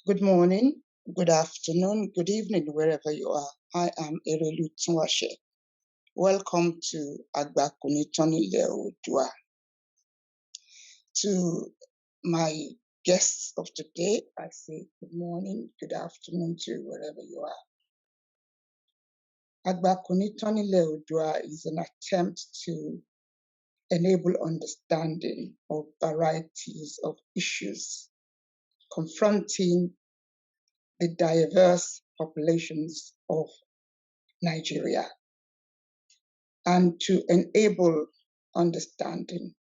Good morning, good afternoon, good evening, wherever you are. I am Erelu Tunwashe. Welcome to Agbakuni Tonile Odua. To my guests of today, I say good morning, good afternoon to wherever you are. Agbakuni Tonile Odua is an attempt to enable understanding of varieties of issues confronting the diverse populations of Nigeria, and to enable understanding,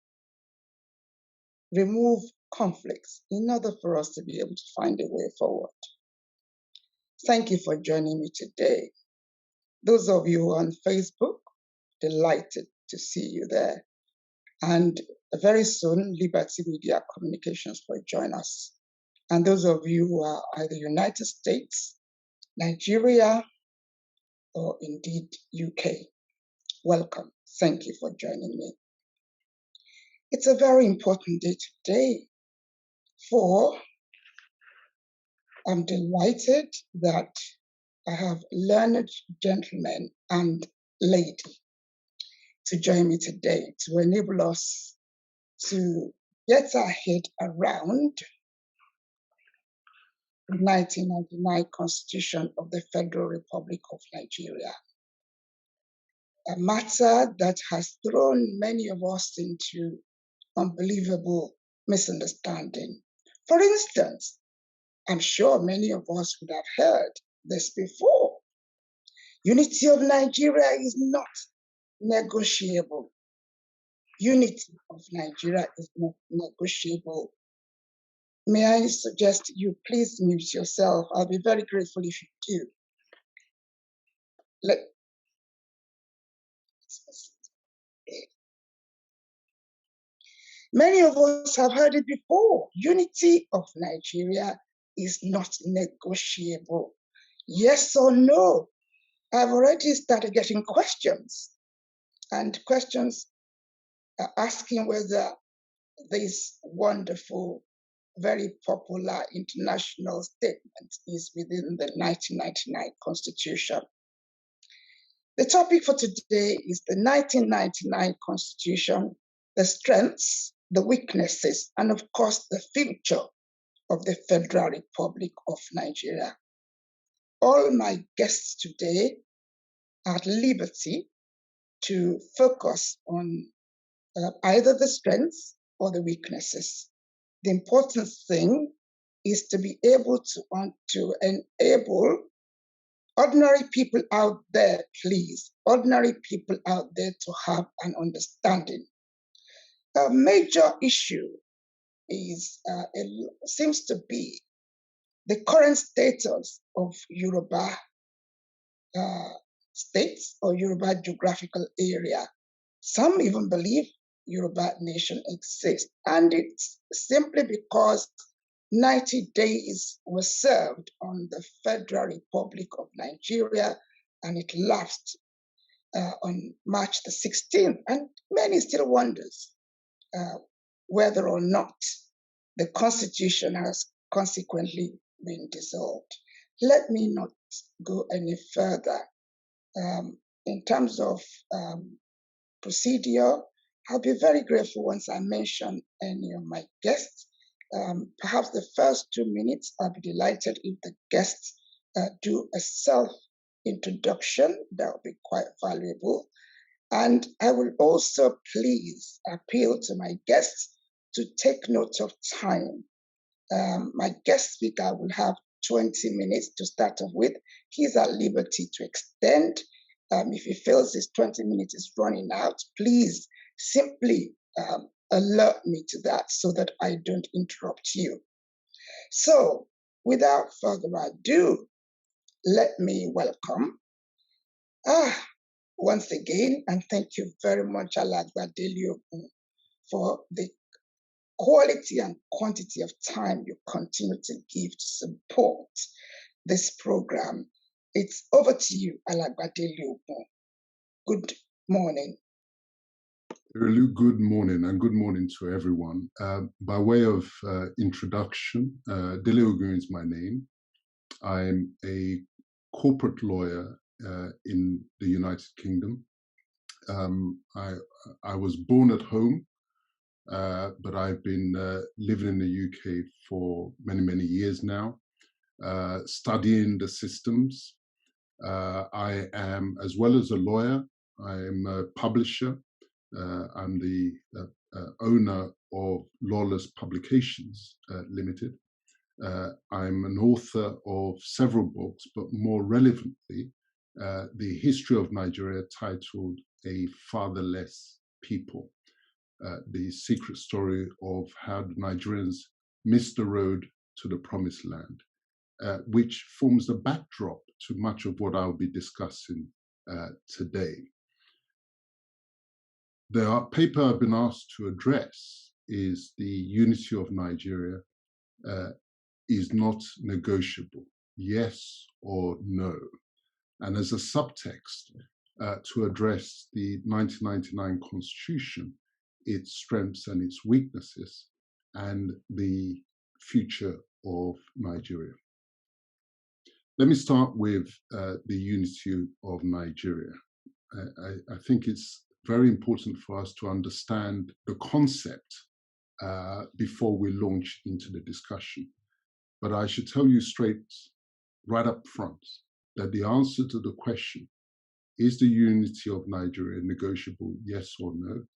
remove conflicts in order for us to be able to find a way forward. Thank you for joining me today. Those of you on Facebook, delighted to see you there. And very soon, Liberty Media Communications will join us. And those of you who are either United States, Nigeria, or indeed UK, welcome. Thank you for joining me. It's a very important day today, for I'm delighted that I have learned gentlemen and lady to join me today to enable us to get our head around the 1999 Constitution of the Federal Republic of Nigeria, a matter that has thrown many of us into unbelievable misunderstanding. For instance, I'm sure many of us would have heard this before. Unity of Nigeria is not negotiable. Unity of Nigeria is not negotiable. May I suggest you please mute yourself? I'll be very grateful if you do. Many of us have heard it before. Unity of Nigeria is not negotiable. Yes or no? I've already started getting questions, and questions are asking whether this wonderful, very popular international statement is within the 1999 Constitution. The topic for today is the 1999 Constitution, the strengths, the weaknesses, and of course, the future of the Federal Republic of Nigeria. All my guests today are at liberty to focus on either the strengths or the weaknesses. The important thing is to be able to enable ordinary people out there, please, ordinary people out there to have an understanding. A major issue seems to be the current status of Yoruba states or Yoruba geographical area. Some even believe Yoruba nation exists, and it's simply because 90 days were served on the Federal Republic of Nigeria, and it lapsed on March the 16th. And many still wonders whether or not the Constitution has consequently been dissolved. Let me not go any further. In terms of procedure, I'll be very grateful once I mention any of my guests. Perhaps the first 2 minutes, I'll be delighted if the guests do a self-introduction. That will be quite valuable. And I will also please appeal to my guests to take note of time. My guest speaker will have 20 minutes to start off with. He's at liberty to extend. If he feels his 20 minutes is running out, please simply alert me to that so that I don't interrupt you. So without further ado, let me welcome once again, and thank you very much, Alagba Deliogun, for the quality and quantity of time you continue to give to support this program. It's over to you, Alagba Deliogun. Good morning. Irelu, good morning, and good morning to everyone. By way of introduction, Dele Ogun is my name. I'm a corporate lawyer in the United Kingdom. I was born at home, but I've been living in the UK for many, many years now, studying the systems. I am, as well as a lawyer, I am a publisher. I'm the owner of Lawless Publications Limited. I'm an author of several books, but more relevantly, the history of Nigeria titled A Fatherless People, the secret story of how the Nigerians missed the road to the promised land, which forms the backdrop to much of what I'll be discussing today. The paper I've been asked to address is the unity of Nigeria is not negotiable, yes or no. And as a subtext to address the 1999 Constitution, its strengths and its weaknesses, and the future of Nigeria. Let me start with the unity of Nigeria. I think it's very important for us to understand the concept before we launch into the discussion. But I should tell you straight, right up front, that the answer to the question, is the unity of Nigeria negotiable, yes or no?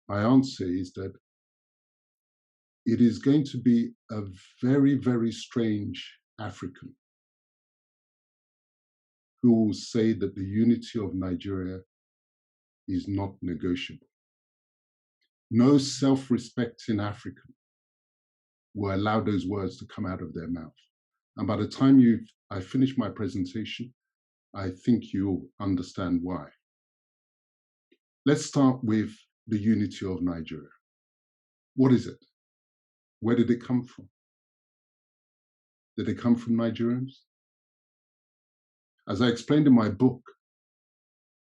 My answer is that it is going to be a very, very strange African who will say that the unity of Nigeria is not negotiable. No self-respecting African will allow those words to come out of their mouth. And by the time I finish my presentation, I think you'll understand why. Let's start with the unity of Nigeria. What is it? Where did it come from? Did it come from Nigerians? As I explained in my book,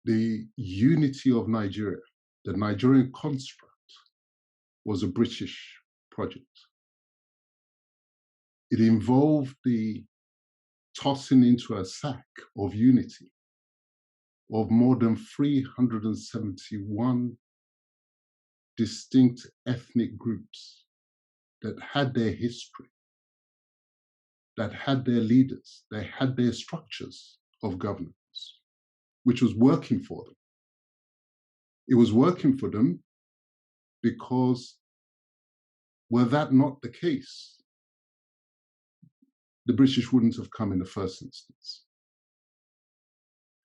the unity of Nigeria, the Nigerian construct, was a British project. It involved the tossing into a sack of unity of more than 371 distinct ethnic groups that had their history, that had their leaders, they had their structures of governance, which was working for them. It was working for them because, were that not the case, the British wouldn't have come in the first instance.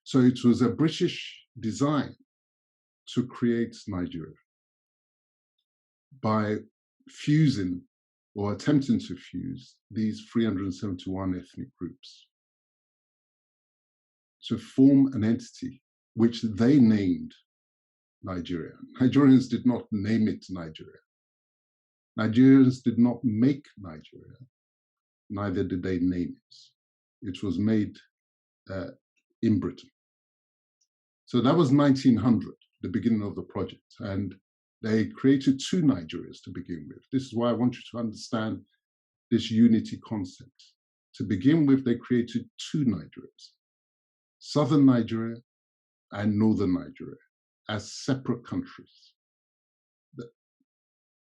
So it was a British design to create Nigeria by fusing or attempting to fuse these 371 ethnic groups to form an entity which they named Nigeria. Nigerians did not name it Nigeria. Nigerians did not make Nigeria, neither did they name it. It was made in Britain. So that was 1900, the beginning of the project. And they created two Nigerias to begin with. This is why I want you to understand this unity concept. To begin with, they created two Nigerias, Southern Nigeria and Northern Nigeria, as separate countries.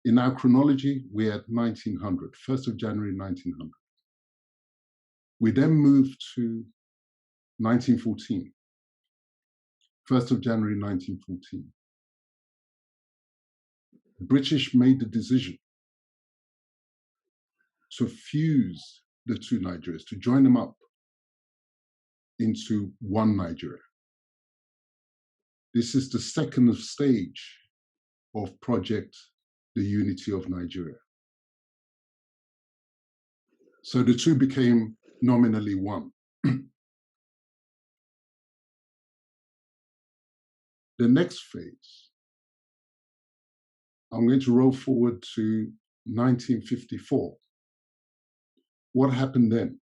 In our chronology, we're at 1900, 1st of January 1900. We then moved to 1914, 1st of January 1914. The British made the decision to fuse the two Nigerias, to join them up into one Nigeria. This is the second stage of Project the Unity of Nigeria. So the two became nominally one. The next phase, I'm going to roll forward to 1954. What happened then?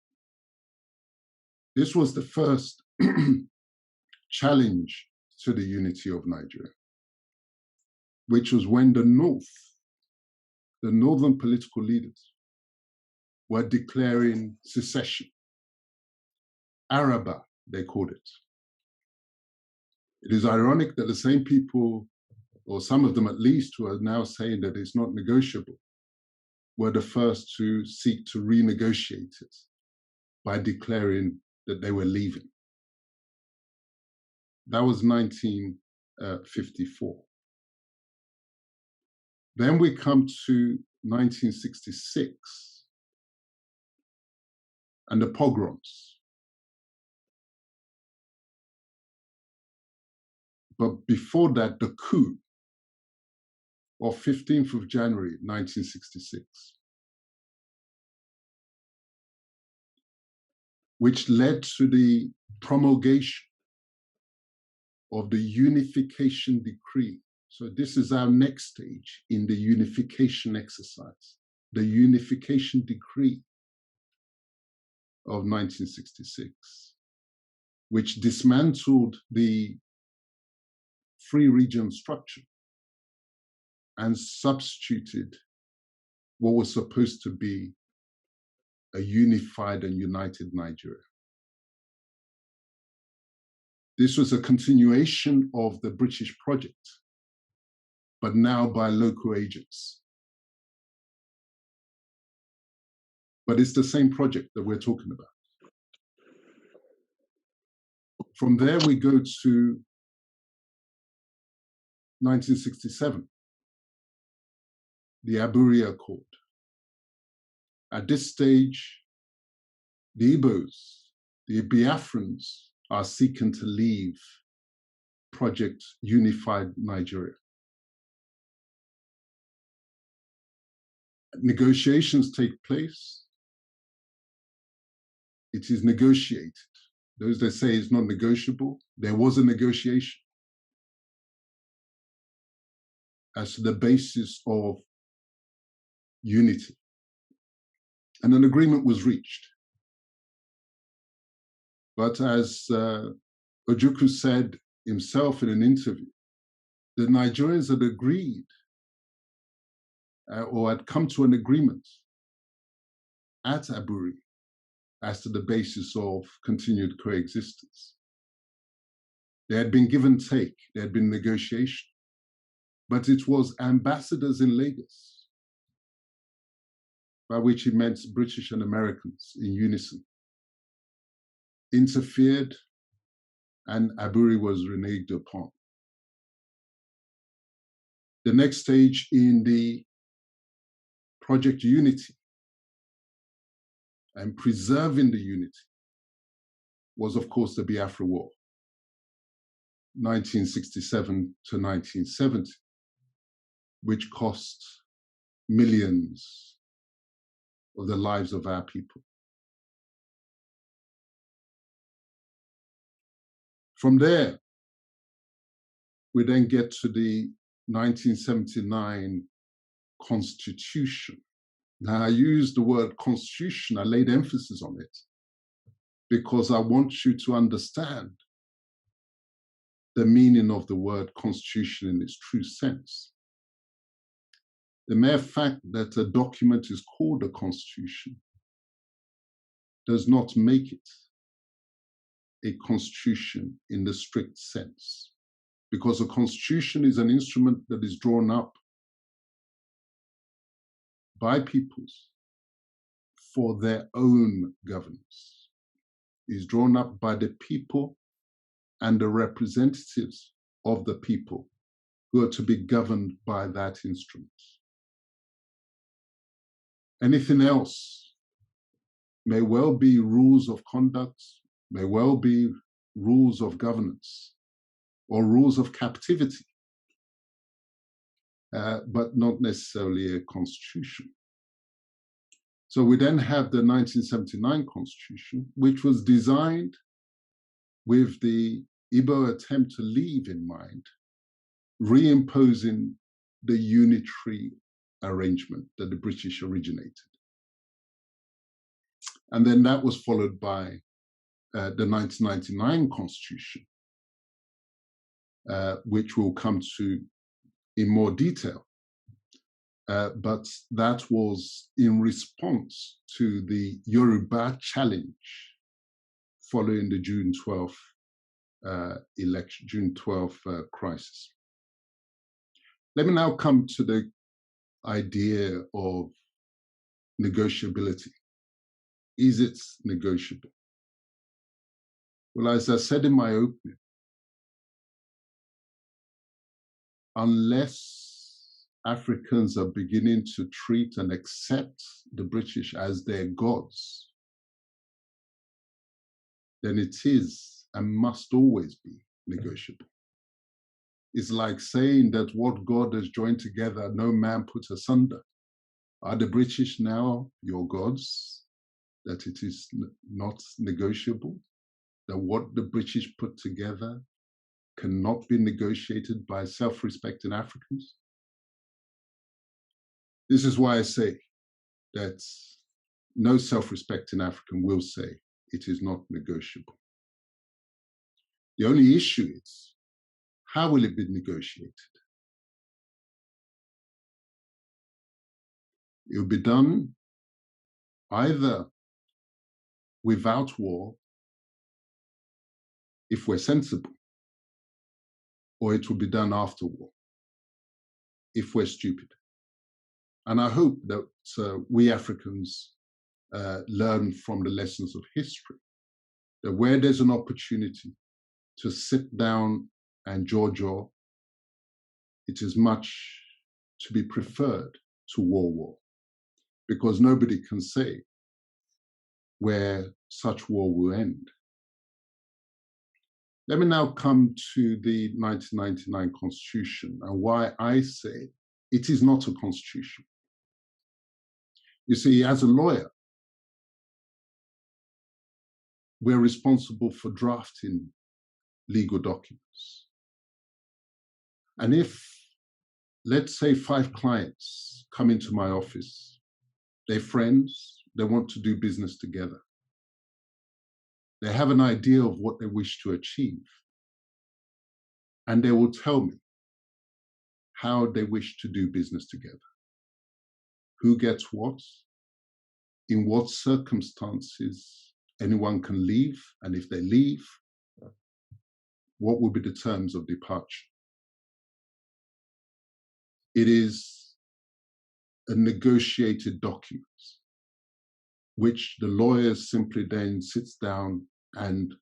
This was the first challenge to the unity of Nigeria. which was when the northern political leaders were declaring secession. Araba, they called it. It is ironic that the same people, or some of them at least, who are now saying that it's not negotiable, were the first to seek to renegotiate it by declaring that they were leaving. That was 1954. Then we come to 1966 and the pogroms. But before that, the coup of 15th of January, 1966, which led to the promulgation of the Unification Decree. So this is our next stage in the unification exercise, the Unification Decree of 1966, which dismantled the free region structure and substituted what was supposed to be a unified and united Nigeria. This was a continuation of the British project, but now by local agents. But it's the same project that we're talking about. From there, we go to 1967, the Aburi Accord. At this stage, the Igbos, the Biafrans, are seeking to leave Project Unified Nigeria. Negotiations take place. It is negotiated. Those that say it's not negotiable, there was a negotiation as to the basis of unity. And an agreement was reached. But as Ojukwu said himself in an interview, the Nigerians had agreed or had come to an agreement at Aburi as to the basis of continued coexistence. There had been give and take, there had been negotiation, but it was ambassadors in Lagos, by which he meant British and Americans in unison, interfered, and Aburi was reneged upon. The next stage in the Project Unity and preserving the unity was, of course, the Biafra War, 1967 to 1970, which cost millions of the lives of our people. From there, we then get to the 1979 Constitution. Now, I use the word constitution, I laid emphasis on it, because I want you to understand the meaning of the word constitution in its true sense. The mere fact that a document is called a constitution does not make it a constitution in the strict sense, because a constitution is an instrument that is drawn up by peoples for their own governance, is drawn up by the people and the representatives of the people who are to be governed by that instrument. Anything else may well be rules of conduct, may well be rules of governance or rules of captivity, but not necessarily a constitution. So we then have the 1979 Constitution, which was designed with the Igbo attempt to leave in mind, reimposing the unitary arrangement that the British originated. And then that was followed by the 1999 Constitution, which we'll come to in more detail. But that was in response to the Yoruba challenge following the June 12th election, June 12th crisis. Let me now come to the idea of negotiability. Is it negotiable? Well, as I said in my opening, unless Africans are beginning to treat and accept the British as their gods, then it is and must always be negotiable. It's like saying that what God has joined together, no man puts asunder. Are the British now your gods? That it is not negotiable? That what the British put together cannot be negotiated by self-respecting Africans? This is why I say that no self-respecting African will say it is not negotiable. The only issue is, how will it be negotiated? It will be done either without war, if we're sensible, or it will be done after war, if we're stupid. And I hope that we Africans learn from the lessons of history, that where there's an opportunity to sit down and jaw, it is much to be preferred to war, because nobody can say where such war will end. Let me now come to the 1999 Constitution and why I say it is not a constitution. You see, as a lawyer, we're responsible for drafting legal documents. And if, let's say, 5 clients come into my office, they're friends, they want to do business together. They have an idea of what they wish to achieve. And they will tell me how they wish to do business together. Who gets what, in what circumstances anyone can leave, and if they leave, what will be the terms of departure? It is a negotiated document, which the lawyer simply then sits down and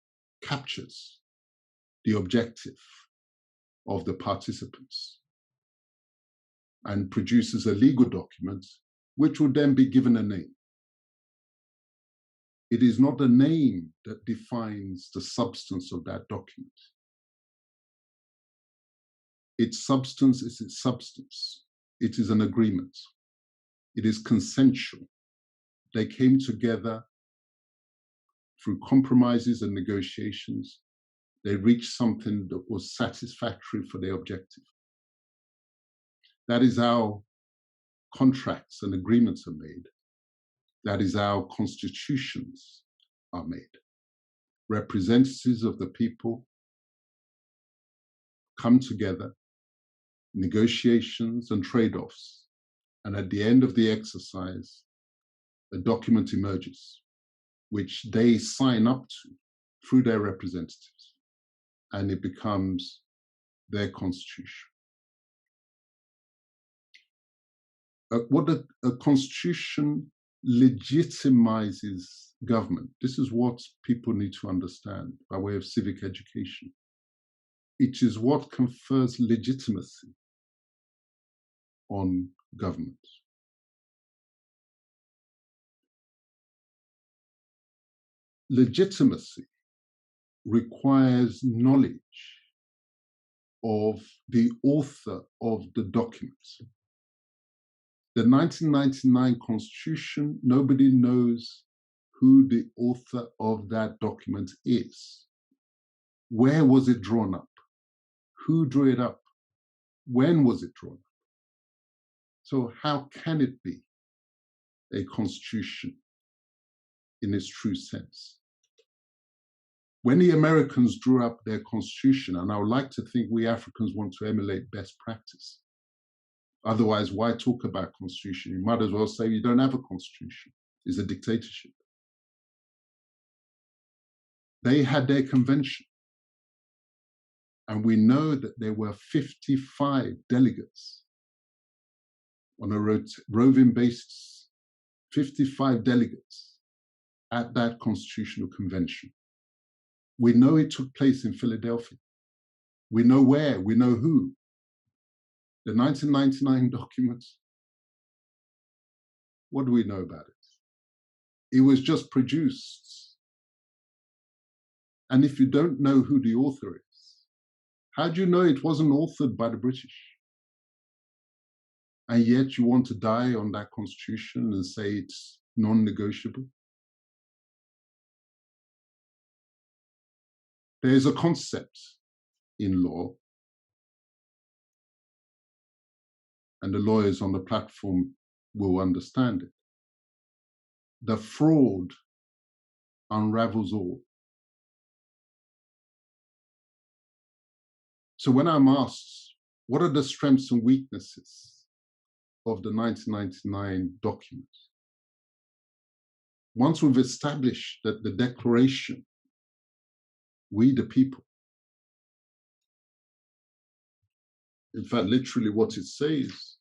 captures the objective of the participants and produces a legal document, which will then be given a name. It is not the name that defines the substance of that document. Its substance is its substance. It is an agreement. It is consensual. They came together through compromises and negotiations. They reached something that was satisfactory for their objective. That is how contracts and agreements are made. That is how constitutions are made. Representatives of the people come together, negotiations and trade-offs, and at the end of the exercise, a document emerges, which they sign up to through their representatives, and it becomes their constitution. What a constitution legitimizes government. This is what people need to understand by way of civic education. It is what confers legitimacy on government. Legitimacy requires knowledge of the author of the document. The 1999 Constitution, nobody knows who the author of that document is. Where was it drawn up? Who drew it up? When was it drawn up? So how can it be a constitution in its true sense? When the Americans drew up their constitution, and I would like to think we Africans want to emulate best practice, Otherwise, why talk about constitution? You might as well say you don't have a constitution. It's a dictatorship. They had their convention. And we know that there were 55 delegates on a roving basis, 55 delegates at that constitutional convention. We know it took place in Philadelphia. We know where, we know who. The 1999 documents, what do we know about it? It was just produced. And if you don't know who the author is, how do you know it wasn't authored by the British? And yet you want to die on that constitution and say it's non-negotiable? There is a concept in law, and the lawyers on the platform will understand it. The fraud unravels all. So when I'm asked, what are the strengths and weaknesses of the 1999 document? Once we've established that the declaration, we the people, in fact, literally what it says,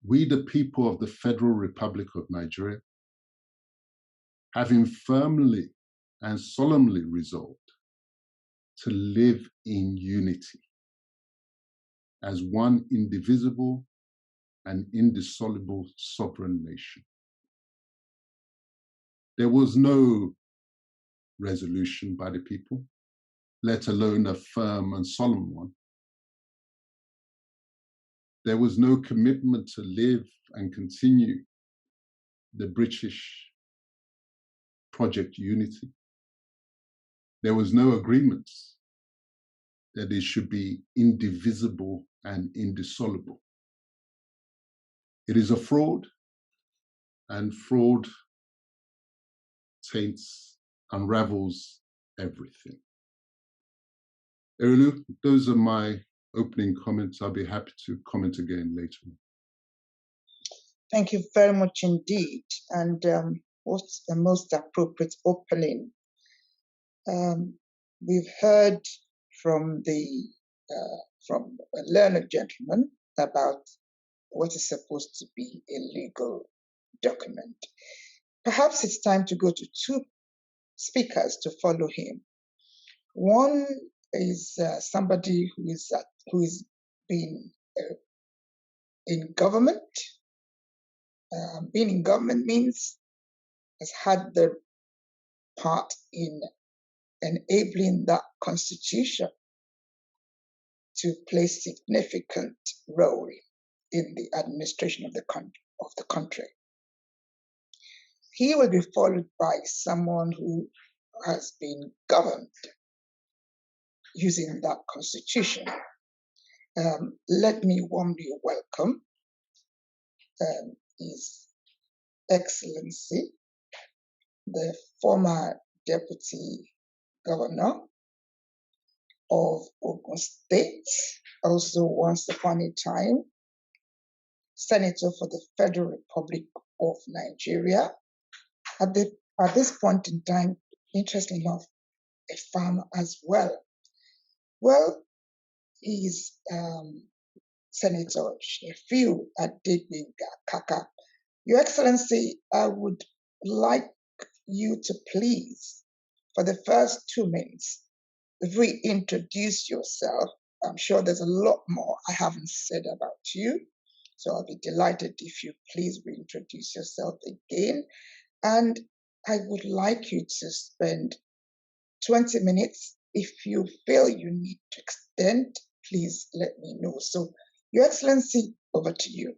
we the people of the Federal Republic of Nigeria, having firmly and solemnly resolved to live in unity as one indivisible and indissoluble sovereign nation. There was no resolution by the people, let alone a firm and solemn one. There was no commitment to live and continue the British Project Unity. There was no agreement that it should be indivisible and indissoluble. It is a fraud, and fraud taints, unravels everything. Erelu, those are my opening comments. I'll be happy to comment again later on. Thank you very much indeed. And what's the most appropriate opening? We've heard from a learned gentleman about what is supposed to be a legal document. Perhaps it's time to go to two speakers to follow him. One is somebody who's been in government. Being in government means has had the part in enabling that constitution to play significant role in the administration of the country. He will be followed by someone who has been governed using that constitution. Let me warmly welcome His Excellency, the former Deputy Governor of Ogun State, also once upon a time Senator for the Federal Republic of Nigeria. At this point in time, interestingly enough, a farmer as well. Well, he's Senator Shefiu Adegbenga Kaka. Your Excellency, I would like you to please, for the first 2 minutes, reintroduce yourself. I'm sure there's a lot more I haven't said about you, so I'll be delighted if you please reintroduce yourself again. And I would like you to spend 20 minutes. If you feel you need to extend, please let me know. So, Your Excellency, over to you.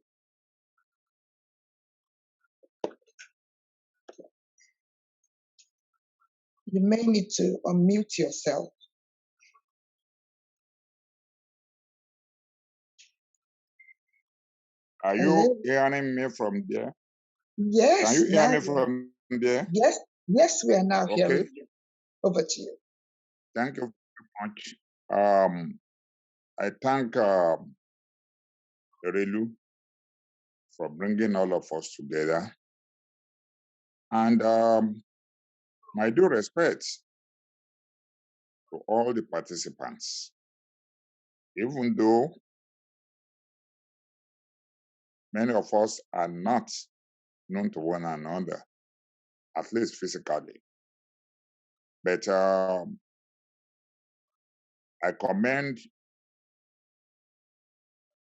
You may need to unmute yourself. Are you hearing me from there? Yes. Can you hear me from there? Yes, we are now hearing you. Over to you. Thank you very much. I thank the Erelu, for bringing all of us together. And my due respect to all the participants, even though many of us are not known to one another, at least physically. But I commend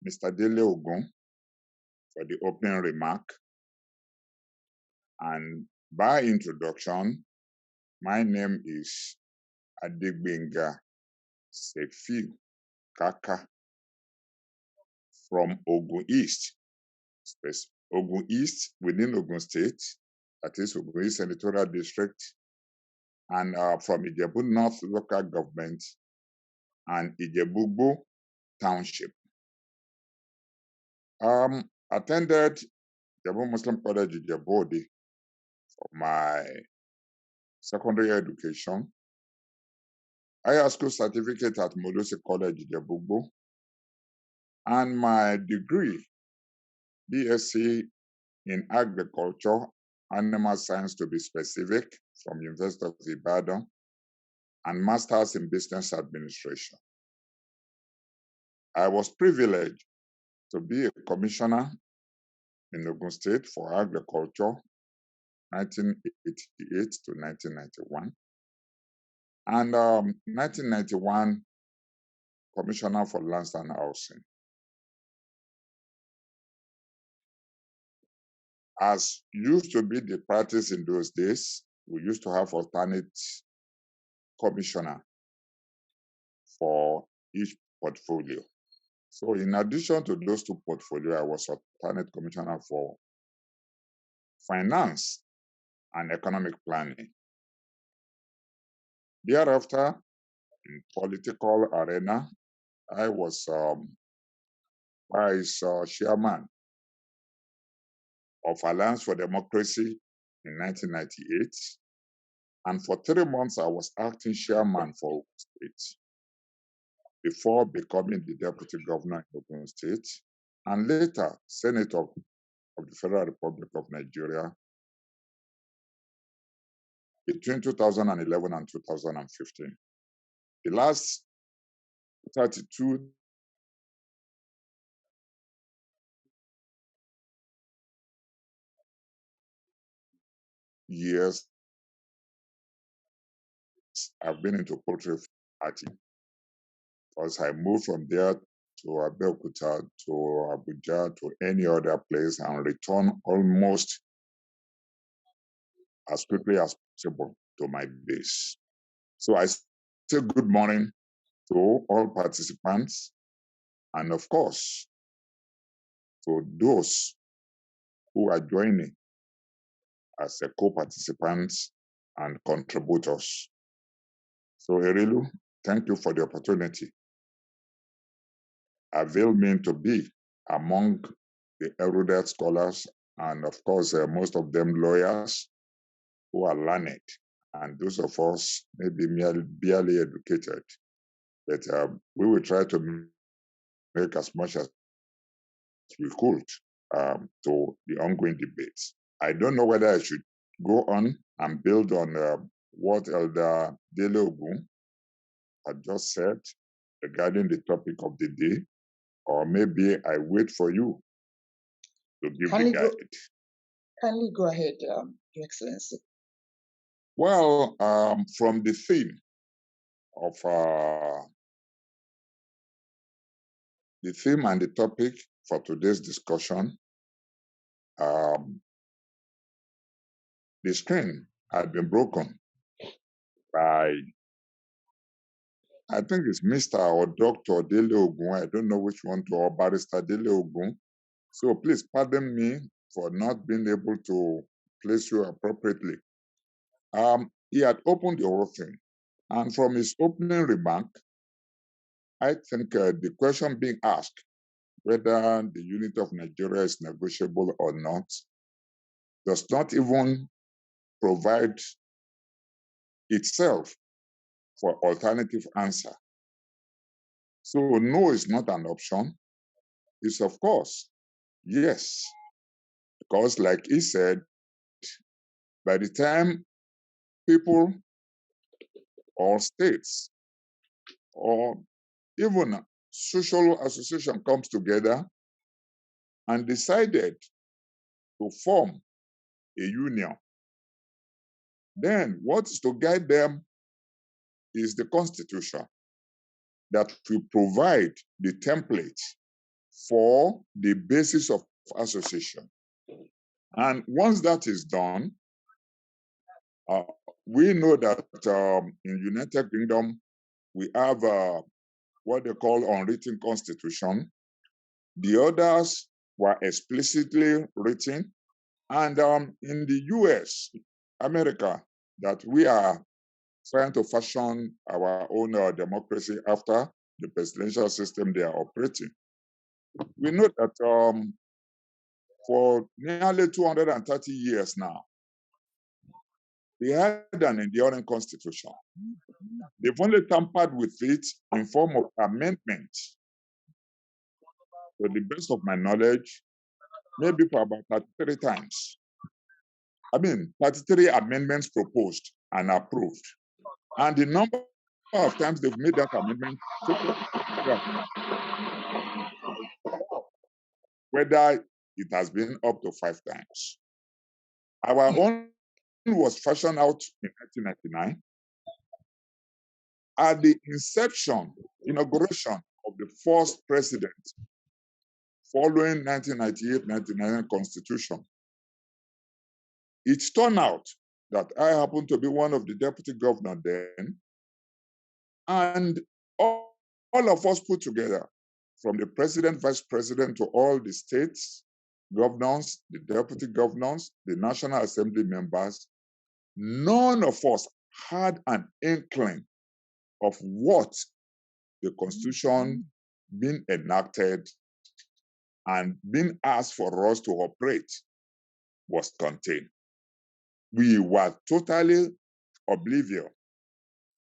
Mr. Dele Ogun for the opening remark. And by introduction, my name is Adegbenga Sefiu Kaka from Ogun East. Ogun East within Ogun State, that is Ogun East Senatorial District, and from Ijebu North Local Government and Ijebu Township. Attended Ijebu Muslim College Ijebu for my secondary education. Higher school certificate at Molusi College Ijebu, and my degree, BSc in Agriculture, Animal Science to be specific, from University of Ibadan, and Masters in Business Administration. I was privileged to be a commissioner in Ogun State for Agriculture, 1988 to 1991. And 1991, Commissioner for Lands and Housing. As used to be the practice in those days, we used to have alternate commissioner for each portfolio. So in addition to those two portfolios, I was alternate commissioner for finance and economic planning. Thereafter, in political arena, I was vice chairman of Alliance for Democracy in 1998. And for 3 months, I was acting chairman for Ogun State before becoming the deputy governor of Ogun State, and later senator of the Federal Republic of Nigeria between 2011 and 2015. The last 32 years, I've been into poultry farming, because I moved from there to Abeokuta, to Abuja, to any other place, and return almost as quickly as possible to my base. So I say good morning to all participants, and of course, to those who are joining as a co-participants and contributors. So Erelu, thank you for the opportunity. Avail me to be among the erudite scholars, and of course, most of them lawyers who are learned, and those of us maybe barely educated. But we will try to make as much as we could to the ongoing debates. I don't know whether I should go on and build on what Elder Dele Ogun had just said regarding the topic of the day, or maybe I wait for you to give the guide. Kindly go ahead, Your Excellency. Well, from the theme of the theme and the topic for today's discussion, the screen had been broken by, I think it's Mr. or Dr. Dele Ogun. I don't know which one to, or Barrister Dele Ogun. So please pardon me for not being able to place you appropriately. He had opened the whole thing. And from his opening remark, I think the question being asked, whether the unity of Nigeria is negotiable or not, does not even provide itself for alternative answer. So no is not an option. is, of course, yes. Because, like he said, by the time people or states or even social association comes together and decided to form a union, then what is to guide them is the Constitution that will provide the template for the basis of association. And once that is done, we know that in United Kingdom, we have what they call unwritten constitution. The others were explicitly written. And in the US, America, that we are trying to fashion our own democracy after the presidential system they are operating. We know that for nearly 230 years now, they had an enduring constitution. They've only tampered with it in form of amendment. To the best of my knowledge, maybe for about 33 times. 33 amendments proposed and approved. And the number of times they've made that amendment, whether it has been up to 5 times. Our own was fashioned out in 1999. At the inauguration of the first president following 1998-99 Constitution, it turned out that I happened to be one of the deputy governors then, and all of us put together, from the president, vice president, to all the states, governors, the deputy governors, the National Assembly members, none of us had an inkling of what the Constitution being enacted and being asked for us to operate was contained. We were totally oblivious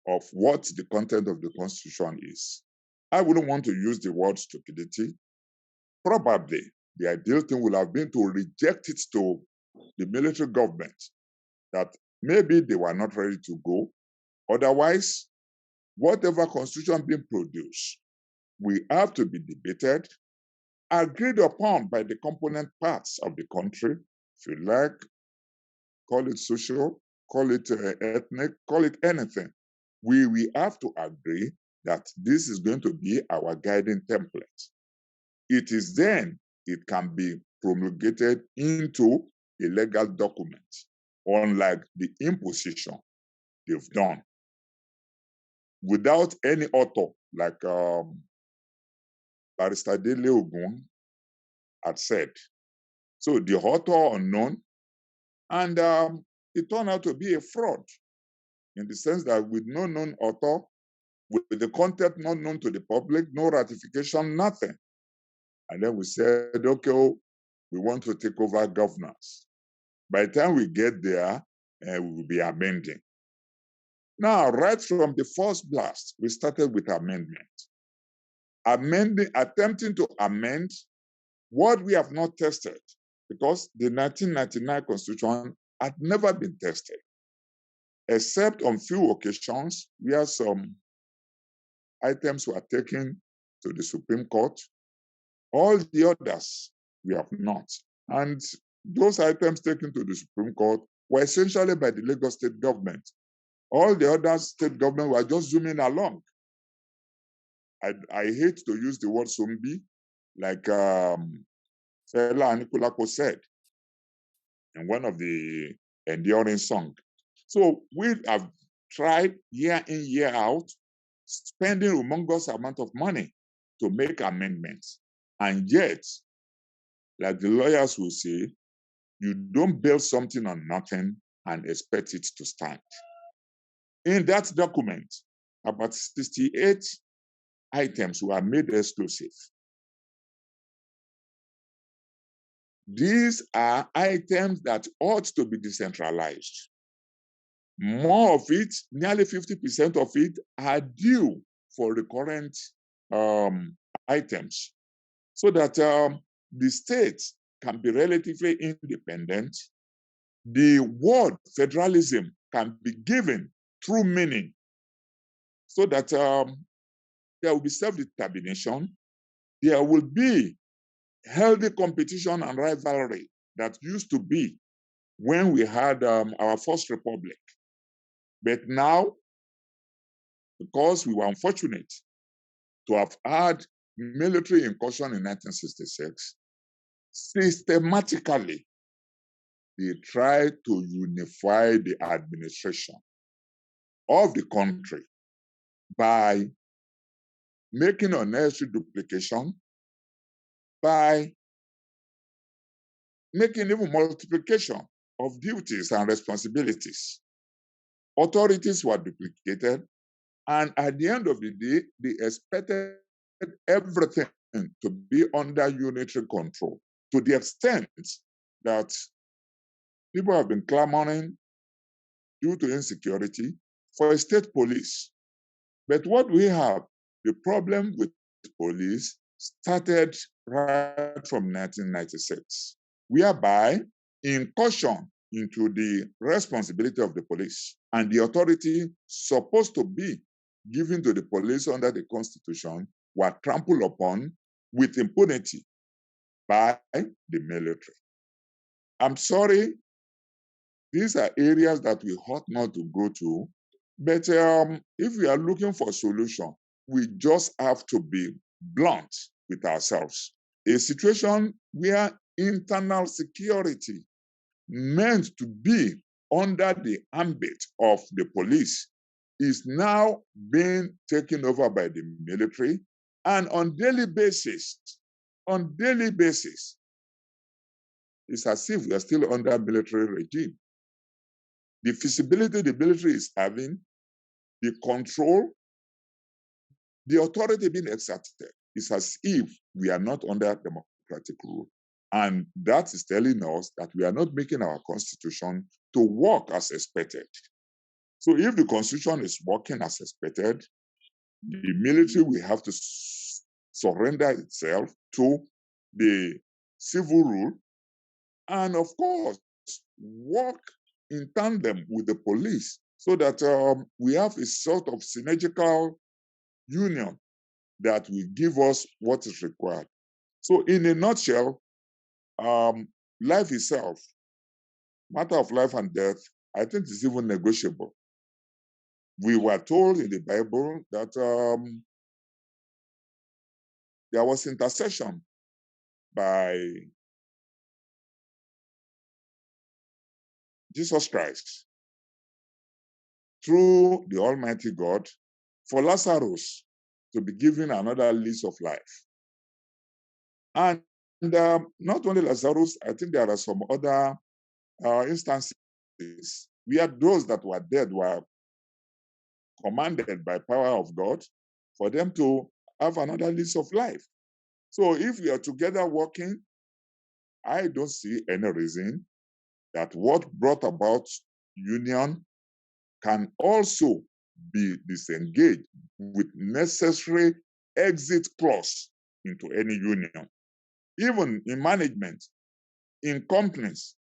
of what the content of the Constitution is. I wouldn't want to use the word stupidity. Probably the ideal thing would have been to reject it to the military government, that maybe they were not ready to go. Otherwise, whatever Constitution being produced, we have to be debated, agreed upon by the component parts of the country, if you like, call it social, call it ethnic, call it anything. We have to agree that this is going to be our guiding template. It is then it can be promulgated into a legal document, unlike the imposition they've done without any author, like Barrister Dele Ogun had said. So the author unknown, and it turned out to be a fraud in the sense that with no known author, with the content not known to the public, no ratification, nothing. And then we said, okay, we want to take over governance. By the time we get there, we will be amending. Now, right from the first blast, we started with amendment. Attempting to amend what we have not tested, because the 1999 Constitution had never been tested, except on few occasions where some items were taken to the Supreme Court. All the others we have not. And those items taken to the Supreme Court were essentially by the Lagos state government. All the other state governments were just zooming along. I hate to use the word zombie, like Fela Anikulapo said in one of the enduring songs. So we have tried year in, year out, spending a humongous amount of money to make amendments. And yet, like the lawyers will say, you don't build something on nothing and expect it to stand. In that document, about 68 items were made exclusive. These are items that ought to be decentralized. More of it, nearly 50% of it, are due for recurrent items. so that the states can be relatively independent. The word federalism can be given true meaning, so that there will be self-determination, there will be healthy competition and rivalry that used to be when we had our first republic. But now, because we were unfortunate to have had military incursion in 1966, systematically, they tried to unify the administration of the country by making unnecessary duplication, by making even multiplication of duties and responsibilities. Authorities were duplicated, and at the end of the day, they expected everything to be under unitary control, to the extent that people have been clamoring due to insecurity for a state police. But what we have, the problem with police started right from 1996, whereby incursion into the responsibility of the police and the authority supposed to be given to the police under the Constitution were trampled upon with impunity by the military. I'm sorry, these are areas that we ought not to go to, but if we are looking for a solution, we just have to be blunt with ourselves. A situation where internal security meant to be under the ambit of the police is now being taken over by the military, and on daily basis, it's as if we are still under a military regime. The feasibility the military is having, the control, the authority being exerted, is as if we are not under democratic rule. And that is telling us that we are not making our constitution to work as expected. So if the constitution is working as expected, the military will have to surrender itself to the civil rule, and of course, work in tandem with the police, so that we have a sort of synergical union that will give us what is required. So in a nutshell, life itself, matter of life and death, I think is even negotiable. We were told in the Bible that there was intercession by Jesus Christ through the Almighty God for Lazarus to be given another lease of life. And not only Lazarus, I think there are some other instances where those that were dead were commanded by power of God for them to have another lease of life. So if we are together working, I don't see any reason that what brought about union can also be disengaged with necessary exit clause into any union. Even in management, in companies,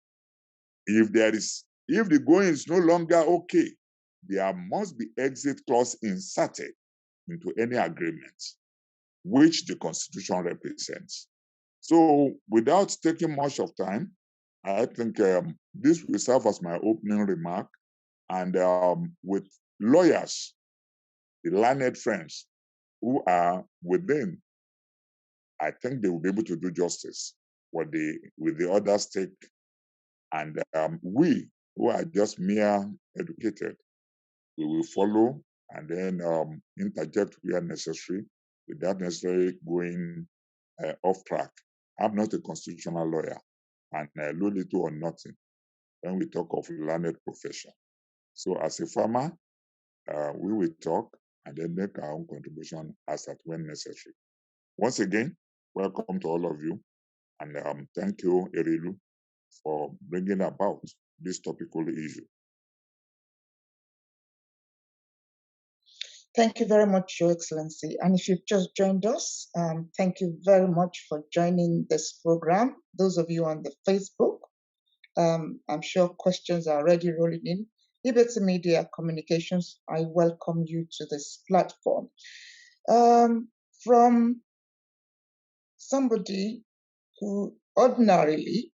if the going is no longer okay, there must be exit clause inserted into any agreement which the Constitution represents. So without taking much of time, I think this will serve as my opening remark. And with lawyers, the learned friends who are within, I think they will be able to do justice with the other stake. And we, who are just mere educated, we will follow and then interject where necessary, without necessarily going off track. I'm not a constitutional lawyer, and I know little or nothing when we talk of learned profession. So as a farmer, we will talk and then make our own contribution as at when necessary. Once again, welcome to all of you, and thank you, Erilu, for bringing about this topical issue. Thank you very much, Your Excellency. And if you've just joined us, thank you very much for joining this program. Those of you on the Facebook, I'm sure questions are already rolling in. Liberty Media Communications, I welcome you to this platform. From somebody who ordinarily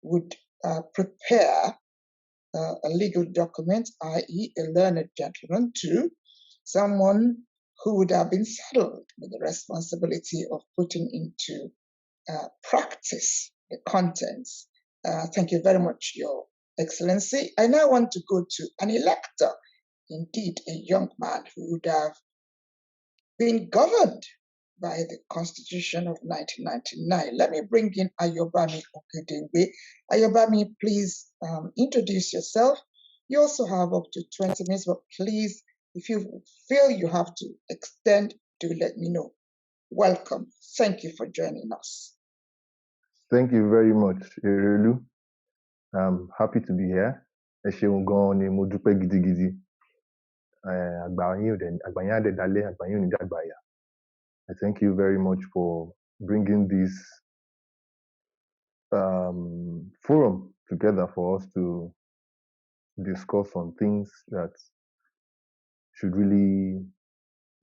would prepare a legal document, i.e. a learned gentleman, to someone who would have been saddled with the responsibility of putting into practice the contents. Thank you very much, Your Excellency. I now want to go to an elector, indeed a young man who would have been governed by the Constitution of 1999. Let me bring in Ayobami Okedengbe. Ayobami, please introduce yourself. You also have up to 20 minutes, but please, if you feel you have to extend, do let me know. Welcome. Thank you for joining us. Thank you very much, Erelu. I'm happy to be here. Ẹ ṣeun gan-an ni mo dúpẹ́ gidigidi. Àgbà yín á dẹ̀ dalẹ̀, àgbà yín ò ní dàgbà yà. I thank you very much for bringing this forum together for us to discuss on things that should really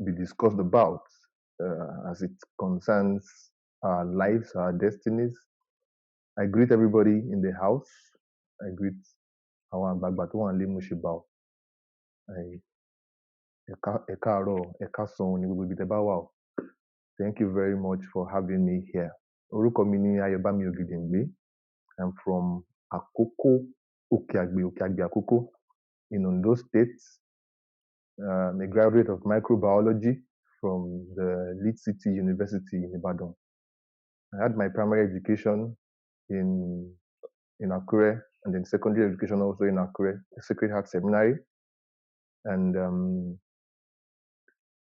be discussed about as it concerns our lives, our destinies. I greet everybody in the house. I greet àwọn àgbààgbà tó wà nílé mo ṣe bá ọ. Ẹ káàárọ̀, ẹ káàsán ní gbogbo ibi tẹ́ bá wà o. Thank you very much for having me here. Orúkọ mi ni Ayọ̀bámi Ògìdìngbé. I'm from Akoko, Òkè-Àgbè Akoko in Ondo State. I'm a graduate of microbiology from the Lead City University in Ibadan. I had my primary education in Akure, and then secondary education also in Akure, Sacred Heart Seminary. And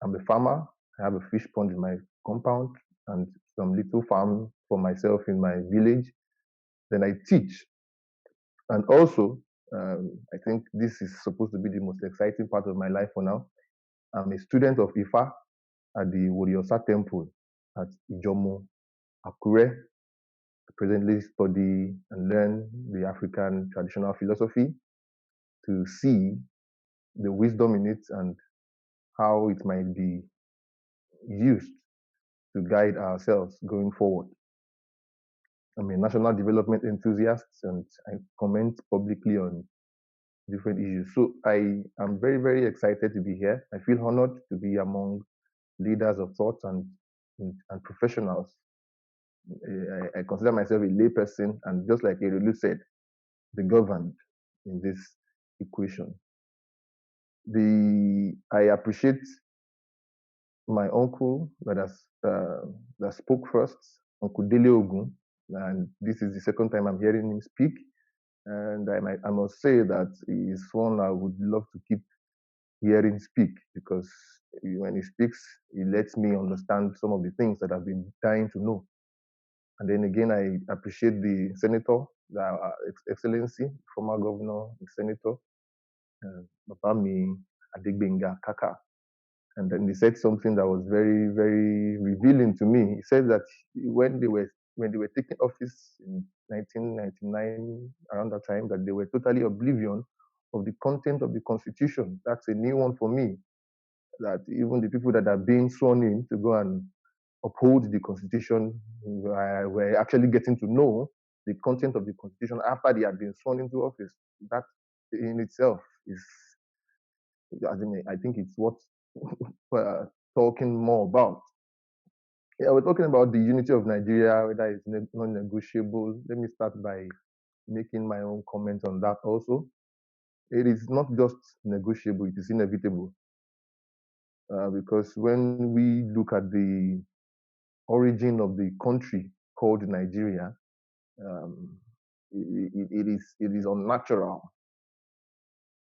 I'm a farmer. I have a fish pond in my compound and some little farm for myself in my village. Then I teach. And also, I think this is supposed to be the most exciting part of my life for now. I'm a student of Ifa at the Wodiosa Temple at Ijomo, Akure. I presently study and learn the African traditional philosophy to see the wisdom in it and how it might be used to guide ourselves going forward. I'm a national development enthusiast and I comment publicly on different issues. So I am very, very excited to be here. I feel honored to be among leaders of thought and professionals. I consider myself a layperson, and just like Erelu said, the governed in this equation. I appreciate my uncle that spoke first, Uncle Dele Ogun, and this is the second time I'm hearing him speak. And I must say that he is one I would love to keep hearing speak, because when he speaks, he lets me understand some of the things that I've been dying to know. And then again, I appreciate the senator, the Excellency, former governor, the senator, Bapami Adegbenga Kaka. And then he said something that was very, very revealing to me. He said that when they were taking office in 1999, around that time, that they were totally oblivious of the content of the Constitution. That's a new one for me. That even the people that are being sworn in to go and uphold the Constitution were actually getting to know the content of the Constitution after they had been sworn into office. That in itself is, I think it's what we're talking more about. Yeah, we're talking about the unity of Nigeria, whether it's non-negotiable. Let me start by making my own comment on that also. It is not just negotiable, it is inevitable. Because when we look at the origin of the country called Nigeria, it is unnatural.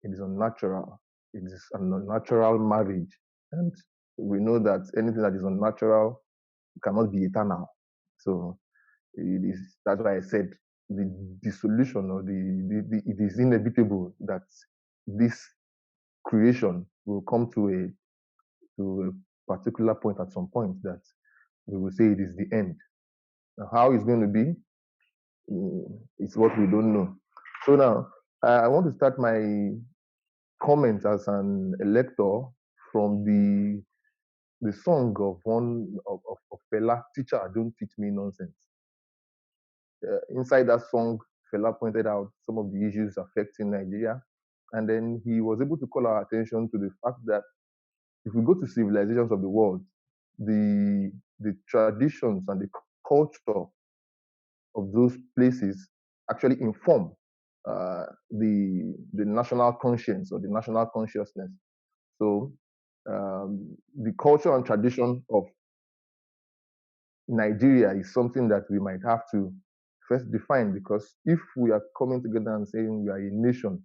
It is unnatural. It is an unnatural marriage. And we know that anything that is unnatural cannot be eternal. So that's why I said the dissolution or it is inevitable that this creation will come to to a particular point at some point that we will say it is the end. Now, how it's going to be, it's what we don't know. So now, I want to start my comments as an elector from the song of one of Fela, Teacher, Don't Teach Me Nonsense. Inside that song, Fela pointed out some of the issues affecting Nigeria, and then he was able to call our attention to the fact that if we go to civilizations of the world, the traditions and the culture of those places actually inform the national conscience or the national consciousness. So the culture and tradition of Nigeria is something that we might have to first define, because if we are coming together and saying we are a nation,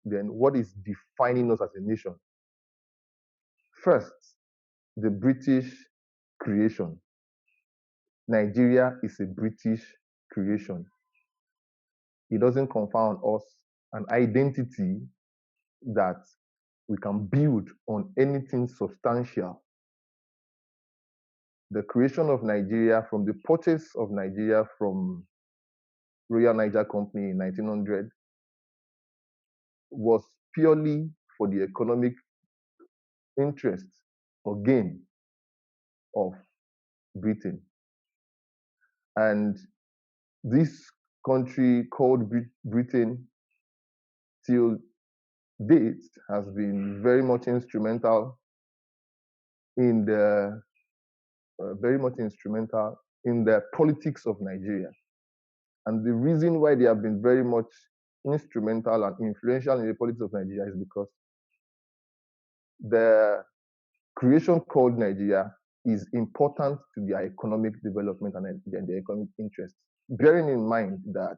then what is defining us as a nation? First, the British creation. Nigeria is a British creation. It doesn't confer on us an identity that we can build on anything substantial. The creation of Nigeria, from the purchase of Nigeria from Royal Niger Company in 1900, was purely for the economic interest or gain of Britain. And this country called Britain till date has been very much instrumental in the politics of Nigeria. And the reason why they have been very much instrumental and influential in the politics of Nigeria is because the creation called Nigeria is important to their economic development and their economic interests. Bearing in mind that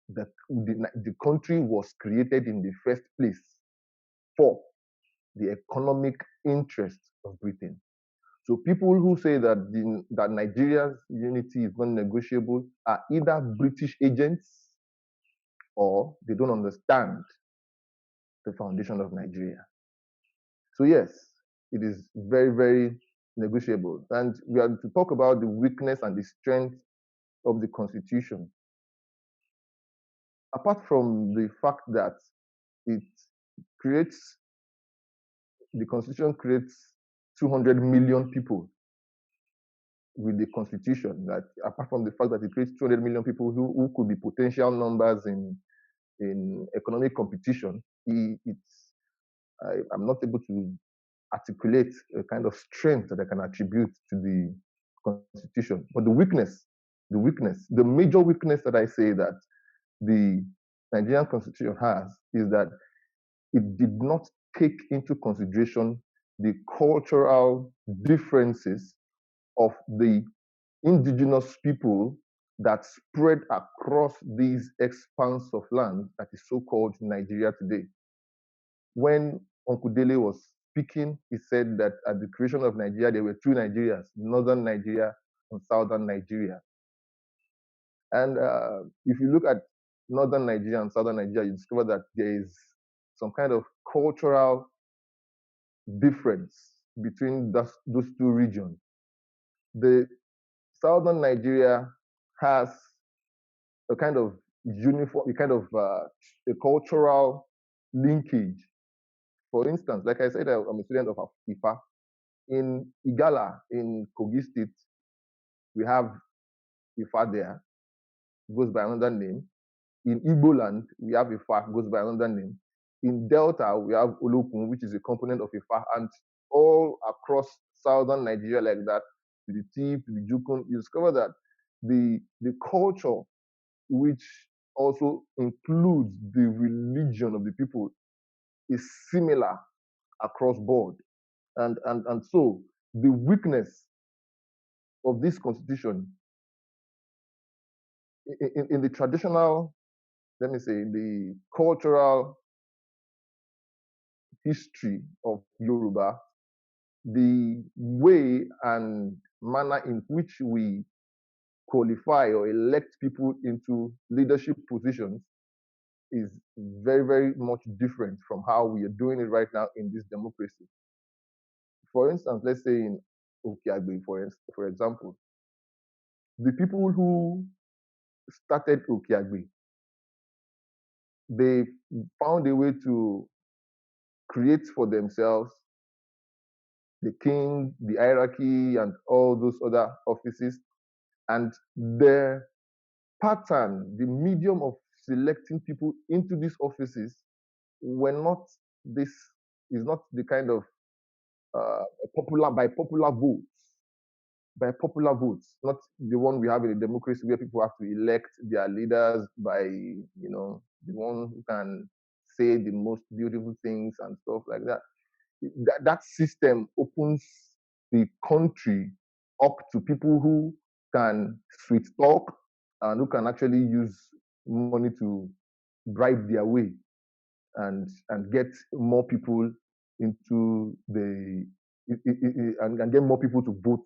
the country was created in the first place for the economic interests of Britain. So people who say that that Nigeria's unity is non-negotiable are either British agents or they don't understand the foundation of Nigeria. So yes, it is very, very negotiable. And we are to talk about the weakness and the strength of the Constitution. Apart from the fact that the Constitution creates 200 million people with the Constitution, that apart from the fact that it creates 200 million people who could be potential numbers in economic competition, I'm not able to articulate a kind of strength that I can attribute to the Constitution. But the major weakness that I say that the Nigerian Constitution has is that it did not take into consideration the cultural differences of the indigenous people that spread across this expanse of land that is so-called Nigeria today. When Uncle Dele was speaking, he said that at the creation of Nigeria, there were two Nigerias, Northern Nigeria and Southern Nigeria. And if you look at Northern Nigeria and Southern Nigeria, you discover that there is some kind of cultural difference between those two regions. The Southern Nigeria has a kind of uniform, a cultural linkage. For instance, like I said, I'm a student of Ifa. In Igala, in Kogi State, we have Ifa there, goes by another name. In Igbo land, we have Ifa, goes by another name. In Delta, we have Olokun, which is a component of Ifa, and all across southern Nigeria like that, to the Tiv, to the Jukun, you discover that the culture, which also includes the religion of the people, is similar across board. And so the weakness of this constitution in the traditional, let me say, the cultural history of Yoruba, the way and manner in which we qualify or elect people into leadership positions is very, very much different from how we are doing it right now in this democracy. For instance, let's say in Okiagbe, for example, the people who started Okiagbe, they found a way to create for themselves the king, the hierarchy, and all those other offices. And the pattern, the medium of selecting people into these offices were not this, is not the kind of popular votes, not the one we have in a democracy where people have to elect their leaders by, the one who can say the most beautiful things and stuff like that. That system opens the country up to people who can sweet talk and who can actually use money to bribe their way and get more people into the and get more people to vote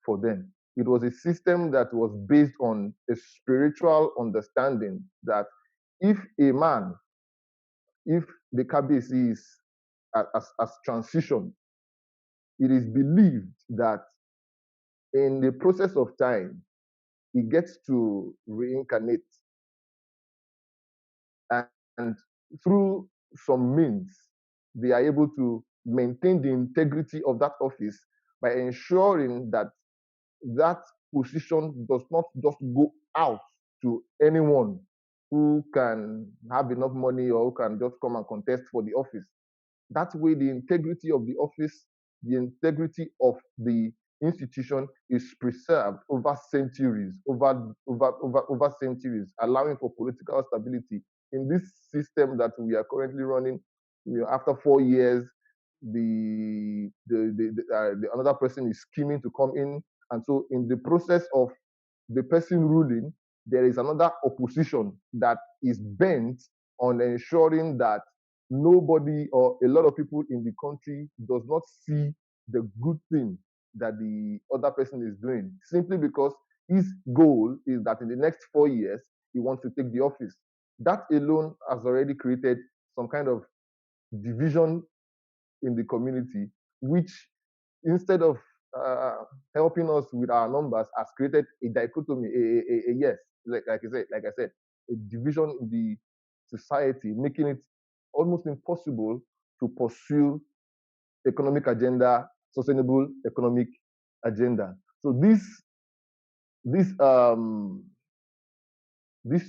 for them. It was a system that was based on a spiritual understanding that if a man, if the Kabisi is as transition, it is believed that in the process of time, he gets to reincarnate. And through some means, they are able to maintain the integrity of that office by ensuring that that position does not just go out to anyone who can have enough money or who can just come and contest for the office. That way, the integrity of the office, the integrity of the institution is preserved over centuries, over centuries, allowing for political stability. In this system that we are currently running, after 4 years, the another person is scheming to come in, and so in the process of the person ruling, there is another opposition that is bent on ensuring that nobody or a lot of people in the country does not see the good thing that the other person is doing, simply because his goal is that in the next 4 years, he wants to take the office. That alone has already created some kind of division in the community, which instead of helping us with our numbers, has created a dichotomy, yes, like I said, a division in the society, making it almost impossible to pursue economic agenda, sustainable economic agenda. So this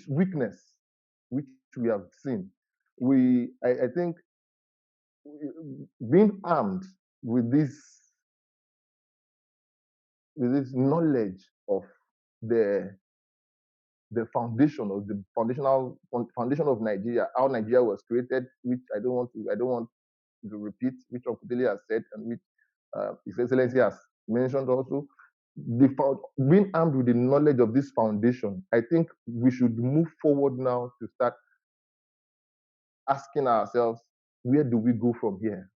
weakness which we have seen, I think being armed with this knowledge of the foundation of the foundation of Nigeria, how Nigeria was created, which I don't want to repeat, which Uncle Dele has said, and which His Excellency has mentioned also. Being armed with the knowledge of this foundation, I think we should move forward now to start asking ourselves, where do we go from here?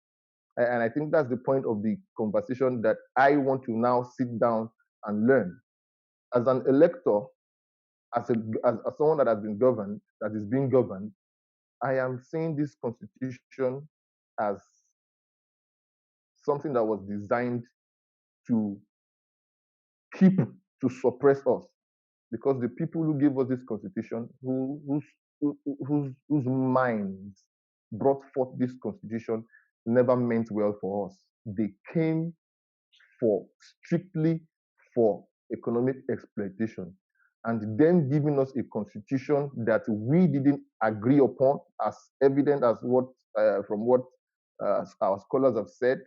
And I think that's the point of the conversation that I want to now sit down and learn. As an elector, as someone that has been governed, that is being governed, I am seeing this constitution as something that was designed to suppress us, because the people who gave us this constitution, whose minds brought forth this constitution, never meant well for us. They came strictly for economic exploitation, and then giving us a constitution that we didn't agree upon, as evident as from what our scholars have said.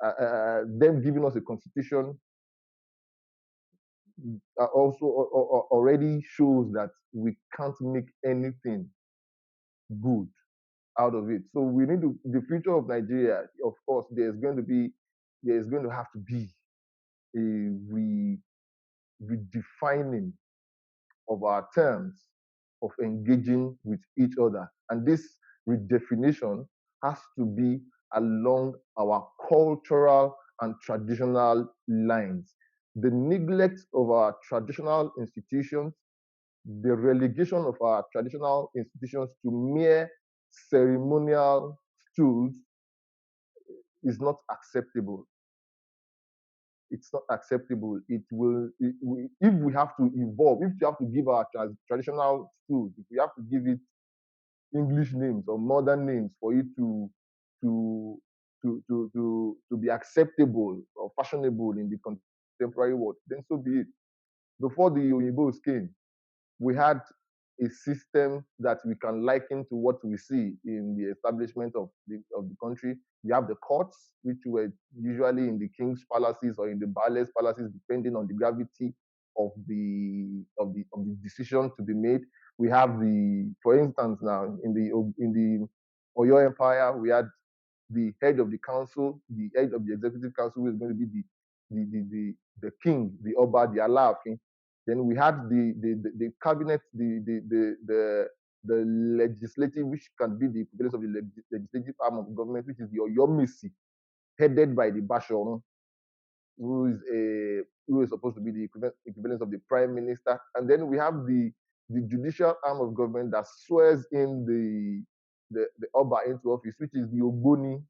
Them giving us a constitution also already shows that we can't make anything good out of it. So we need the future of Nigeria. Of course, there's going to have to be a redefining of our terms of engaging with each other, and this redefinition has to be along our cultural and traditional lines. The neglect of our traditional institutions, the relegation of our traditional institutions to mere ceremonial stools is not acceptable. it's not acceptable. If we have to evolve, if we have to give our traditional schools, if we have to give it English names or modern names for it to be acceptable or fashionable in the contemporary world, then so be it. Before the Oyinbos came, we had a system that we can liken to what we see in the establishment of the country. We have the courts, which were usually in the king's palaces or in the bailiffs' palaces, depending on the gravity of the decision to be made. We have for instance, now in the Oyo Empire, we had the head of the council, the head of the executive council, who is going to be the king, the Oba, the Alaafin. Then we had the cabinet, the legislative, which can be the equivalent of the legislative arm of government, which is the Oyomesi, headed by the Basharon, who is supposed to be the equivalent of the prime minister. And then we have the judicial arm of government that swears in the Oba into office, which is the Ogboni,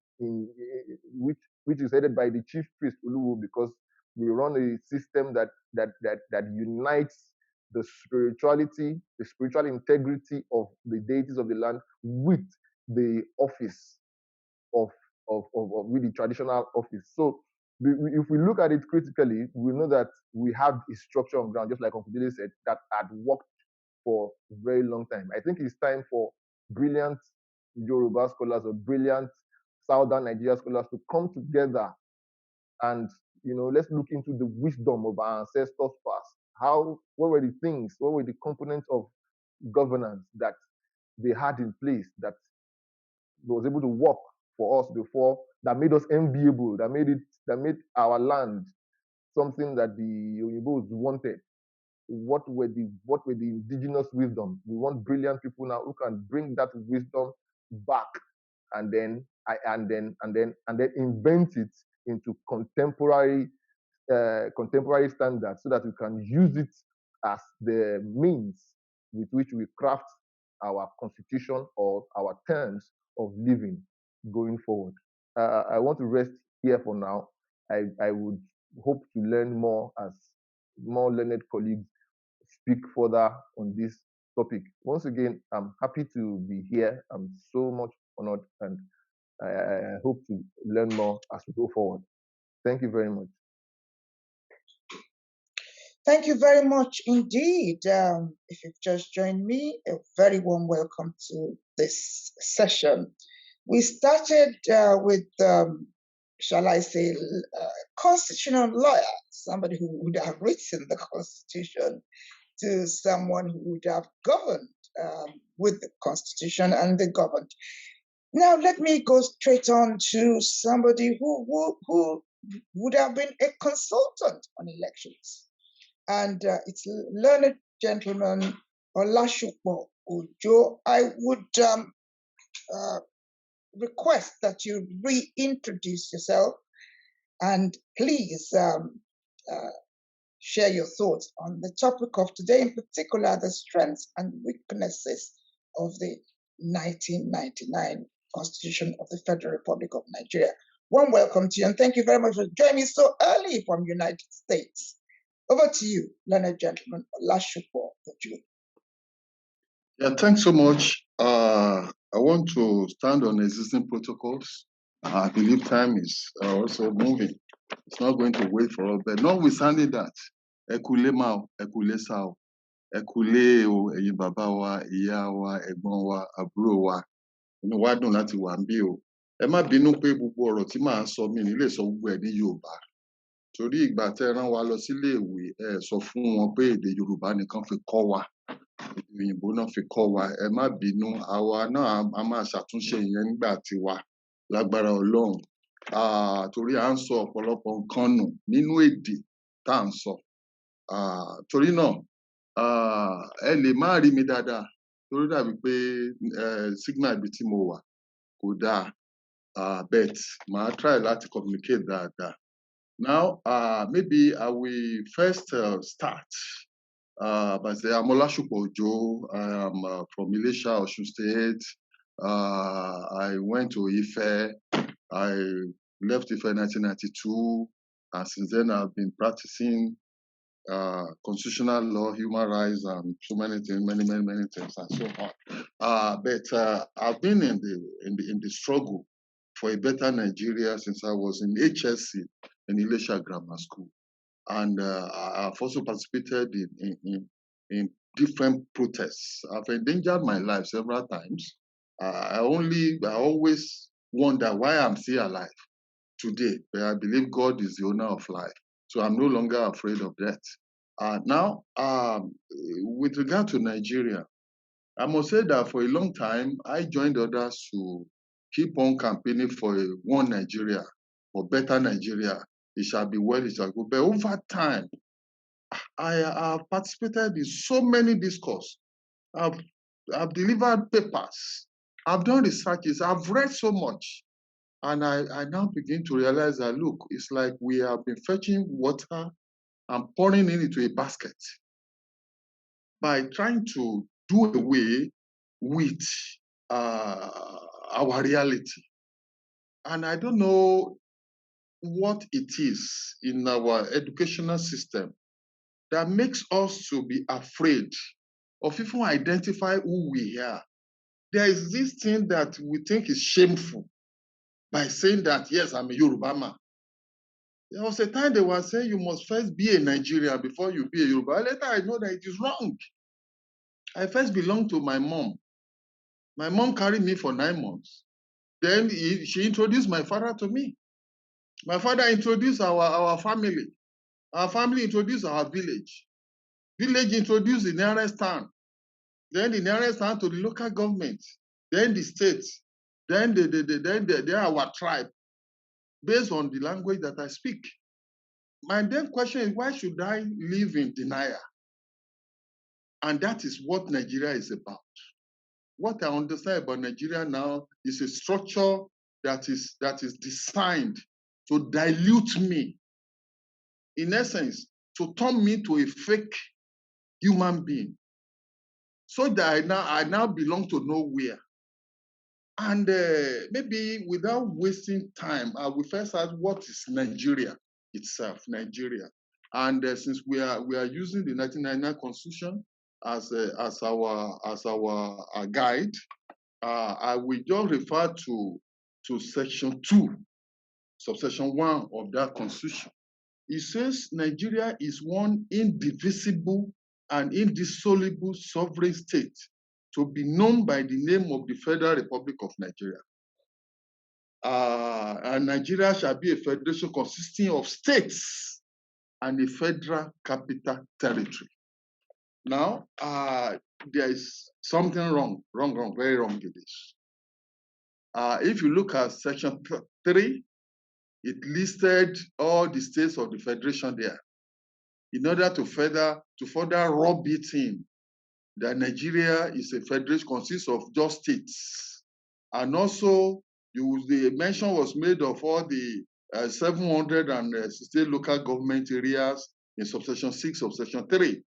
which is headed by the chief priest Uluwu, because we run a system that unites the spirituality, the spiritual integrity of the deities of the land with the office of with the traditional office. So if we look at it critically, we know that we have a structure on ground, just like Uncle Dele said, that had worked for a very long time. I think it's time for brilliant Yoruba scholars or brilliant Southern Nigeria scholars to come together and, let's look into the wisdom of our ancestors past. What were the things, what were the components of governance that they had in place that was able to work for us before, that made us enviable, that made our land something that the Oyinbos wanted. What were the indigenous wisdom? We want brilliant people now who can bring that wisdom back and then invent it into contemporary standards, so that we can use it as the means with which we craft our constitution or our terms of living going forward. I want to rest here for now. I would hope to learn more as more learned colleagues speak further on this topic. Once again, I'm happy to be here. I'm so much honored, and I hope to learn more as we go forward. Thank you very much. Thank you very much indeed. If you've just joined me, a very warm welcome to this session. We started with, shall I say, constitutional lawyer, somebody who would have written the Constitution, to someone who would have governed with the Constitution and the governed. Now, let me go straight on to somebody who would have been a consultant on elections. And it's learned gentleman Olashupo Ojo. I would request that you reintroduce yourself and please share your thoughts on the topic of today, in particular, the strengths and weaknesses of the 1999 Constitution of the Federal Republic of Nigeria. Warm welcome to you, and thank you very much for joining me so early from the United States. Over to you, learned gentleman Olashupo Ojo. Yeah, thanks so much. I want to stand on existing protocols. I believe time is also moving. It's not going to wait for us, but notwithstanding that, Ekule Mao, Ekule Sao, Ekule o, Ẹ̀yin bàbá wa, ìyá wa, ẹ̀gbọ́n wa, àbúrò wa, inú wa dùn láti wà níbí o. Ẹ má bínú pé gbogbo ọ̀rọ̀ tí màá sọ mi ní lè sọ gbogbo ẹ̀ ní Yorùbá. Torí ìgbà tẹ́ rán wa lọ sílé ìwé, ẹ sọ fún wọn pé èdè Yorùbá nìkan fi kọ́ wa. Èdè òyìnbó náà fi kọ́ wa. Ẹ má bínú, àwa náà a máa ṣàtúnṣe ìyẹn nígbà tiwa lágbára Ọlọ́run. Torí à ń sọ ọ̀pọ̀lọpọ̀ nǹkan nù nínú èdè tá à ń sọ. Torí náà, ẹ lè má rí mi dáadáa, torí dàbí pé signal ibi tí mo wà kò dáa. But màá try láti communicate dáadáa. Now, maybe I will first start by saying I'm Olashupo Ojo. I am from Ilesha, Osun State. I went to Ife. I left Ife in 1992. And since then, I've been practicing constitutional law, human rights, and so many things, many things, and so on. But I've been in the struggle for a better Nigeria since I was in HSC in Ilesha Grammar School, and I've also participated in different protests. I've endangered my life several times. I always wonder why I'm still alive today, but I believe God is the owner of life, so I'm no longer afraid of death. Now, with regard to Nigeria, I must say that for a long time, I joined others to keep on campaigning for one Nigeria, for better Nigeria. It shall be well, it shall go. But over time, I have participated in so many discourses. I've delivered papers. I've done researches. I've read so much. And I now begin to realize that, look, it's like we have been fetching water and pouring it into a basket by trying to do away with our reality. And I don't know what it is in our educational system that makes us to be afraid of even identify who we are. There is this thing that we think is shameful by saying that, yes, I'm a Yoruba man. There was a time they were saying you must first be a Nigerian before you be a Yoruba. Later I know that it is wrong. I first belonged to my mom. My mom carried me for 9 months. Then she introduced my father to me. My father introduced our family. Our family introduced our village. Village introduced the nearest town. Then the nearest town to the local government. Then the state. Then our tribe, based on the language that I speak. My then question is, why should I live in denial? And that is what Nigeria is about. What I understand about Nigeria now is a structure that is designed to dilute me. In essence, to turn me to a fake human being. So that I now belong to nowhere. And maybe without wasting time, I will first ask, what is Nigeria itself, Nigeria? And since we are using the 1999 Constitution as our guide, I will just refer to Section 2, subsection 1 of that Constitution. It says Nigeria is one indivisible and indissoluble sovereign state to be known by the name of the Federal Republic of Nigeria. And Nigeria shall be a federation consisting of states and a federal capital territory. Now, there is something wrong, very wrong in this. If you look at Section 3, it listed all the states of the federation there. In order to further rub it in that Nigeria is a federation consists of just states. And also, the mention was made of all the 760 local government areas in subsection 6 of section 3.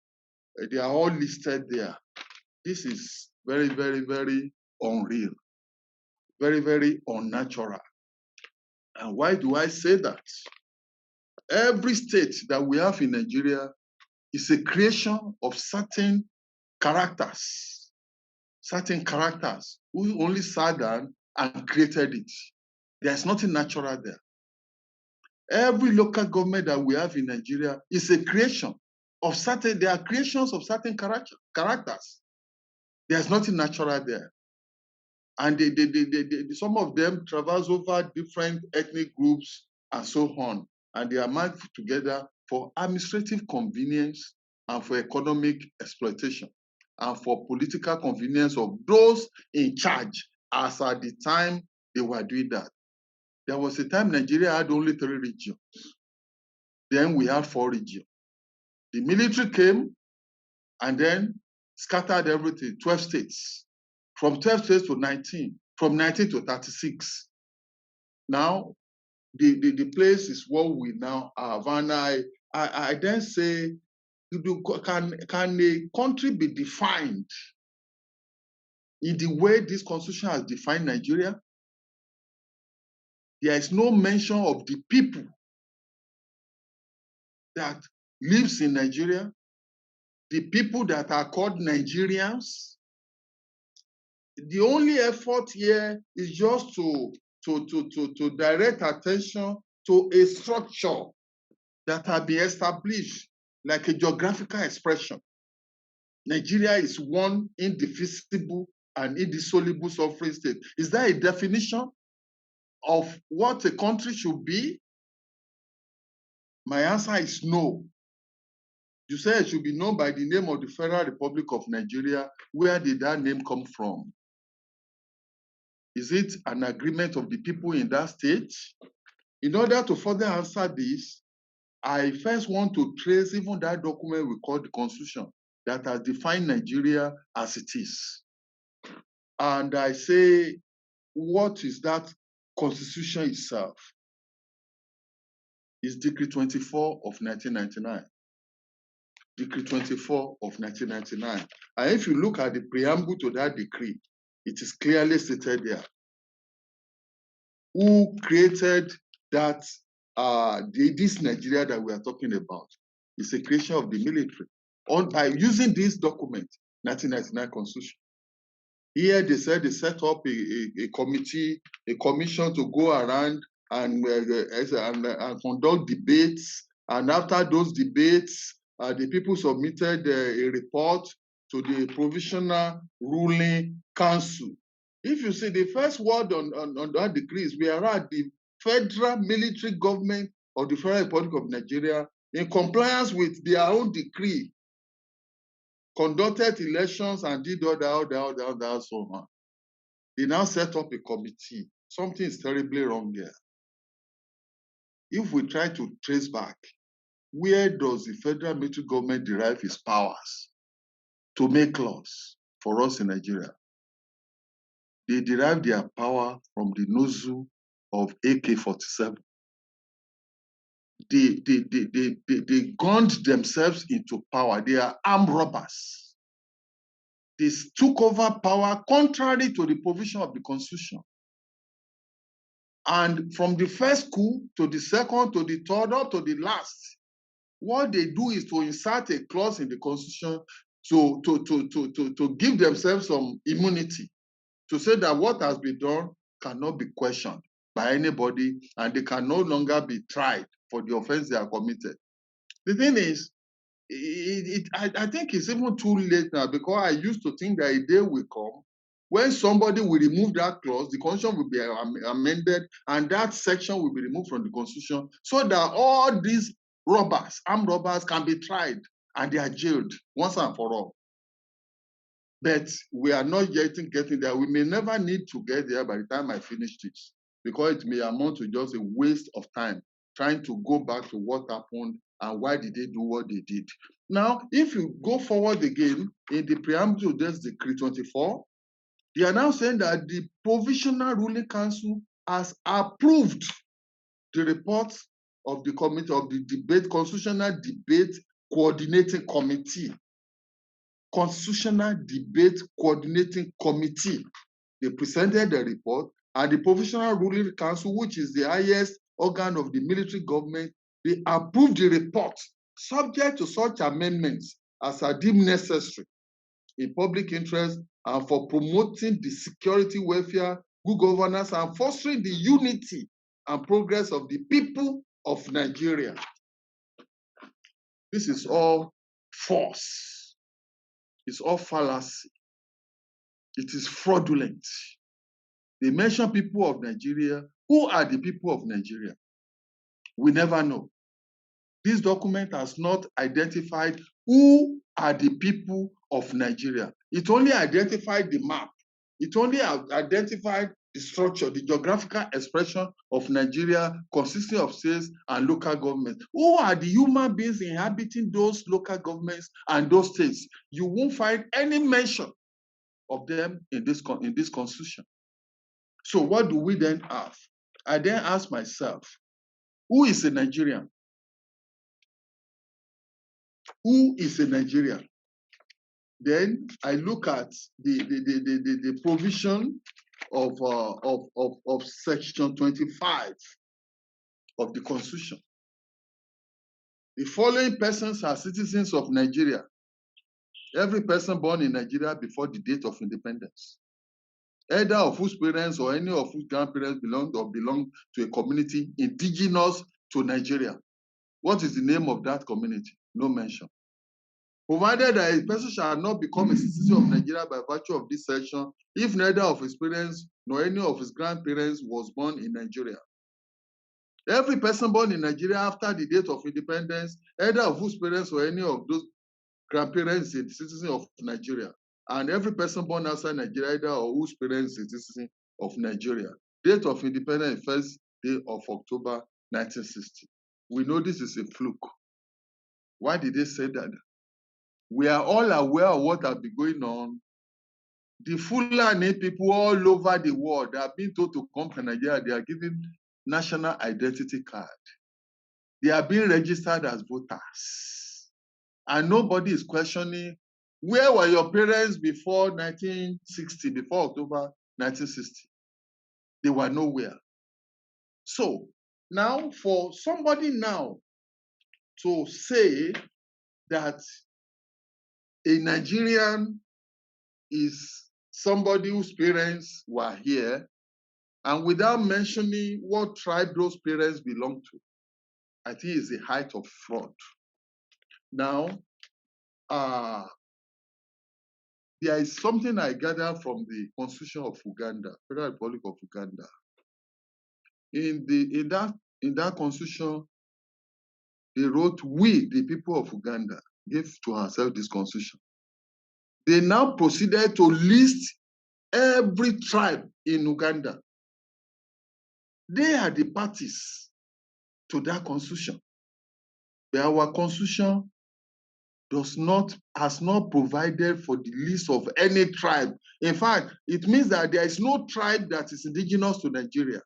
They are all listed there. This is very, very, very unreal, very, very unnatural. And why do I say that? Every state that we have in Nigeria is a creation of certain characters who only sat down and created it. There's nothing natural there. Every local government that we have in Nigeria is a creation of certain, they are creations of certain characters. There's nothing natural there. And some of them traverse over different ethnic groups and so on. And they are merged together for administrative convenience and for economic exploitation and for political convenience of those in charge, as at the time they were doing that. There was a time Nigeria had only 3 regions. Then we had 4 regions. The military came and then scattered everything, 12 states. From 12 states to 19, from 19 to 36. Now, the place is what we now have. And I then say, can a country be defined in the way this constitution has defined Nigeria? There is no mention of the people that lives in Nigeria, the people that are called Nigerians. The only effort here is just to direct attention to a structure that has been established like a geographical expression. Nigeria is one indivisible and indissoluble sovereign state. Is that a definition of what a country should be? My answer is no. You say it should be known by the name of the Federal Republic of Nigeria. Where did that name come from? Is it an agreement of the people in that state? In order to further answer this, I first want to trace even that document we call the Constitution that has defined Nigeria as it is. And I say, what is that Constitution itself? It's Decree 24 of 1999. Decree 24 of 1999. And if you look at the preamble to that decree, it is clearly stated there who created that this Nigeria that we are talking about. It's a creation of the military by using this document, 1999 Constitution. Here they said they set up a committee, a commission to go around and conduct debates. And after those debates, the people submitted a report to the Provisional Ruling Council. If you see the first word on that decree is we are at the federal military government of the Federal Republic of Nigeria in compliance with their own decree, conducted elections and did all that, so on. They now set up a committee. Something is terribly wrong here. If we try to trace back, where does the federal military government derive its powers to make laws for us in Nigeria? They derive their power from the nozzle of AK-47. They gunned themselves into power. They are armed robbers. They took over power contrary to the provision of the Constitution. And from the first coup to the second to the third up to the last, what they do is to insert a clause in the Constitution to give themselves some immunity, to say that what has been done cannot be questioned by anybody and they can no longer be tried for the offense they are committed. The thing is, I think it's even too late now, because I used to think that a day will come when somebody will remove that clause, the Constitution will be amended, and that section will be removed from the Constitution, so that all these robbers, armed robbers, can be tried and they are jailed once and for all. But we are not yet getting there. We may never need to get there by the time I finish this, because it may amount to just a waste of time trying to go back to what happened and why did they do what they did. Now, if you go forward again in the preamble to this Decree 24, they are now saying that the Provisional Ruling Council has approved the report of the committee of the debate, Constitutional Debate Coordinating Committee. Constitutional Debate Coordinating Committee. They presented the report, and the Provisional Ruling Council, which is the highest organ of the military government, they approved the report, subject to such amendments as are deemed necessary in public interest and for promoting the security, welfare, good governance, and fostering the unity and progress of the people of Nigeria. This is all false. It's all fallacy. It is fraudulent. They mention people of Nigeria. Who are the people of Nigeria? We never know. This document has not identified who are the people of Nigeria. It only identified the map. It only identified the structure, the geographical expression of Nigeria consisting of states and local governments. Who are the human beings inhabiting those local governments and those states? You won't find any mention of them in this Constitution. So what do we then have? I then ask myself, who is a Nigerian? Who is a Nigerian? Then I look at the provision of Section 25 of the Constitution. The following persons are citizens of Nigeria. Every person born in Nigeria before the date of independence, either of whose parents or any of whose grandparents belong to a community indigenous to Nigeria. What is the name of that community? No mention. Provided that a person shall not become a citizen of Nigeria by virtue of this section, if neither of his parents nor any of his grandparents was born in Nigeria. Every person born in Nigeria after the date of independence, either of whose parents or any of those grandparents is a citizen of Nigeria, and every person born outside Nigeria, either or whose parents is a citizen of Nigeria. Date of independence, 1st day of October 1960. We know this is a fluke. Why did they say that? We are all aware of what has been going on. The Fulani people all over the world, they have been told to come to Nigeria. They are given national identity card. They are being registered as voters. And nobody is questioning, where were your parents before 1960, before October 1960? They were nowhere. So now for somebody now to say that a Nigerian is somebody whose parents were here, and without mentioning what tribe those parents belong to, I think is the height of fraud. Now, there is something I gather from the Constitution of Uganda, Federal Republic of Uganda. In that constitution, they wrote, "We, the people of Uganda, give to ourselves this constitution." They now proceeded to list every tribe in Uganda. They are the parties to that constitution. But our constitution has not provided for the list of any tribe. In fact, it means that there is no tribe that is indigenous to Nigeria.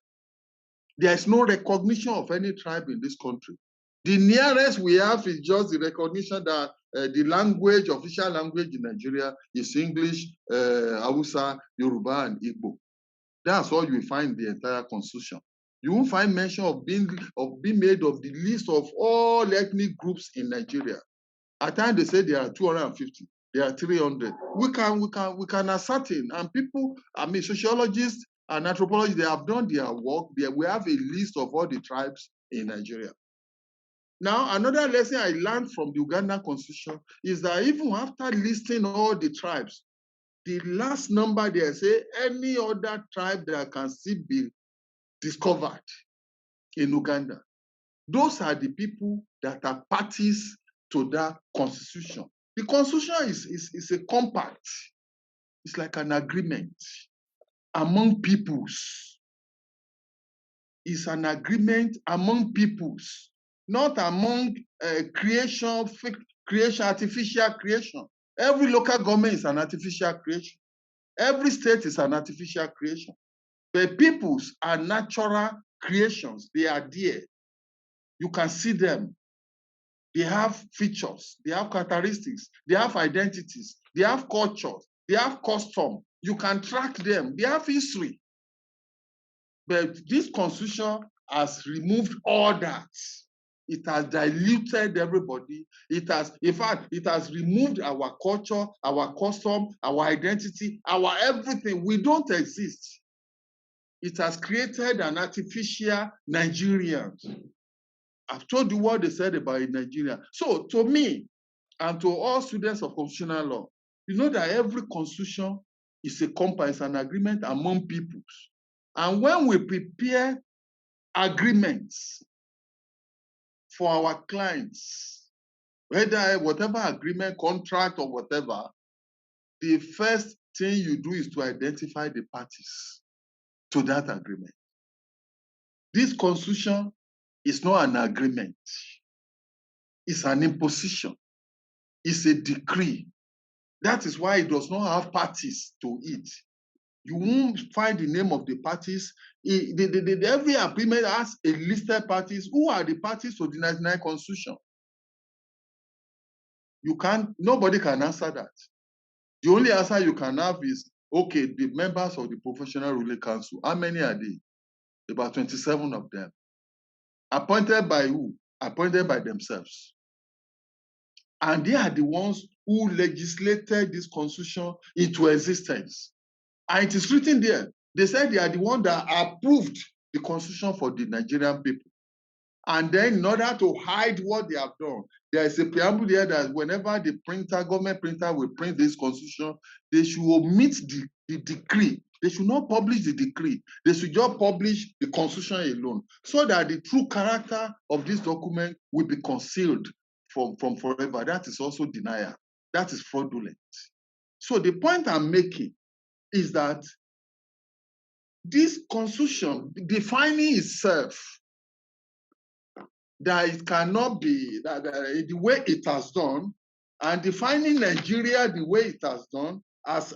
There is no recognition of any tribe in this country. The nearest we have is just the recognition that the language, official language in Nigeria is English, Hausa, Yoruba, and Igbo. That's all you find in the entire constitution. You won't find mention of being made of the list of all ethnic groups in Nigeria. At times they say there are 250, there are 300. We can ascertain, and people, sociologists and anthropologists, they have done their work. We have a list of all the tribes in Nigeria. Now, another lesson I learned from the Ugandan constitution is that even after listing all the tribes, the last number they say any other tribe that can still be discovered in Uganda. Those are the people that are parties to that constitution. The constitution is a compact. It's like an agreement among peoples. It's an agreement among peoples, not among artificial creation. Every local government is an artificial creation. Every state is an artificial creation. But peoples are natural creations. They are there. You can see them. They have features. They have characteristics. They have identities. They have cultures. They have custom. You can track them. They have history. But this constitution has removed all that. It has diluted everybody. In fact, it has removed our culture, our custom, our identity, our everything. We don't exist. It has created an artificial Nigerian. I've told you what they said about Nigeria. So to me, and to all students of constitutional law, you know that every constitution is a compact, it's an agreement among peoples. And when we prepare agreements for our clients, whatever agreement, contract, or whatever, the first thing you do is to identify the parties to that agreement. This constitution is not an agreement. It's an imposition. It's a decree. That is why it does not have parties to it. You won't find the name of the parties. Every agreement has a listed parties. Who are the parties to the 1999 Constitution? Nobody can answer that. The only answer you can have is, okay, the members of the Professional Ruling Council, how many are they? About 27 of them. Appointed by who? Appointed by themselves. And they are the ones who legislated this constitution into existence. And it is written there. They said they are the ones that approved the constitution for the Nigerian people. And then in order to hide what they have done, there is a preamble there that whenever the government printer will print this constitution, they should omit the decree. They should not publish the decree. They should just publish the constitution alone, so that the true character of this document will be concealed from forever. That is also denial. That is fraudulent. So the point I'm making is that this constitution defining itself, that it cannot be that the way it has done, and defining Nigeria the way it has done as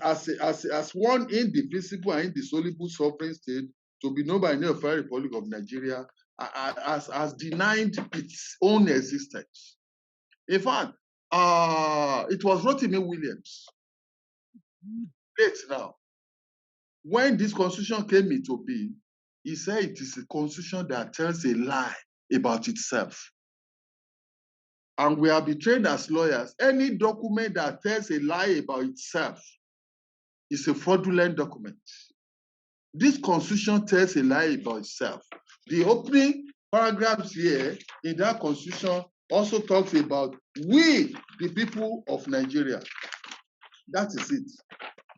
one indivisible and indissoluble sovereign state to be known by the name of Federal Republic of Nigeria, has denied its own existence. In fact, it was Rotimi Williams, late now, when this constitution came into being, he said it is a constitution that tells a lie about itself. And we have been trained as lawyers. Any document that tells a lie about itself is a fraudulent document. This constitution tells a lie about itself. The opening paragraphs here in that constitution also talks about we, the people of Nigeria. That is it.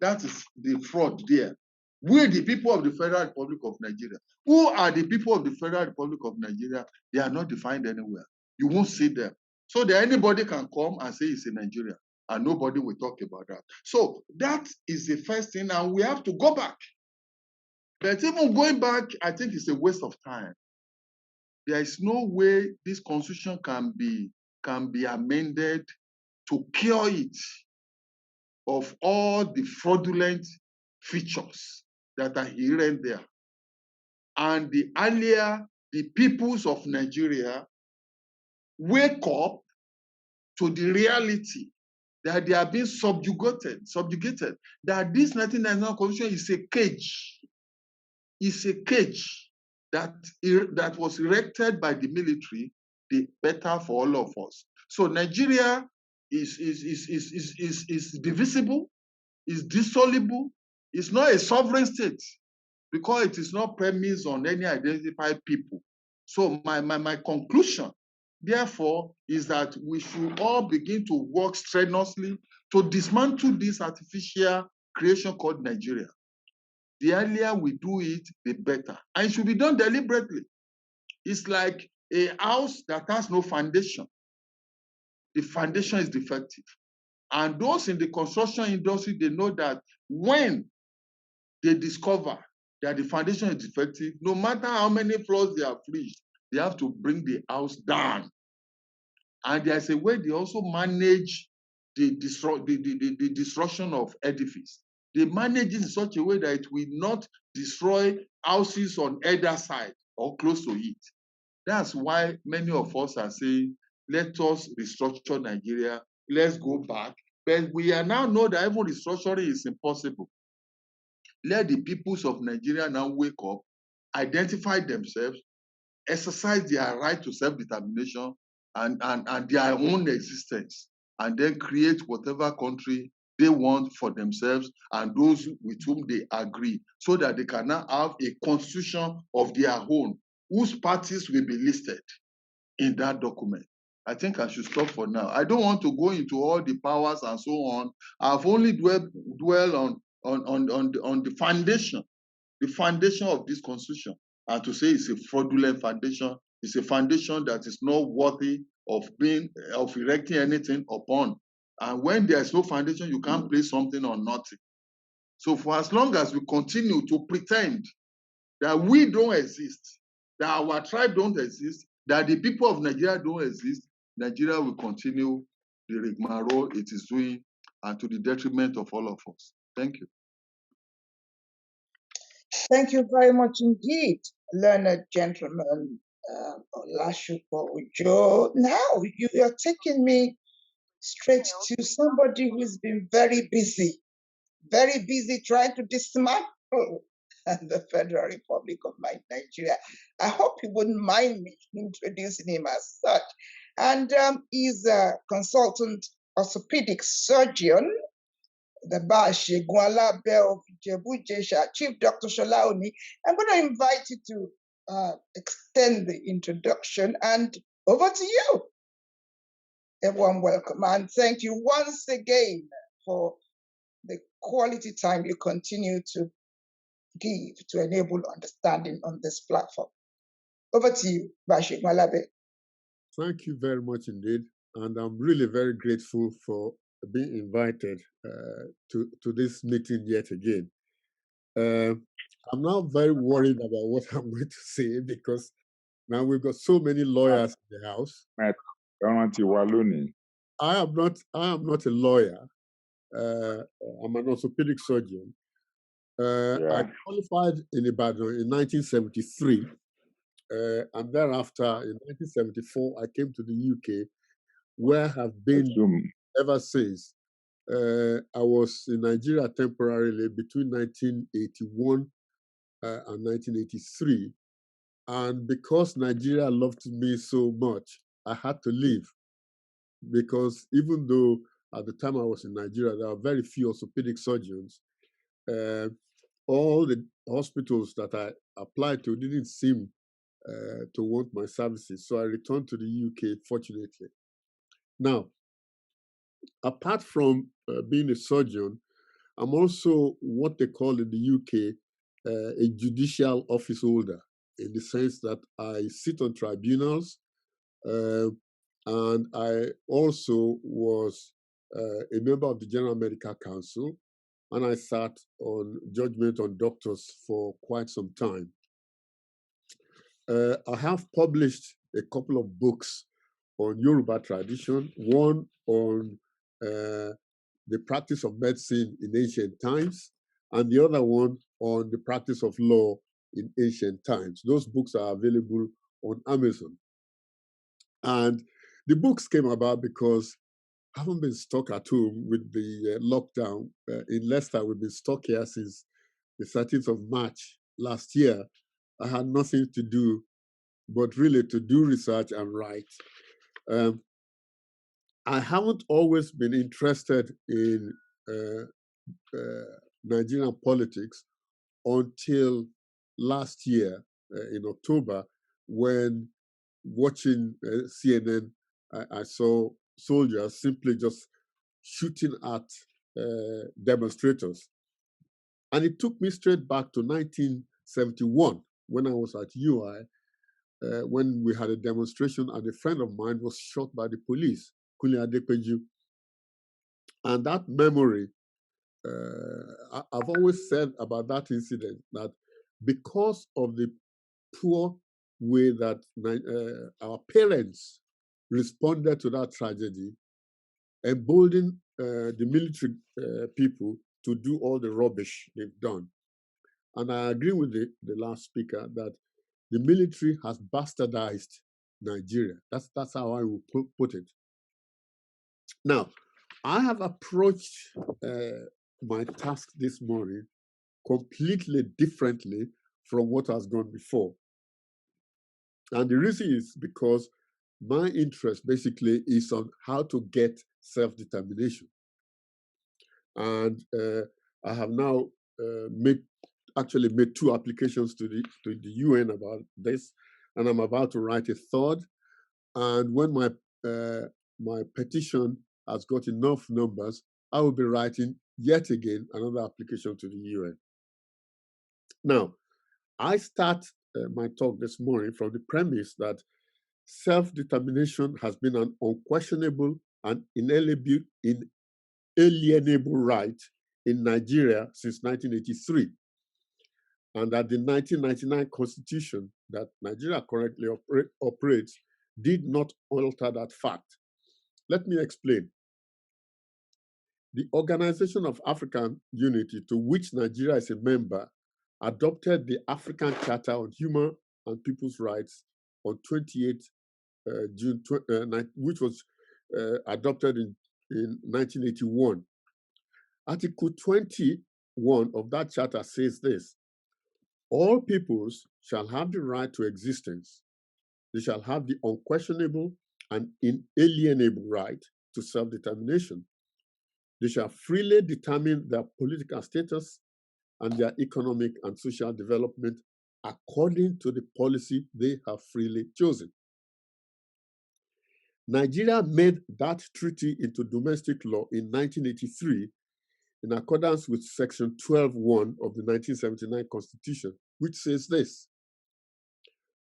That is the fraud there. We, the people of the Federal Republic of Nigeria. Who are the people of the Federal Republic of Nigeria? They are not defined anywhere. You won't see them. So that anybody can come and say it's in Nigeria, and nobody will talk about that. So that is the first thing, and we have to go back. But even going back, I think it's a waste of time. There is no way this constitution can be amended to cure it of all the fraudulent features that are inherent there. And the earlier the peoples of Nigeria wake up to the reality that they are being subjugated, that this 1999 constitution is a cage. It's a cage that was erected by the military, the better for all of us. So Nigeria is divisible, is dissoluble, it's not a sovereign state because it is not premised on any identified people. So my conclusion, therefore, is that we should all begin to work strenuously to dismantle this artificial creation called Nigeria. The earlier we do it, the better. And it should be done deliberately. It's like a house that has no foundation. The foundation is defective. And those in the construction industry, they know that when they discover that the foundation is defective, no matter how many floors they have reached, they have to bring the house down. And there's a way they also manage the destruction of edifice. They manage it in such a way that it will not destroy houses on either side or close to it. That's why many of us are saying, let us restructure Nigeria, let's go back. But we are now know that even restructuring is impossible. Let the peoples of Nigeria now wake up, identify themselves, exercise their right to self-determination and their own existence, and then create whatever country they want for themselves and those with whom they agree, so that they can now have a constitution of their own, whose parties will be listed in that document. I think I should stop for now. I don't want to go into all the powers and so on. I've only dwell on the foundation of this constitution, and to say it's a fraudulent foundation. It's a foundation that is not worthy of erecting anything upon. And when there's no foundation, you can't place something on nothing. So for as long as we continue to pretend that we don't exist, that our tribe don't exist, that the people of Nigeria don't exist, Nigeria will continue the rigmarole it is doing, and to the detriment of all of us. Thank you. Thank you very much indeed, learned gentleman, Olasupo Ojo. Now you're taking me straight to somebody who's been very busy trying to dismantle the Federal Republic of Nigeria. I hope you wouldn't mind me introducing him as such. and he's a consultant orthopedic surgeon. The Bashi Gwala of Jebu Jesha, Chief Dr. Sholaoni. I'm going to invite you to extend the introduction, and over to you. Everyone, welcome, and thank you once again for the quality time you continue to give to enable understanding on this platform. Over to you, Bashi Gwalabe. Thank you very much indeed, and I'm really very grateful for being invited to this meeting yet again. I'm now very worried about what I'm going to say because now we've got so many lawyers in the house. I am not a lawyer. I'm an orthopedic surgeon. I qualified in Ibadan in 1973. And thereafter, in 1974, I came to the UK, where I have been ever since. I was in Nigeria temporarily between 1981 and 1983. And because Nigeria loved me so much, I had to leave. Because even though at the time I was in Nigeria, there were very few orthopedic surgeons, all the hospitals that I applied to didn't seem to want my services. So I returned to the UK, fortunately. Now, apart from being a surgeon, I'm also what they call in the UK a judicial office holder, in the sense that I sit on tribunals, and I also was a member of the General Medical Council, and I sat on judgment on doctors for quite some time. I have published a couple of books on Yoruba tradition, one on the practice of medicine in ancient times, and the other one on the practice of law in ancient times. Those books are available on Amazon. And the books came about because I haven't been stuck at home with the lockdown. In Leicester, we've been stuck here since the 13th of March last year. I had nothing to do but really to do research and write. I haven't always been interested in Nigerian politics until last year in October, when watching CNN, I saw soldiers simply just shooting at demonstrators. And it took me straight back to 1971 when I was at UI, when we had a demonstration and a friend of mine was shot by the police, Kunle Adepeju. And that memory, I've always said about that incident that because of the poor way that our parents responded to that tragedy, emboldened the military people to do all the rubbish they've done. And I agree with the last speaker that the military has bastardized Nigeria. That's how I will put it. Now, I have approached my task this morning completely differently from what has gone before. And the reason is because my interest basically is on how to get self-determination. And I have now made 2 applications to the UN about this, and I'm about to write a third. And when my petition has got enough numbers, I will be writing yet again another application to the UN. Now, I start my talk this morning from the premise that self-determination has been an unquestionable and inalienable right in Nigeria since 1983. And that the 1999 constitution that Nigeria currently operates did not alter that fact. Let me explain. The Organization of African Unity, to which Nigeria is a member, adopted the African Charter on Human and People's Rights on 28 June, which was adopted in 1981. Article 21 of that charter says this: all peoples shall have the right to existence. They shall have the unquestionable an inalienable right to self-determination. They shall freely determine their political status and their economic and social development according to the policy they have freely chosen. Nigeria made that treaty into domestic law in 1983 in accordance with Section 12(1) of the 1979 Constitution, which says this: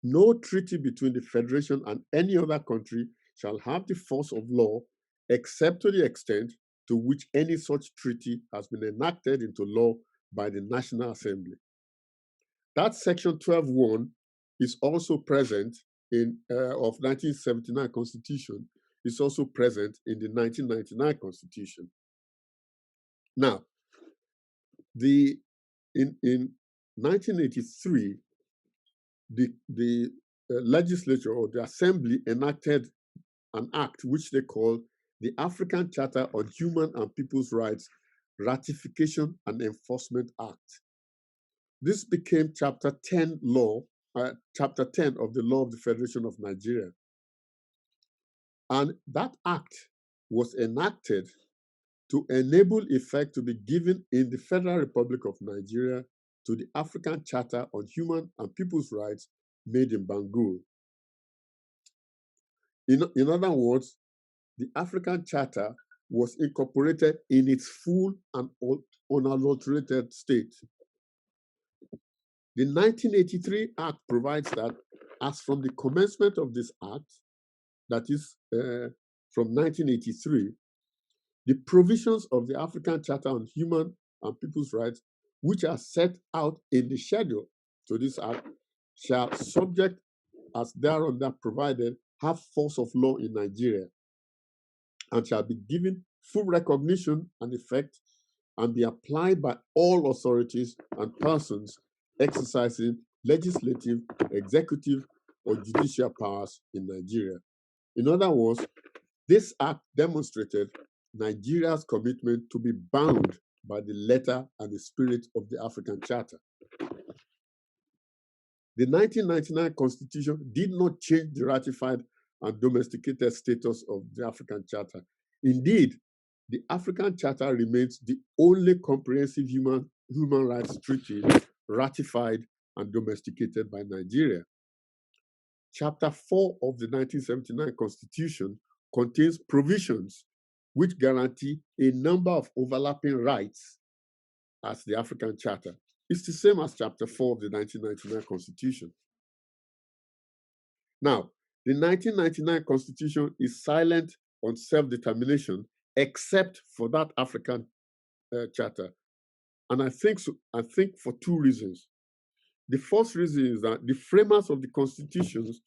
no treaty between the Federation and any other country shall have the force of law except to the extent to which any such treaty has been enacted into law by the National Assembly. That Section 12(1) is also present in of 1979 Constitution, is also present in the 1999 Constitution. Now, in 1983, the legislature or the assembly enacted an act which they call the African Charter on Human and People's Rights Ratification and Enforcement Act. This became Chapter 10 law, Chapter 10 of the Law of the Federation of Nigeria. And that act was enacted to enable effect to be given in the Federal Republic of Nigeria to the African Charter on Human and People's Rights made in Bangui. In other words, the African Charter was incorporated in its full and unadulterated state. The 1983 Act provides that as from the commencement of this Act, that is from 1983, the provisions of the African Charter on Human and People's Rights, which are set out in the schedule to this Act, shall, subject as thereunder provided, have force of law in Nigeria, and shall be given full recognition and effect, and be applied by all authorities and persons exercising legislative, executive, or judicial powers in Nigeria. In other words, this act demonstrated Nigeria's commitment to be bound by the letter and the spirit of the African Charter. The 1999 Constitution did not change the ratified and domesticated status of the African Charter. Indeed, the African Charter remains the only comprehensive human rights treaty ratified and domesticated by Nigeria. Chapter 4 of the 1979 Constitution contains provisions which guarantee a number of overlapping rights as the African Charter. It's the same as Chapter 4 of the 1999 Constitution. Now, the 1999 Constitution is silent on self-determination except for that African Charter. And I think for two reasons. The first reason is that the framers of the constitutions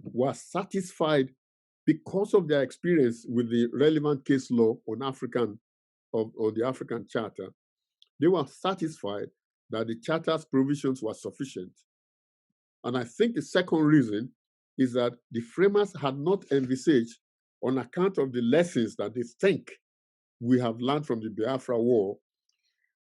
were satisfied because of their experience with the relevant case law on the African Charter. They were satisfied that the Charter's provisions were sufficient. And I think the second reason is that the framers had not envisaged, on account of the lessons that they think we have learned from the Biafra War,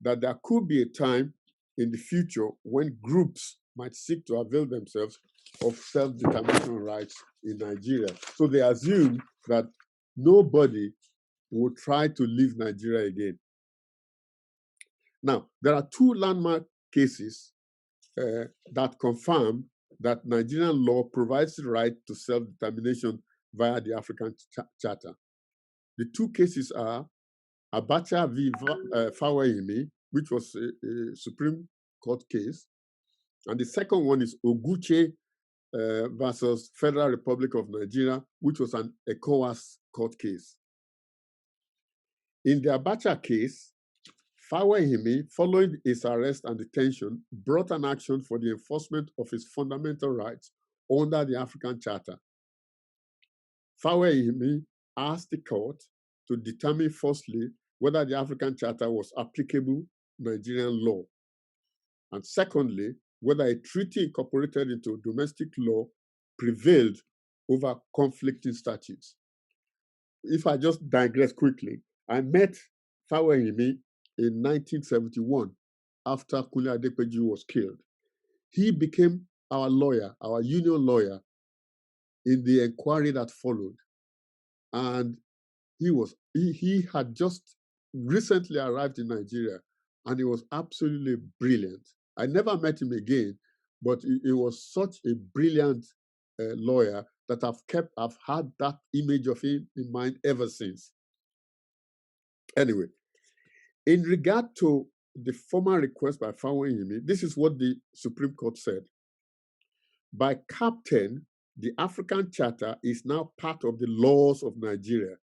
that there could be a time in the future when groups might seek to avail themselves of self-determination rights in Nigeria. So they assume that nobody will try to leave Nigeria again. Now, there are two landmark cases that confirm that Nigerian law provides the right to self-determination via the African Charter. The two cases are Abacha v. Fawayimi, which was a Supreme Court case, and the second one is Oguche versus Federal Republic of Nigeria, which was an ECOWAS court case. In the Abacha case, Fawayimi, following his arrest and detention, brought an action for the enforcement of his fundamental rights under the African Charter. Fawayimi asked the court to determine firstly whether the African Charter was applicable Nigerian law, and secondly, whether a treaty incorporated into domestic law prevailed over conflicting statutes. If I just digress quickly, I met Fawayimi in 1971 after Kunle Adepeju was killed. He became our lawyer, our union lawyer, in the inquiry that followed. And he had just recently arrived in Nigeria, and he was absolutely brilliant. I never met him again, but he was such a brilliant lawyer that I've had that image of him in mind ever since. Anyway, in regard to the formal request by Fawehinmi, this is what the Supreme Court said. By Cap 10, the African Charter is now part of the laws of Nigeria.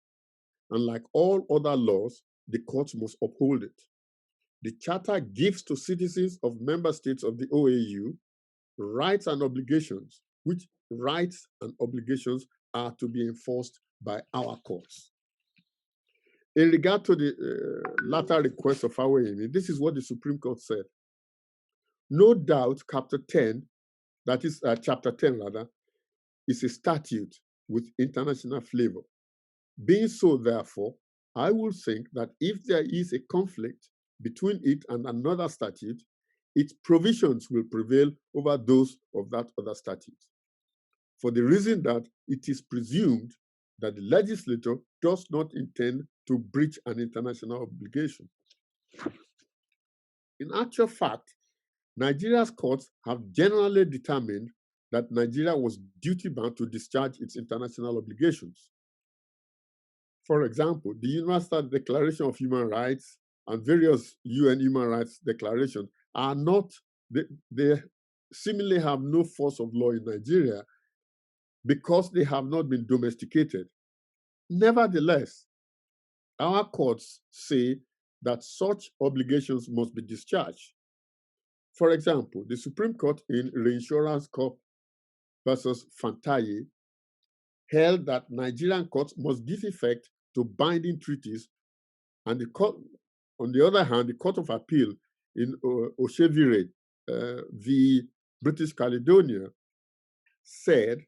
And like all other laws, the courts must uphold it. The Charter gives to citizens of member states of the OAU rights and obligations, which rights and obligations are to be enforced by our courts. In regard to the latter request of Fawehinmi, this is what the Supreme Court said. No doubt, Chapter 10, that is Chapter 10 rather, is a statute with international flavor. Being so, therefore, I will think that if there is a conflict between it and another statute, its provisions will prevail over those of that other statute, for the reason that it is presumed that the legislator does not intend to breach an international obligation. In actual fact, Nigeria's courts have generally determined that Nigeria was duty-bound to discharge its international obligations. For example, the Universal Declaration of Human Rights and various UN human rights declarations are not, they seemingly have no force of law in Nigeria because they have not been domesticated. Nevertheless, our courts say that such obligations must be discharged. For example, the Supreme Court in Reinsurance Corp versus Fantaye held that Nigerian courts must give effect to binding treaties, and the court, on the other hand, the Court of Appeal in Oshevire v. British Caledonia said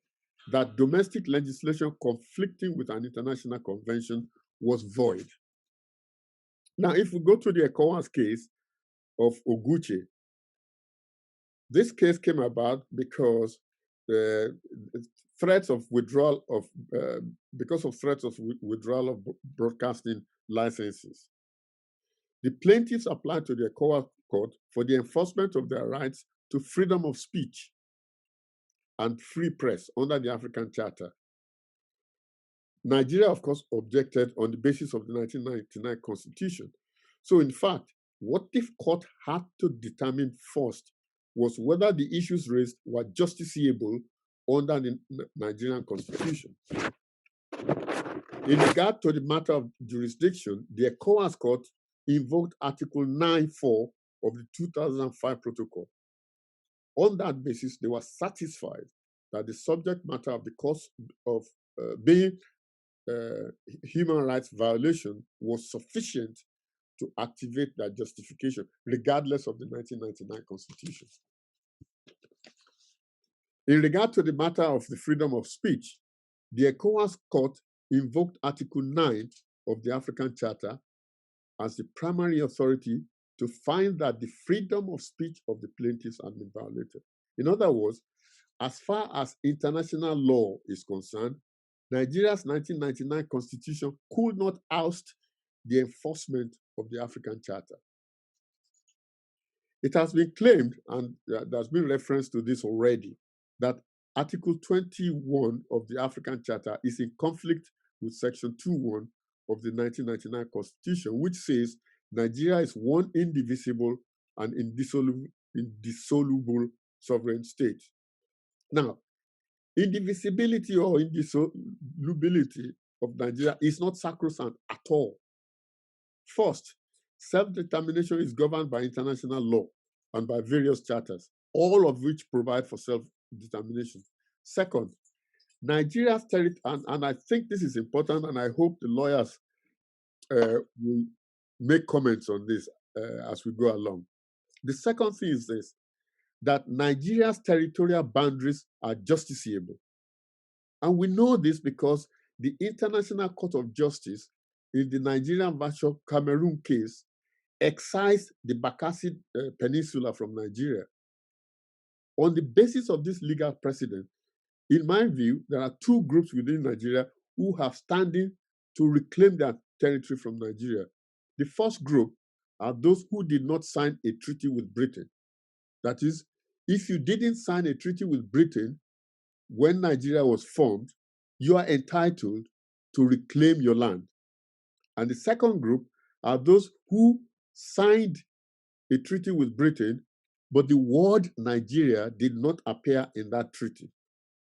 that domestic legislation conflicting with an international convention was void. Now, if we go to the ECOWAS case of Oguche, this case came about because threats of withdrawal of withdrawal of broadcasting licenses. The plaintiffs applied to the ECOWAS court for the enforcement of their rights to freedom of speech and free press under the African Charter. Nigeria, of course, objected on the basis of the 1999 Constitution. So, in fact, what the court had to determine first was whether the issues raised were justiciable under the Nigerian Constitution. In regard to the matter of jurisdiction, the ECOWAS court invoked Article 9.4 of the 2005 protocol. On that basis, they were satisfied that the subject matter of the cause of being human rights violation was sufficient to activate that justification, regardless of the 1999 Constitution. In regard to the matter of the freedom of speech, the ECOWAS court invoked Article 9 of the African Charter as the primary authority to find that the freedom of speech of the plaintiffs had been violated. In other words, as far as international law is concerned, Nigeria's 1999 Constitution could not oust the enforcement of the African Charter. It has been claimed, and there's been reference to this already, that Article 21 of the African Charter is in conflict with Section 2.1 of the 1999 Constitution, which says Nigeria is one indivisible and indissoluble sovereign state. Now, indivisibility or indissolubility of Nigeria is not sacrosanct at all. First, self-determination is governed by international law and by various charters, all of which provide for self-determination. Second, Nigeria's territory, and I think this is important, and I hope the lawyers will make comments on this as we go along. The second thing is this, that Nigeria's territorial boundaries are justiciable. And we know this because the International Court of Justice in the Nigerian versus Cameroon case excised the Bakassi Peninsula from Nigeria. On the basis of this legal precedent, in my view, there are two groups within Nigeria who have standing to reclaim their territory from Nigeria. The first group are those who did not sign a treaty with Britain. That is, if you didn't sign a treaty with Britain when Nigeria was formed, you are entitled to reclaim your land. And the second group are those who signed a treaty with Britain, but the word Nigeria did not appear in that treaty.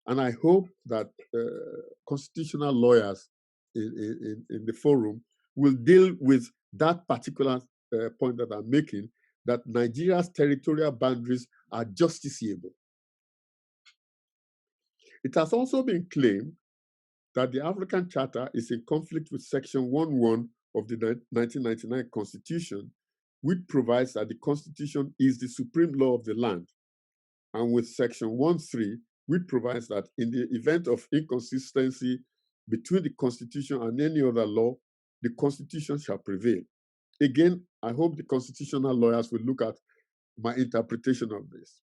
And I hope that constitutional lawyers in the forum will deal with that particular point that I'm making, that Nigeria's territorial boundaries are justiciable. It has also been claimed that the African Charter is in conflict with Section 1.1 of the 1999 Constitution, which provides that the Constitution is the supreme law of the land, and with Section 1.3, which provides that in the event of inconsistency between the Constitution and any other law, the Constitution shall prevail. Again, I hope the constitutional lawyers will look at my interpretation of this.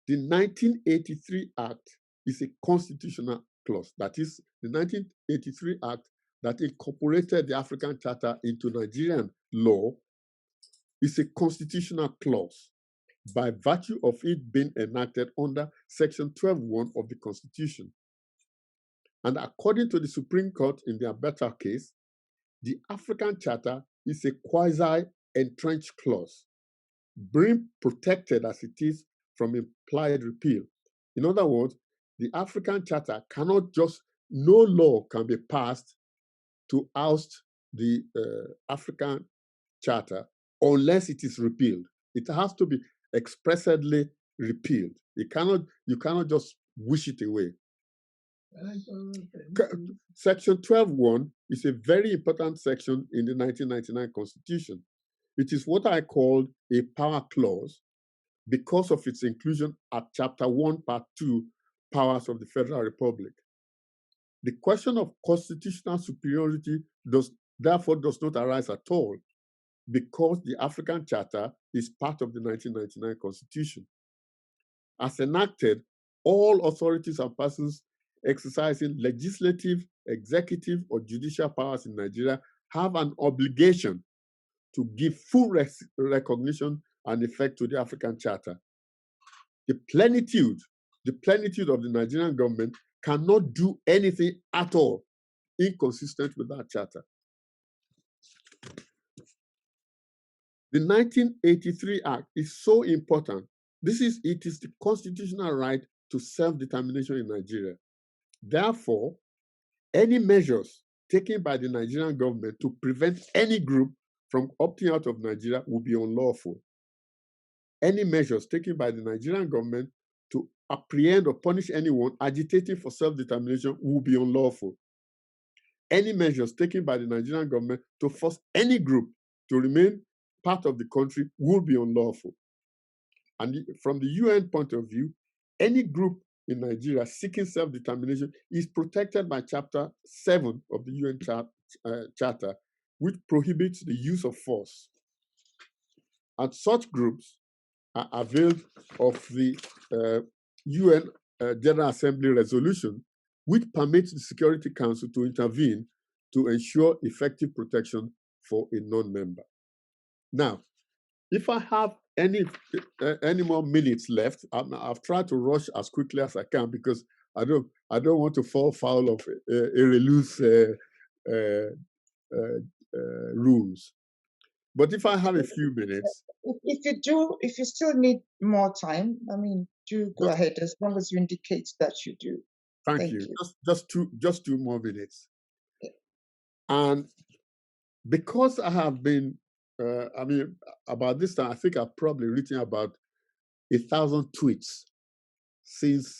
The 1983 Act is a constitutional clause. That is, the 1983 Act that incorporated the African Charter into Nigerian law is a constitutional clause by virtue of it being enacted under Section 12.1 of the Constitution. And according to the Supreme Court in the Abeta case, the African Charter is a quasi-entrenched clause, being protected as it is from implied repeal. In other words, the African Charter cannot just, no law can be passed to oust the African Charter unless it is repealed. It has to be expressly repealed. You cannot just wish it away. Section 12.1 is a very important section in the 1999 Constitution. It is what I call a power clause because of its inclusion at Chapter 1, Part 2, Powers of the Federal Republic. The question of constitutional superiority therefore does not arise at all because the African Charter is part of the 1999 Constitution. As enacted, all authorities and persons exercising legislative, executive, or judicial powers in Nigeria have an obligation to give full recognition and effect to the African Charter. The plenitude of the Nigerian government cannot do anything at all inconsistent with that charter. The 1983 Act is so important. It is the constitutional right to self-determination in Nigeria. Therefore, any measures taken by the Nigerian government to prevent any group from opting out of Nigeria will be unlawful. Any measures taken by the Nigerian government to apprehend or punish anyone agitating for self-determination will be unlawful. Any measures taken by the Nigerian government to force any group to remain part of the country will be unlawful. And from the UN point of view, any group in Nigeria seeking self-determination is protected by Chapter 7 of the UN Charter, which prohibits the use of force. And such groups are availed of the UN General Assembly resolution, which permits the Security Council to intervene to ensure effective protection for a non-member. Now, if I have any more minutes left, I've tried to rush as quickly as I can because I don't want to fall foul of Erelu's rules. But if I have a few minutes, if you still need more time, I mean, do go ahead as long as you indicate that you do. Thank you. Just two more minutes. Yeah. And because I have been, about this time, I think I've probably written about 1,000 tweets since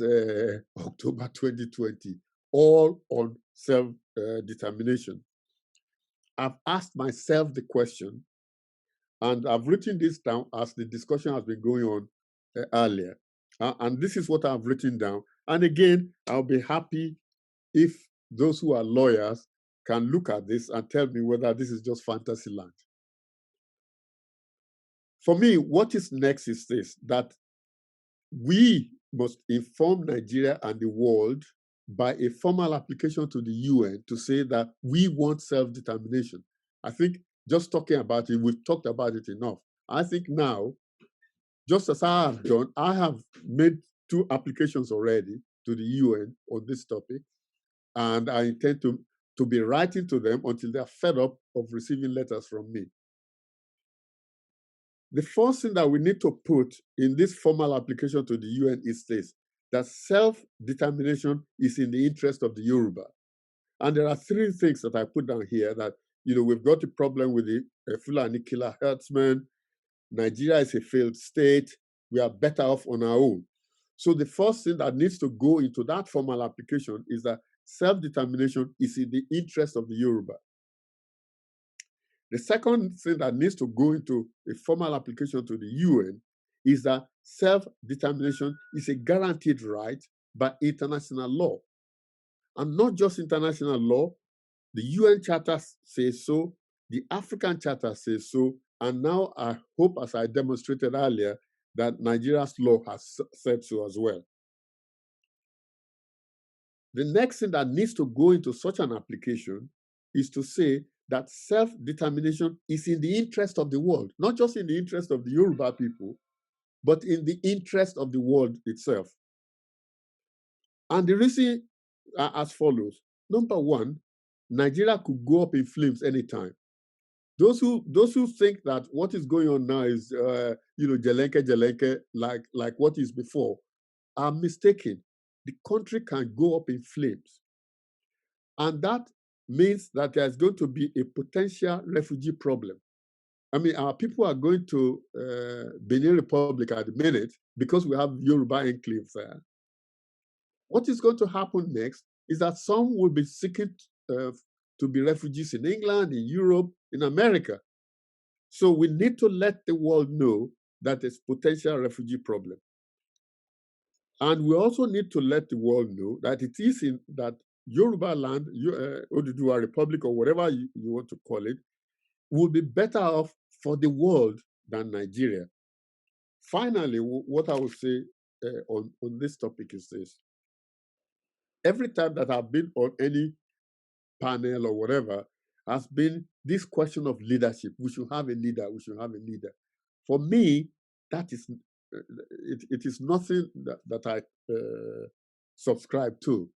October 2020, all on self-determination. I've asked myself the question, and I've written this down as the discussion has been going on earlier. And this is what I've written down. And again, I'll be happy if those who are lawyers can look at this and tell me whether this is just fantasy land. For me, what is next is this, that we must inform Nigeria and the world by a formal application to the UN to say that we want self-determination. I think just talking about it, we've talked about it enough. I think now, just as I have done, I have made 2 applications already to the UN on this topic, and I intend to be writing to them until they're fed up of receiving letters from me. The first thing that we need to put in this formal application to the UN is this, that self-determination is in the interest of the Yoruba. And there are 3 things that I put down here that, we've got a problem with the Fulani killer herdsmen. Nigeria is a failed state. We are better off on our own. So the first thing that needs to go into that formal application is that self-determination is in the interest of the Yoruba. The second thing that needs to go into a formal application to the UN is that self-determination is a guaranteed right by international law. And not just international law, the UN Charter says so, the African Charter says so, and now I hope, as I demonstrated earlier, that Nigeria's law has said so as well. The next thing that needs to go into such an application is to say that self-determination is in the interest of the world, not just in the interest of the Yoruba people, but in the interest of the world itself. And the reason are as follows. Number 1, Nigeria could go up in flames anytime. Those who think that what is going on now is, jelenke, like what is before, are mistaken. The country can go up in flames. And that means that there's going to be a potential refugee problem. I mean, our people are going to Benin Republic at the minute because we have Yoruba enclaves there. What is going to happen next is that some will be seeking to be refugees in England, in Europe, in America. So we need to let the world know that there's potential refugee problem. And we also need to let the world know that it is in that Yoruba land, Oduduwa Republic, or whatever you want to call it, will be better off for the world than Nigeria. Finally, what I will say on this topic is this. Every time that I've been on any panel or whatever, has been this question of leadership. We should have a leader. We should have a leader. For me, that is it is nothing that I subscribe to.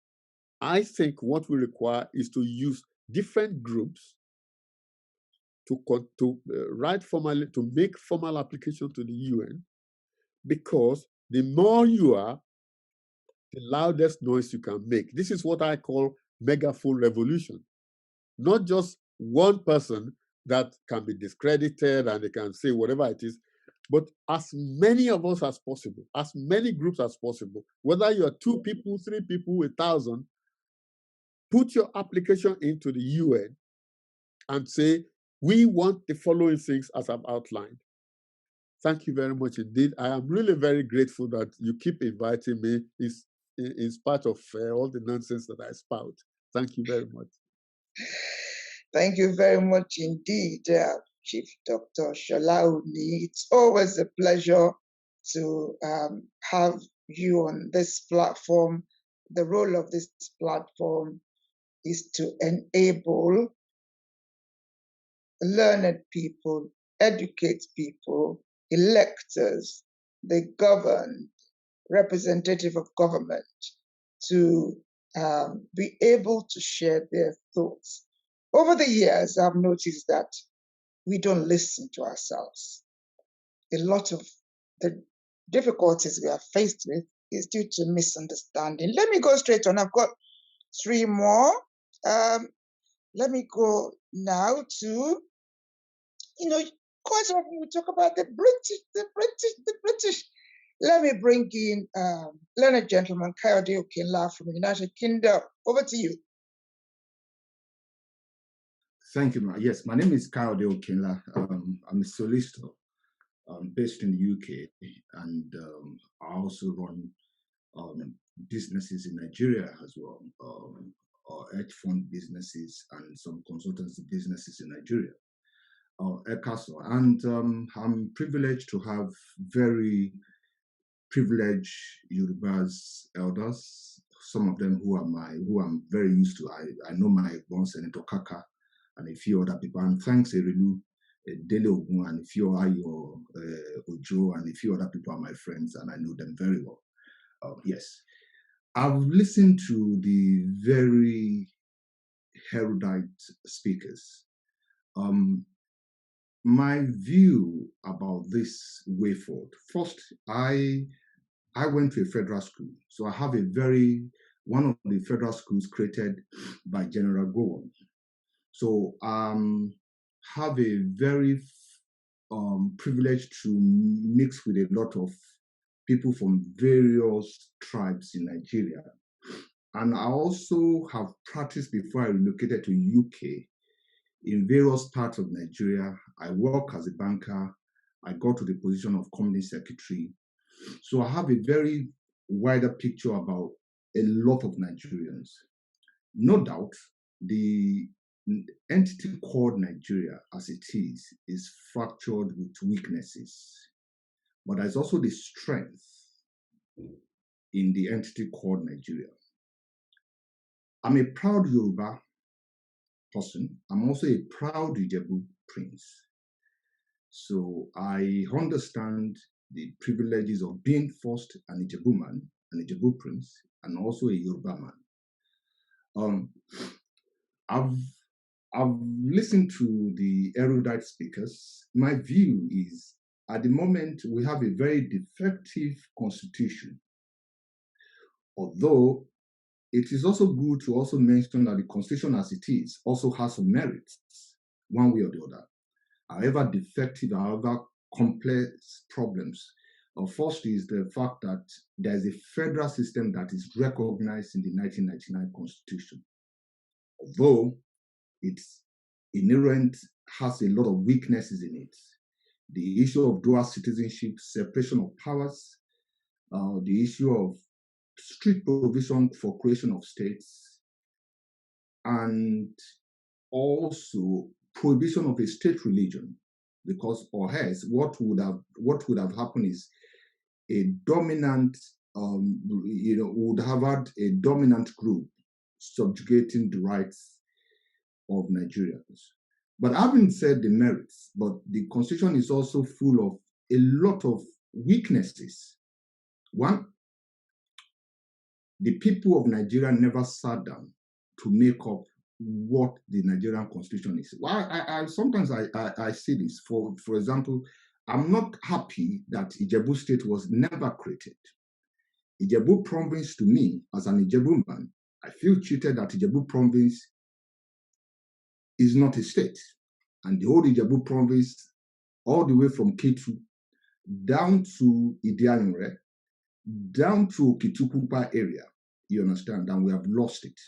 I think what we require is to use different groups to write formally, to make formal application to the UN, because the more you are, the loudest noise you can make. This is what I call megaphone revolution. Not just one person that can be discredited and they can say whatever it is, but as many of us as possible, as many groups as possible, whether you're 2 people, 3 people, 1,000, put your application into the UN and say, we want the following things as I've outlined. Thank you very much indeed. I am really very grateful that you keep inviting me in spite of all the nonsense that I spout. Thank you very much. Thank you very much indeed, Chief Dr. Shola Oni. It's always a pleasure to have you on this platform. The role of this platform is to enable learned people, educate people, electors, the governed, representative of government, to be able to share their thoughts. Over the years, I've noticed that we don't listen to ourselves. A lot of the difficulties we are faced with is due to misunderstanding. Let me go straight on. I've got 3 more. Let me go now to, quite often we talk about the British. Let me bring in learned gentleman Kayode Okinla from the United Kingdom. Over to you. Thank you, Ma. Yes, my name is Kayode Okinla. I'm a solicitor based in the UK, and I also run businesses in Nigeria as well, hedge fund businesses and some consultancy businesses in Nigeria. And I'm privileged to have very privileged Yoruba's elders some of them who I'm very used to. I know my one Senator Kaka and a few other people. And thanks Erelu, Dele Ogun, and a few Ayo Ojo, and a few other people are my friends, and I know them very well. Yes, I've listened to the very erudite speakers. My view about this way forward. First, I went to a federal school, so I have one of the federal schools created by General Gowon. So have a very privilege to mix with a lot of people from various tribes in Nigeria. And I also have practiced before I relocated to UK in various parts of Nigeria. I work as a banker. I got to the position of company secretary. So I have a very wider picture about a lot of Nigerians. No doubt, the entity called Nigeria as it is fractured with weaknesses. But there's also the strength in the entity called Nigeria. I'm a proud Yoruba person. I'm also a proud Ijebu prince. So I understand the privileges of being first an Ijebu man, an Ijebu prince, and also a Yoruba man. I've listened to the erudite speakers. My view is, at the moment, we have a very defective constitution. Although it is also good to also mention that the constitution as it is also has some merits, one way or the other. However defective, however complex problems. First is the fact that there is a federal system that is recognized in the 1999 Constitution. Although it's inherent, has a lot of weaknesses in it. The issue of dual citizenship, separation of powers, the issue of strict provision for creation of states, and also prohibition of a state religion, because or else what would have happened is a dominant would have had a dominant group subjugating the rights of Nigerians. But having said the merits, but the constitution is also full of a lot of weaknesses. One, the people of Nigeria never sat down to make up what the Nigerian constitution is. Well, I sometimes I see this. For example, I'm not happy that Ijebu State was never created. Ijebu Province, to me, as an Ijebu man, I feel cheated that Ijebu Province is not a state. And the whole Ijebu Province, all the way from Ketu down to Idianure, down to Kitukupa area, you understand, and we have lost it.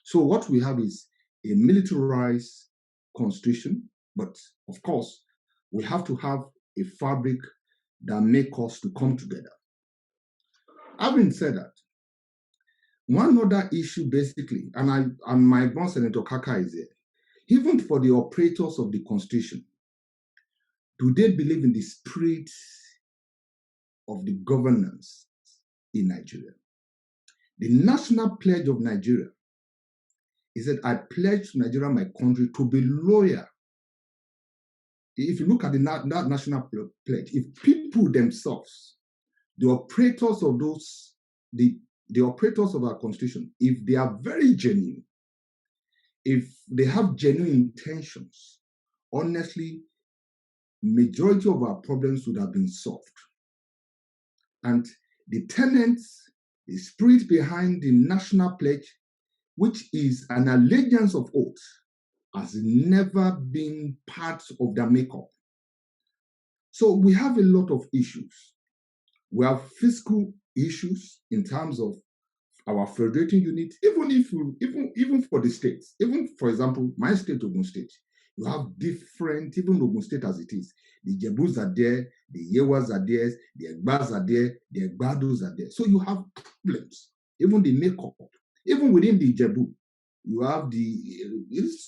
So what we have is a militarized constitution, but of course, we have to have a fabric that makes us to come together. Having said that, one other issue basically, and my boss Senator Kaka is here, even for the operators of the constitution, do they believe in the spirit of the governance in Nigeria? The national pledge of Nigeria is that I pledge to Nigeria, my country, to be loyal. If you look at the national pledge, if people themselves, the operators of the operators of our constitution, if they are very genuine, if they have genuine intentions, honestly, majority of our problems would have been solved. And the tenets, the spirit behind the national pledge, which is an allegiance of oath, has never been part of their makeup. So we have a lot of issues. We have fiscal issues in terms of our federating unit, even for the states, even for example, my state, Ogun State, you have different, even Ogun State as it is, the Jebus are there, the Yewas are there, the Egbas are there, the Egbados are there. So you have problems, even the makeup, even within the Jebu, you have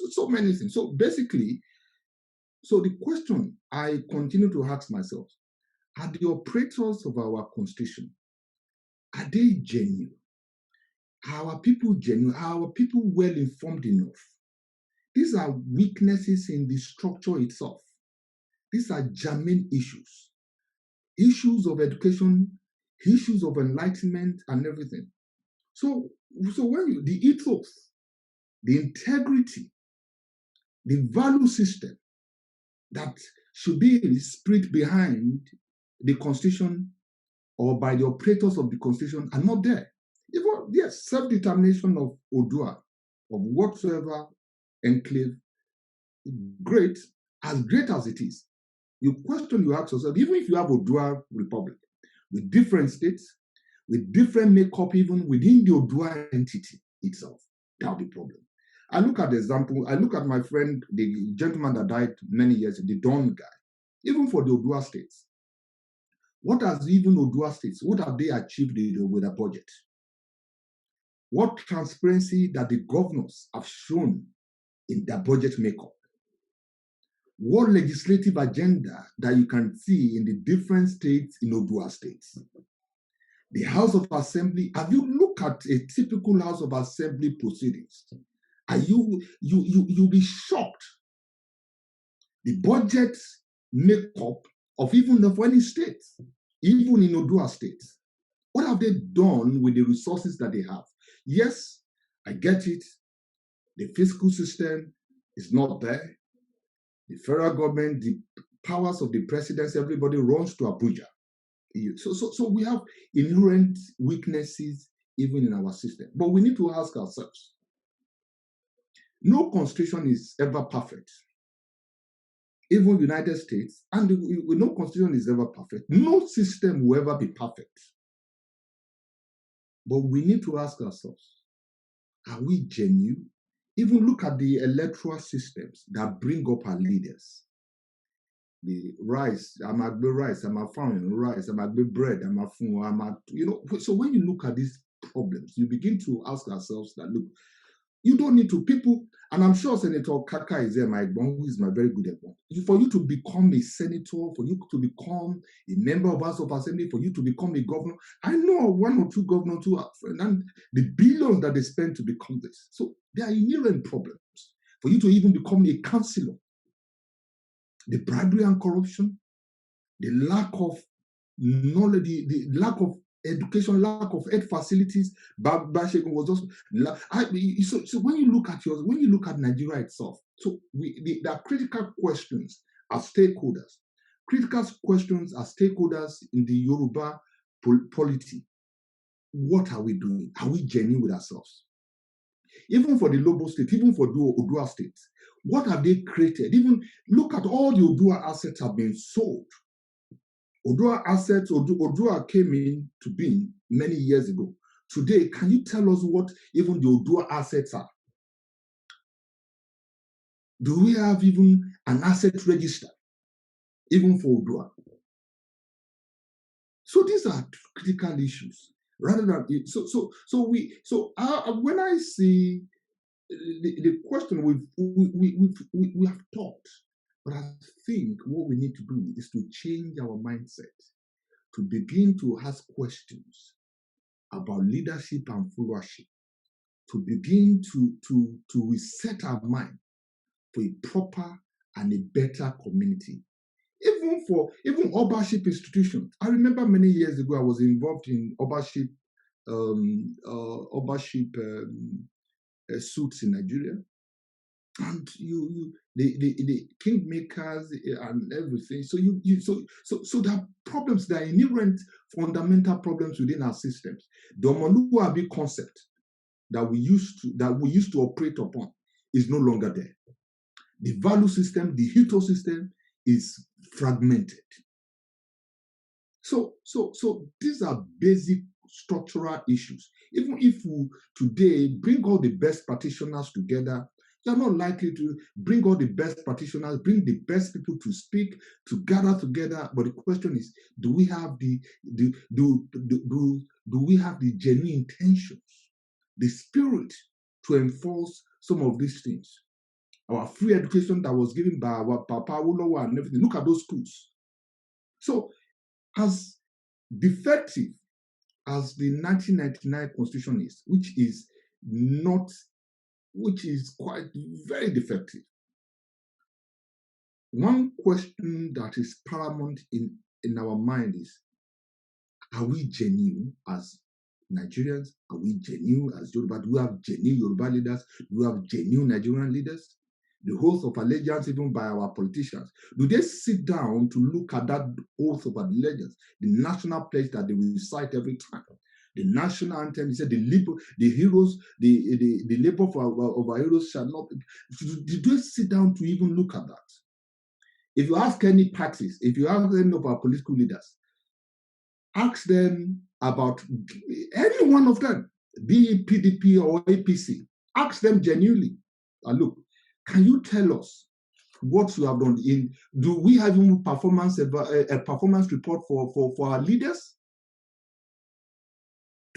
so many things. So basically, so the question I continue to ask myself, are the operators of our constitution, are they genuine? Are our people genuine? Are our people well informed enough? These are weaknesses in the structure itself. These are germane issues, issues of education, issues of enlightenment, and everything. So when the ethos, the integrity, the value system that should be the spirit behind the Constitution or by the operators of the Constitution are not there. Even, yes, self-determination of Odua, of whatsoever enclave, great as it is. You ask yourself, even if you have Odua Republic with different states, with different makeup, even within the Odua entity itself, that'll be a problem. I look at the example, I look at my friend, the gentleman that died many years ago, the Don guy, even for the Odua states. What has even Odua states, what have they achieved with a budget? What transparency that the governors have shown in their budget makeup? What legislative agenda that you can see in the different states in Odua states? The House of Assembly, have you looked at a typical House of Assembly proceedings? Are you'll be shocked. The budget makeup of even of any state, even in Odua states. What have they done with the resources that they have? Yes, I get it. The fiscal system is not there. The federal government, the powers of the presidency, everybody runs to Abuja. So we have inherent weaknesses even in our system. But we need to ask ourselves, no constitution is ever perfect. Even United States, and no constitution is ever perfect. No system will ever be perfect. But we need to ask ourselves, are we genuine? Even look at the electoral systems that bring up our leaders. The rice, I'm a rice, I'm a farming rice, I'm a bread, I'm a fun, I'm a, so when you look at these problems, you begin to ask ourselves that, look, you don't need to, people, and I'm sure Senator Kaka is there, my one who is my very good example. For you to become a senator, for you to become a member of House of Assembly, for you to become a governor, I know one or two governors who are, and the billions that they spend to become this. So there are inherent problems. For you to even become a councillor, the bribery and corruption, the lack of knowledge, the lack of education, lack of ed facilities. Babashegun was also. So when you look at Nigeria itself, so there are critical questions as stakeholders. Critical questions as stakeholders in the Yoruba polity. What are we doing? Are we genuine with ourselves? Even for the Lobo state, even for the Odua state, what have they created? Even look at all the Odua assets have been sold. Odua assets, Odua came into being many years ago. Today, can you tell us what even the Odua assets are? Do we have even an asset register, even for Odua? So these are critical issues. Rather than when I see the question we have taught, but I think what we need to do is to change our mindset, to begin to ask questions about leadership and followership, to begin to reset our mind for a proper and a better community. Even Obership institutions. I remember many years ago I was involved in Obership suits in Nigeria, and the kingmakers and everything. So there are problems, there are inherent fundamental problems within our systems. The Omoluabi concept that we used to operate upon is no longer there. The value system, the ethos system is fragmented. So these are basic structural issues. Even if we today bring all the best practitioners together, you're not likely to bring all the best practitioners, bring the best people to speak, to gather together. But the question is, do we have the genuine intentions, the spirit to enforce some of these things? Our free education that was given by our Papa Awolowo and everything. Look at those schools. So as defective as the 1999 Constitution is, which is quite very defective. One question that is paramount in our mind is, are we genuine as Nigerians? Are we genuine as Yoruba? Do we have genuine Yoruba leaders? Do we have genuine Nigerian leaders? The oath of allegiance, even by our politicians, do they sit down to look at that oath of allegiance, the national pledge that they recite every time? The national anthem, he said, the heroes, the labor of our heroes shall not. Did they sit down to even look at that? If you ask any parties, if you ask any of our political leaders, ask them about any one of them, be it PDP or APC, ask them genuinely. And look, can you tell us what you have done? Do we have even a performance report for our leaders?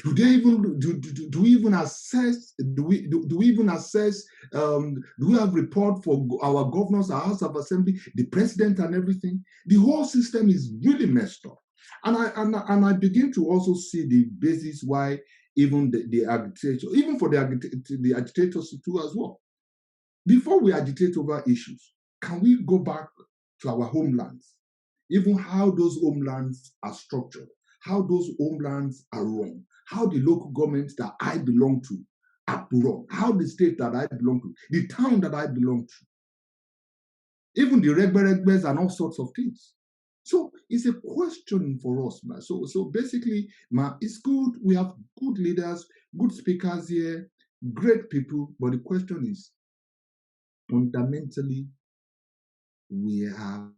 Do they even do we even assess? Do we even assess? Do we have report for our governors, our House of Assembly, the president, and everything? The whole system is really messed up, and I begin to also see the basis why even the agitators, even for the agitators too as well. Before we agitate over issues, can we go back to our homelands, even how those homelands are structured, how those homelands are run, how the local governments that I belong to are run, how the state that I belong to, the town that I belong to, even the regbers and all sorts of things. So it's a question for us, man. So basically, man, it's good. We have good leaders, good speakers here, great people, but the question is, fundamentally, we have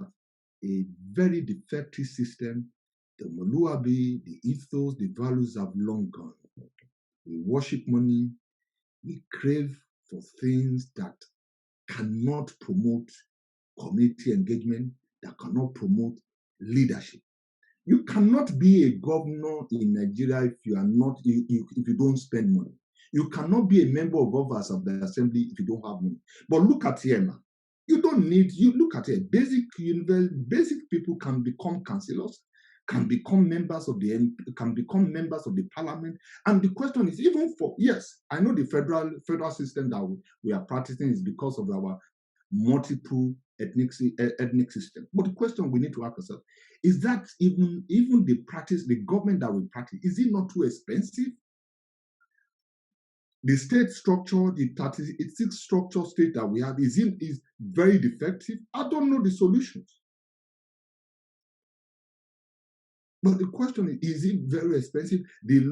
a very defective system. The Moluabi, the ethos, the values have long gone. We worship money. We crave for things that cannot promote community engagement, that cannot promote leadership. You cannot be a governor in Nigeria if you are not, if you don't spend money. You cannot be a member of office of the assembly if you don't have money. But look at here, man. You don't need, you look at it, basic people can become councillors, can become members of the parliament. And the question is, even for, yes, I know the federal system that we are practicing is because of our multiple ethnic system. But the question we need to ask ourselves is that even the practice, the government that we practice, is it not too expensive? The state structure, the 36 structure state that we have is very defective. I don't know the solutions. But the question is it very expensive? The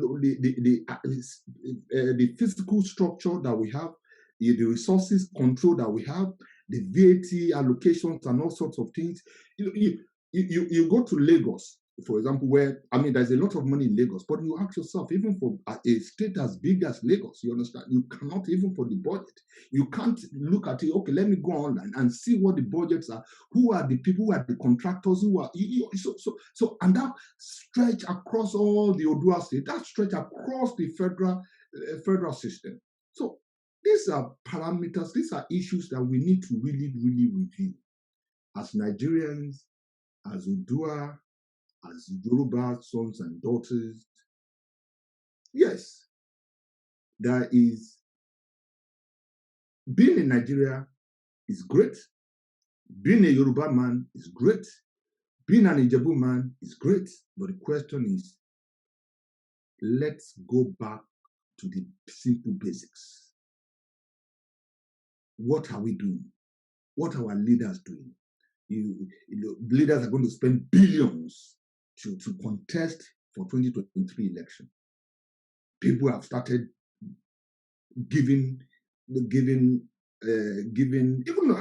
physical structure that we have, the resources control that we have, the VAT allocations and all sorts of things. You go to Lagos, for example, where, I mean, there's a lot of money in Lagos, but you ask yourself, even for a state as big as Lagos, you understand, you cannot, even for the budget, you can't look at it, okay, let me go online and see what the budgets are, who are the people, who are the contractors, who are, so, and that stretch across all the Odua state, that stretch across the federal system. So these are parameters, these are issues that we need to really, really review as Nigerians, as Odua, as Yoruba sons and daughters. Yes, there is, being in Nigeria is great. Being a Yoruba man is great. Being an Ijebu man is great. But the question is, let's go back to the simple basics. What are we doing? What are our leaders doing? Leaders are going to spend billions to contest for 2023 election. People have started giving, even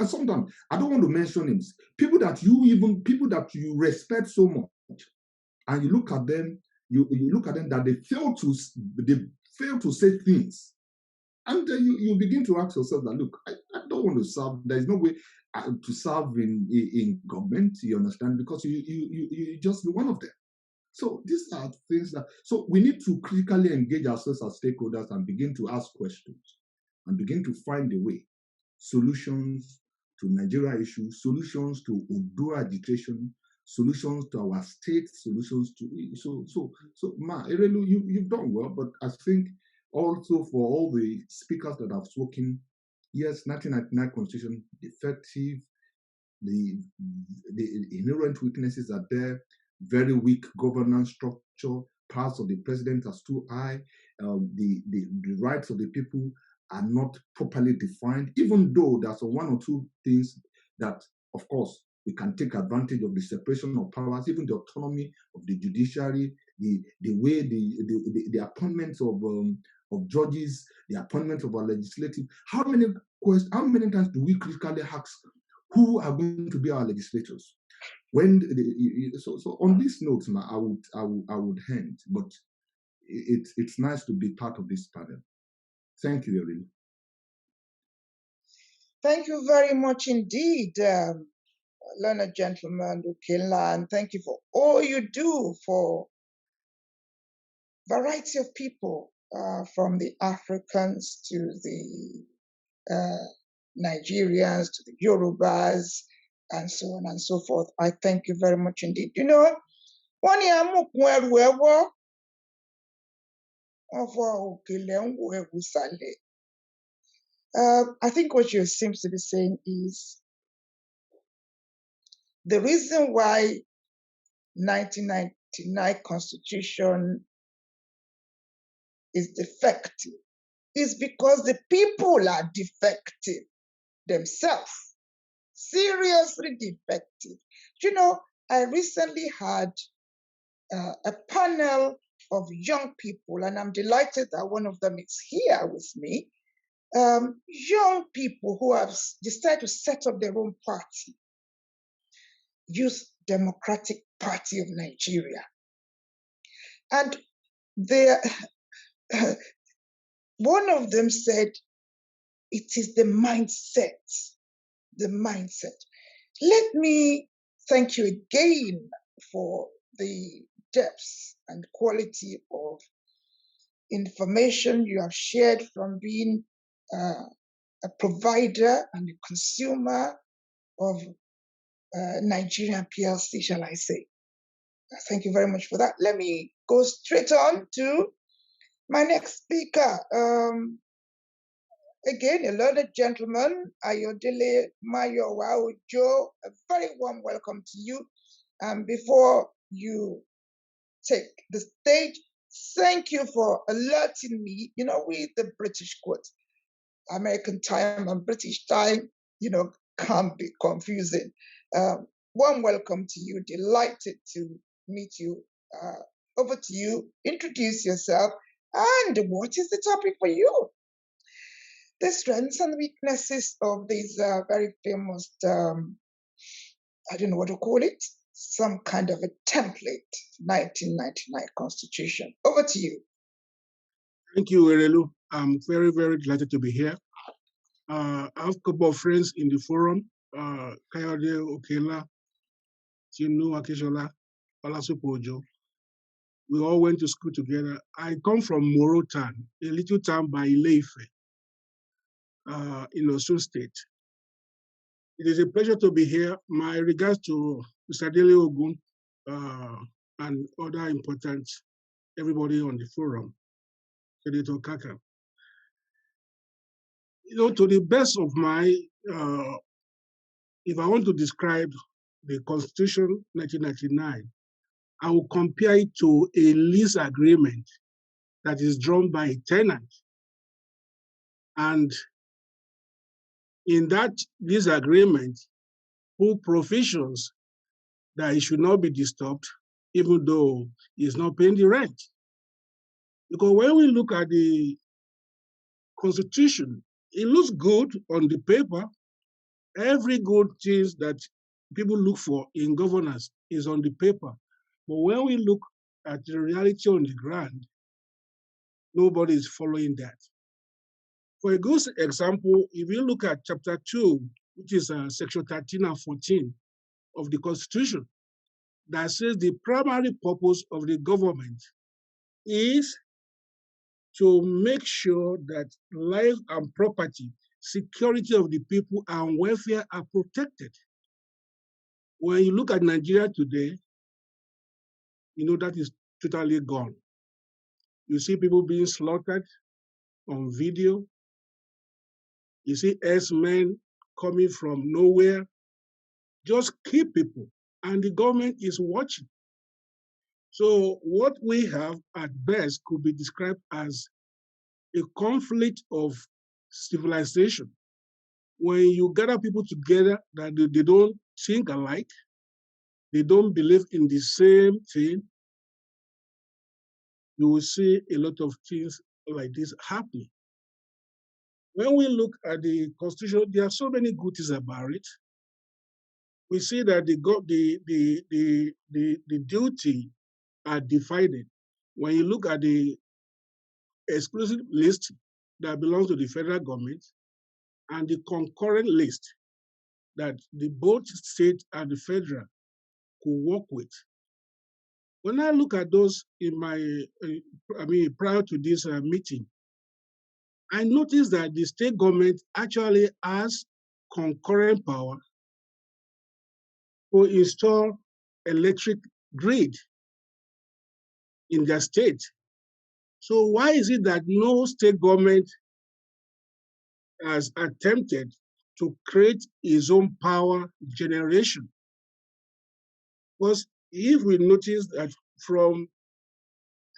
sometimes, I don't want to mention names, people that you respect so much, and you look at them, you look at them that they fail to say things. And you begin to ask yourself that, look, I don't want to serve. There's no way to serve in government, you understand, because you just be one of them. So these are things that, so we need to critically engage ourselves as stakeholders and begin to ask questions and begin to find a way, solutions to Nigeria issues, solutions to Odua agitation, solutions to our state, solutions to Ma Erelu, you've done well, but I think also for all the speakers that have spoken, yes, 1999 constitution defective, the inherent weaknesses are there, very weak governance structure, powers of the president are too high, the rights of the people are not properly defined, even though there's one or two things that, of course, we can take advantage of: the separation of powers, even the autonomy of the judiciary, the way the appointments of judges, the appointment of our legislative. How many times do we critically ask who are going to be our legislators? So on this note, I would end, but it's nice to be part of this panel. Thank you, Erelu. Thank you very much indeed, learned gentleman Okenla, and thank you for all you do for variety of people, from the Africans to the Nigerians to the Yorubas, and so on and so forth. I thank you very much indeed. You know, I think what you seem to be saying is the reason why 1999 Constitution is defective is because the people are defective themselves, seriously defective. You know, I recently had a panel of young people, and I'm delighted that one of them is here with me. Young people who have decided to set up their own party, Youth Democratic Party of Nigeria. And one of them said, it is the mindset, the mindset. Let me thank you again for the depth and quality of information you have shared from being a provider and a consumer of Nigerian PLC, shall I say. Thank you very much for that. Let me go straight on to my next speaker. Again, a learned gentleman, Ayodele Mayowa Ojo, a very warm welcome to you. Before you take the stage, thank you for alerting me. You know, we, the British quote, American time and British time, you know, can be confusing. Warm welcome to you. Delighted to meet you. Over to you. Introduce yourself. And what is the topic for you? The strengths and weaknesses of this very famous, I don't know what to call it, some kind of a template, 1999 Constitution. Over to you. Thank you, Erelu. I'm very, very delighted to be here. I have a couple of friends in the forum, Kayode Okenla, Chinu Akishola, Olasupo Ojo. We all went to school together. I come from Morotan, a little town by Ile-Ife, in Osun State. It is a pleasure to be here. My regards to Mr. Dele Ogun and other important everybody on the forum, Senator Kaka. You know, to the best of my, if I want to describe the Constitution 1999, I will compare it to a lease agreement that is drawn by a tenant. And in that lease agreement, who provisions that it should not be disturbed, even though he's not paying the rent. Because when we look at the Constitution, it looks good on the paper. Every good thing that people look for in governance is on the paper. But when we look at the reality on the ground, nobody is following that. For a good example, if you look at chapter 2, which is section 13 and 14 of the Constitution, that says the primary purpose of the government is to make sure that life and property, security of the people and welfare are protected. When you look at Nigeria today, you know that is totally gone. You see people being slaughtered on video. You see S-men coming from nowhere, just kill people, and the government is watching. So what we have at best could be described as a conflict of civilization. When you gather people together that they don't think alike, they don't believe in the same thing, you will see a lot of things like this happening. When we look at the Constitution, there are so many good things about it. We see that the duty are divided. When you look at the exclusive list that belongs to the federal government and the concurrent list that the both state and the federal could work with. When I look at those in my, prior to this meeting, I noticed that the state government actually has concurrent power to install electric grid in their state. So why is it that no state government has attempted to create its own power generation? Because if we notice that from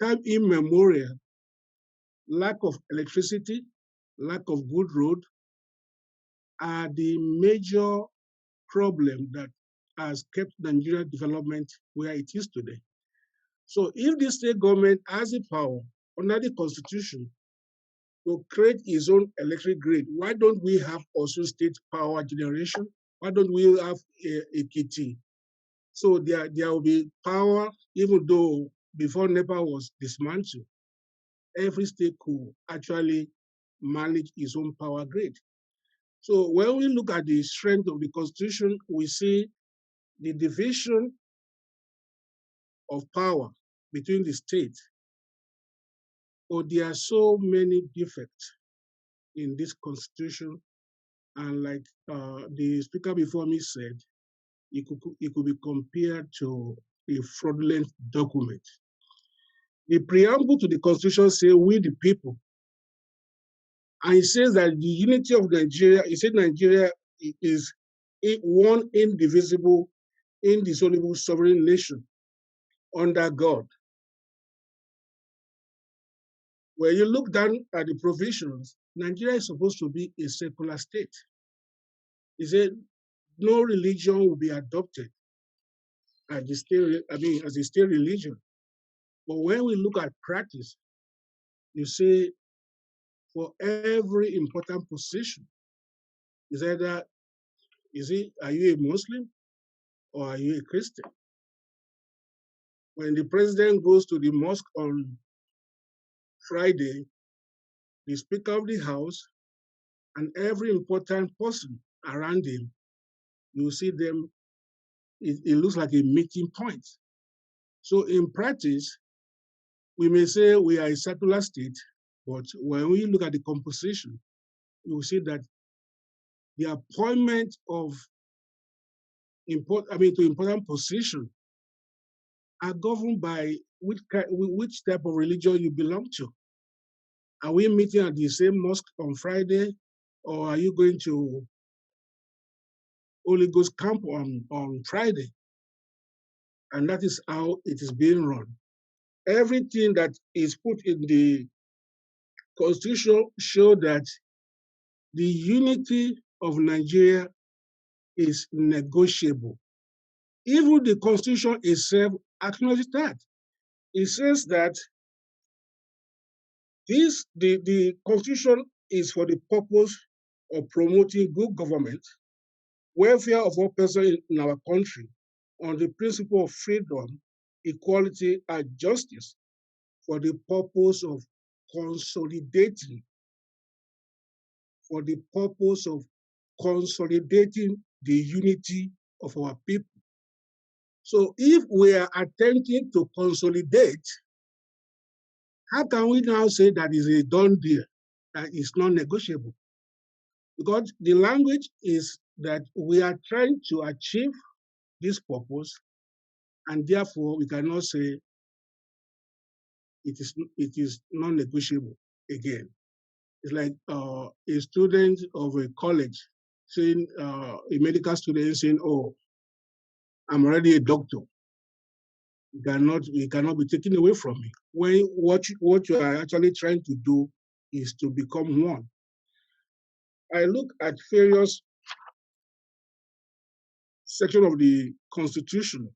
time immemorial, lack of electricity, lack of good road are the major problem that has kept Nigeria development where it is today. So if the state government has the power under the constitution to create its own electric grid, why don't we have also state power generation? Why don't we have a KT? So there will be power, even though before NEPA was dismantled, every state could actually manage its own power grid. So when we look at the strength of the Constitution, we see the division of power between the states. But there are so many defects in this Constitution, and like the speaker before me said, it could be compared to a fraudulent document. The preamble to the Constitution says, "We the people," and it says that the unity of Nigeria, it said Nigeria is one indivisible, indissoluble sovereign nation under God. When you look down at the provisions, Nigeria is supposed to be a secular state. It said no religion will be adopted as the state religion. But when we look at practice, you see for every important position, are you a Muslim or are you a Christian? When the president goes to the mosque on Friday, the Speaker of the House and every important person around him, you see them, it looks like a meeting point. So in practice, we may say we are a secular state, but when we look at the composition, you will see that the appointment of important position are governed by which type of religion you belong to. Are we meeting at the same mosque on Friday, or are you going to Holy Ghost camp on Friday? And that is how it is being run. Everything that is put in the Constitution shows that the unity of Nigeria is negotiable. Even the Constitution itself acknowledges that. It says that the Constitution is for the purpose of promoting good government, welfare of all persons in our country, on the principle of freedom, equality, and justice, for the purpose of consolidating, the unity of our people. So if we are attempting to consolidate, how can we now say that is a done deal, that is not negotiable? Because the language is that we are trying to achieve this purpose, and therefore we cannot say it is non-negotiable again. It's like a student of a college saying, a medical student saying, "Oh, I'm already a doctor. It cannot be taken away from me." When what you are actually trying to do is to become one. I look at various sections of the Constitution,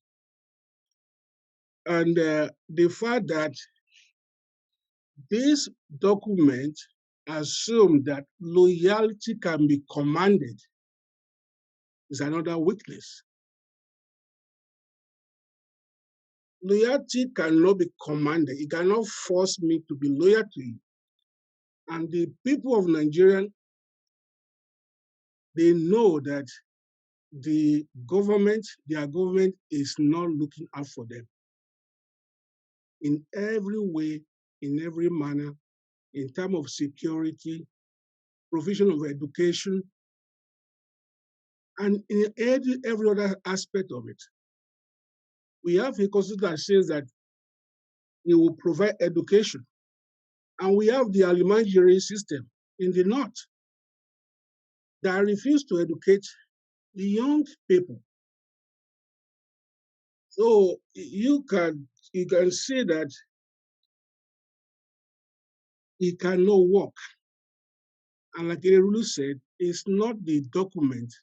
and the fact that this document assumes that loyalty can be commanded is another weakness. Loyalty cannot be commanded. It cannot force me to be loyal to you. And the people of Nigeria, they know that their government is not looking out for them. In every way, in every manner, in terms of security, provision of education, and in every other aspect of it. We have a constitution that says that we will provide education. And we have the alimentary system in the north that refuse to educate the young people. So you can say that it cannot work. And like Erelu said, it's not the document,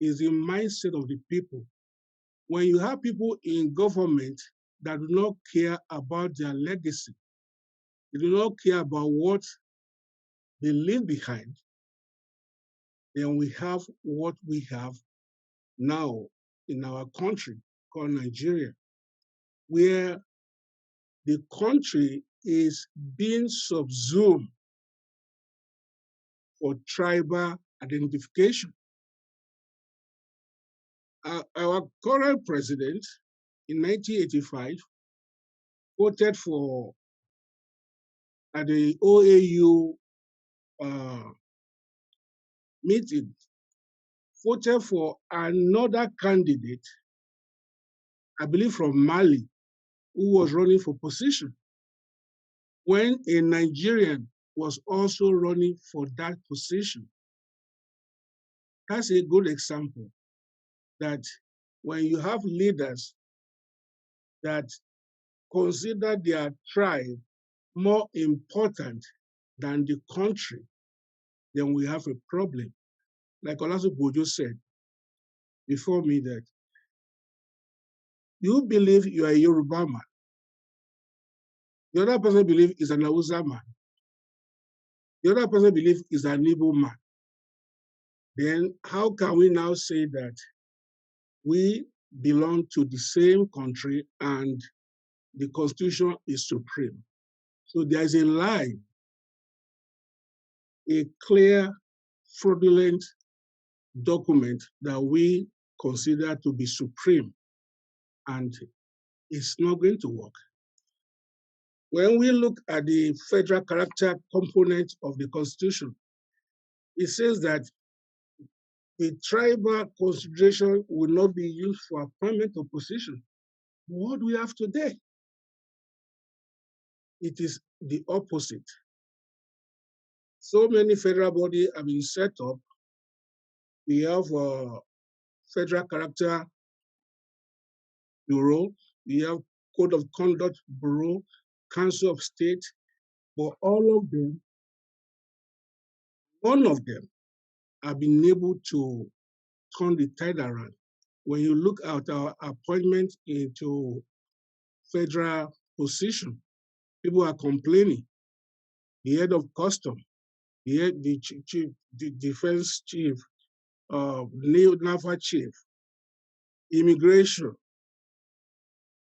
it's the mindset of the people. When you have people in government that do not care about their legacy, they do not care about what they leave behind, then we have what we have now in our country called Nigeria, where the country is being subsumed for tribal identification. Our current president in 1985 voted for at the OAU meeting, voted for another candidate, I believe from Mali, who was running for position, when a Nigerian was also running for that position. That's a good example that when you have leaders that consider their tribe more important than the country, then we have a problem. Like Olasupojo said before me, that you believe you are a Yoruba man, the other person believes is an Hausa man, the other person believes is an Igbo man. Then how can we now say that we belong to the same country and the Constitution is supreme? So there is a lie, a clear, fraudulent document that we consider to be supreme, and it's not going to work. When we look at the federal character component of the Constitution, it says that the tribal consideration will not be used for appointment of position. What do we have today? It is the opposite. So many federal bodies have been set up. We have a Federal Character Bureau, we have Code of Conduct Bureau, Council of State, but all of them, none of them have been able to turn the tide around. When you look at our appointment into federal position, people are complaining. The head of custom, the defense chief, NAFA chief, immigration,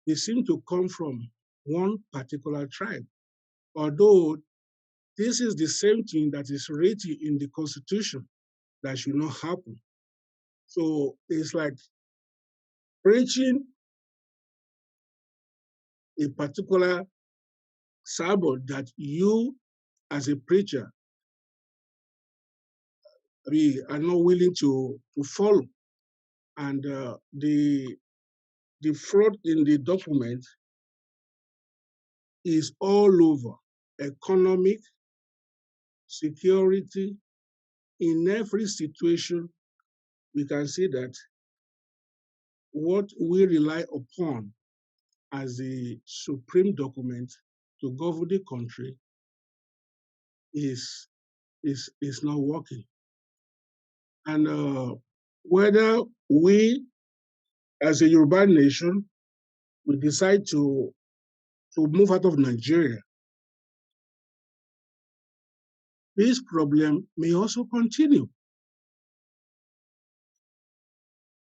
they seem to come from one particular tribe. Although this is the same thing that is written in the Constitution that should not happen. So it's like preaching a particular Sabbath that you, as a preacher, are not willing to follow. And the fraud in the document is all over: economic, security. In every situation, we can see that what we rely upon as the supreme document to govern the country is not working. And whether we, as a Yoruba nation, we decide to move out of Nigeria, this problem may also continue.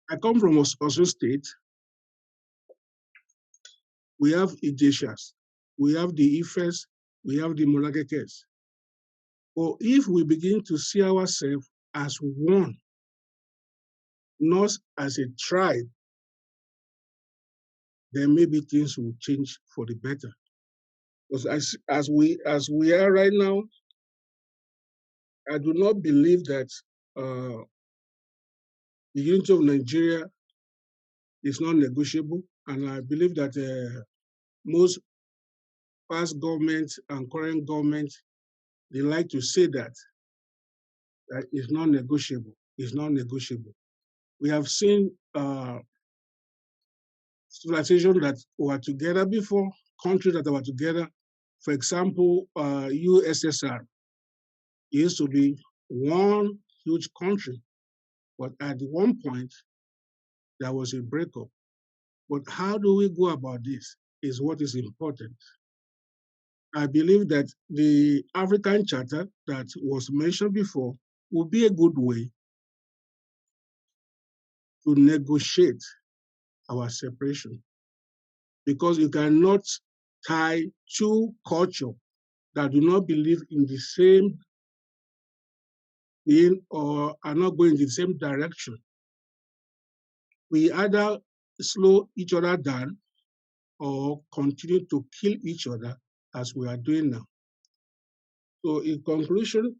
I come from Osun State. We have Ijeshas, we have the Ifes, we have the Morakekes. But if we begin to see ourselves as one, not as a tribe, then maybe things will change for the better. Because as we are right now, I do not believe that the unity of Nigeria is not negotiable, and I believe that most past governments and current governments, they like to say that it's not negotiable. It's not negotiable. We have seen civilizations that were together before, countries that were together. For example, USSR used to be one huge country, but at one point, there was a breakup. But how do we go about this is what is important. I believe that the African Charter that was mentioned before will be a good way to negotiate our separation, because you cannot tie two cultures that do not believe in the same thing or are not going in the same direction. We either slow each other down or continue to kill each other as we are doing now. So in conclusion,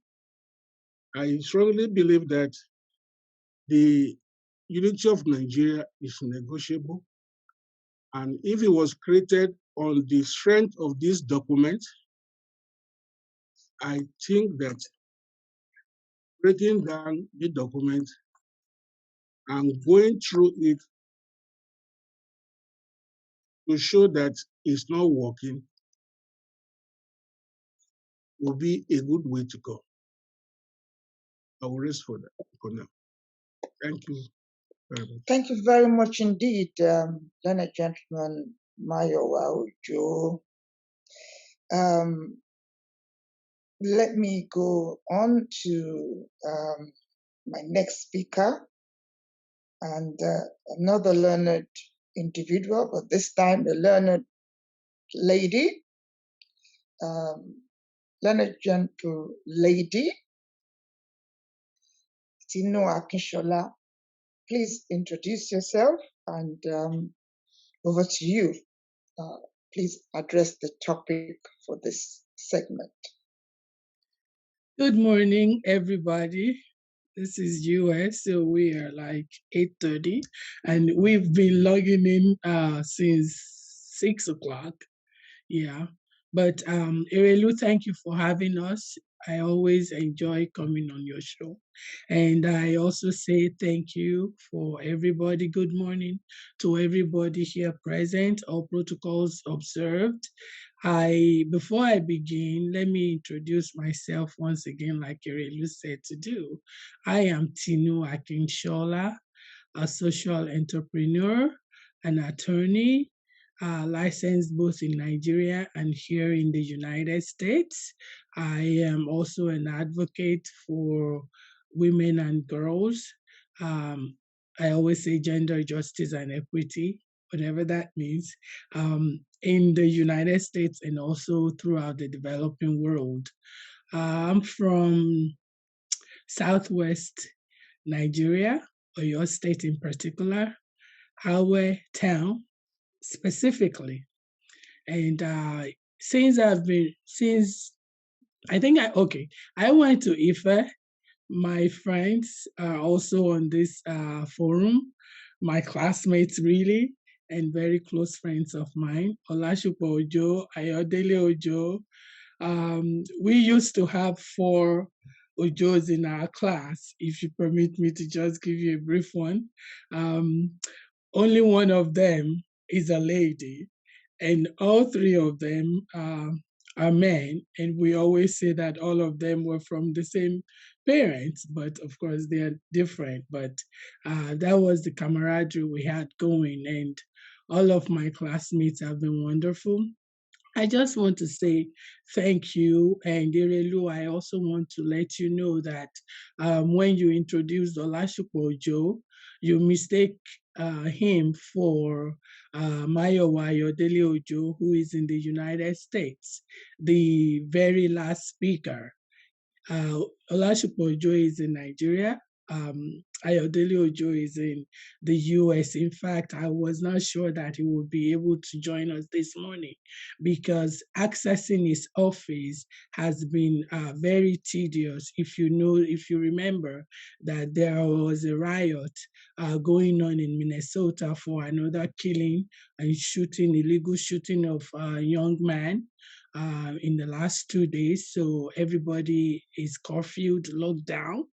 I strongly believe that the unity of Nigeria is negotiable. And if it was created on the strength of this document, I think that breaking down the document and going through it to show that it's not working will be a good way to go. I will rest for now. Thank you very much. Thank you very much indeed, learned gentleman Mayowa Ojo. Let me go on to my next speaker, and another learned individual, but this time a learned lady, learned gentle lady, Tinu Akinshola. Please introduce yourself, and over to you. Please address the topic for this segment. Good morning, everybody. This is US, so we are like 8:30, and we've been logging in since 6 o'clock. Yeah, but Erelu, thank you for having us. I always enjoy coming on your show. And I also say thank you for everybody. Good morning to everybody here present, all protocols observed. Before I begin, let me introduce myself once again, like Erelu said to do. I am Tinu Akinshola, a social entrepreneur, an attorney, licensed both in Nigeria and here in the United States. I am also an advocate for women and girls. I always say gender justice and equity, whatever that means, in the United States and also throughout the developing world. I'm from Southwest Nigeria, Oyo State in particular, Awe Town specifically. And since I went to Ife. My friends are also on this forum. my classmates really, and very close friends of mine, Olasupo Ojo, Ayodele Ojo. We used to have 4 Ojos in our class, if you permit me to just give you a brief one. Only one of them is a lady, and all 3 of them are men. And we always say that all of them were from the same parents, but of course they are different. But that was the camaraderie we had going, and all of my classmates have been wonderful. I just want to say thank you. And Irelu, I also want to let you know that when you introduced Olasupo Ojo, you mistake him for Mayowa Ayodele Ojo, who is in the United States, the very last speaker. Olasupo Ojo is in Nigeria. Ayodele Ojo is in the US. In fact, I was not sure that he would be able to join us this morning because accessing his office has been very tedious. If you remember that there was a riot going on in Minnesota for another killing and illegal shooting of a young man. In the last 2 days. So everybody is curfewed, locked down.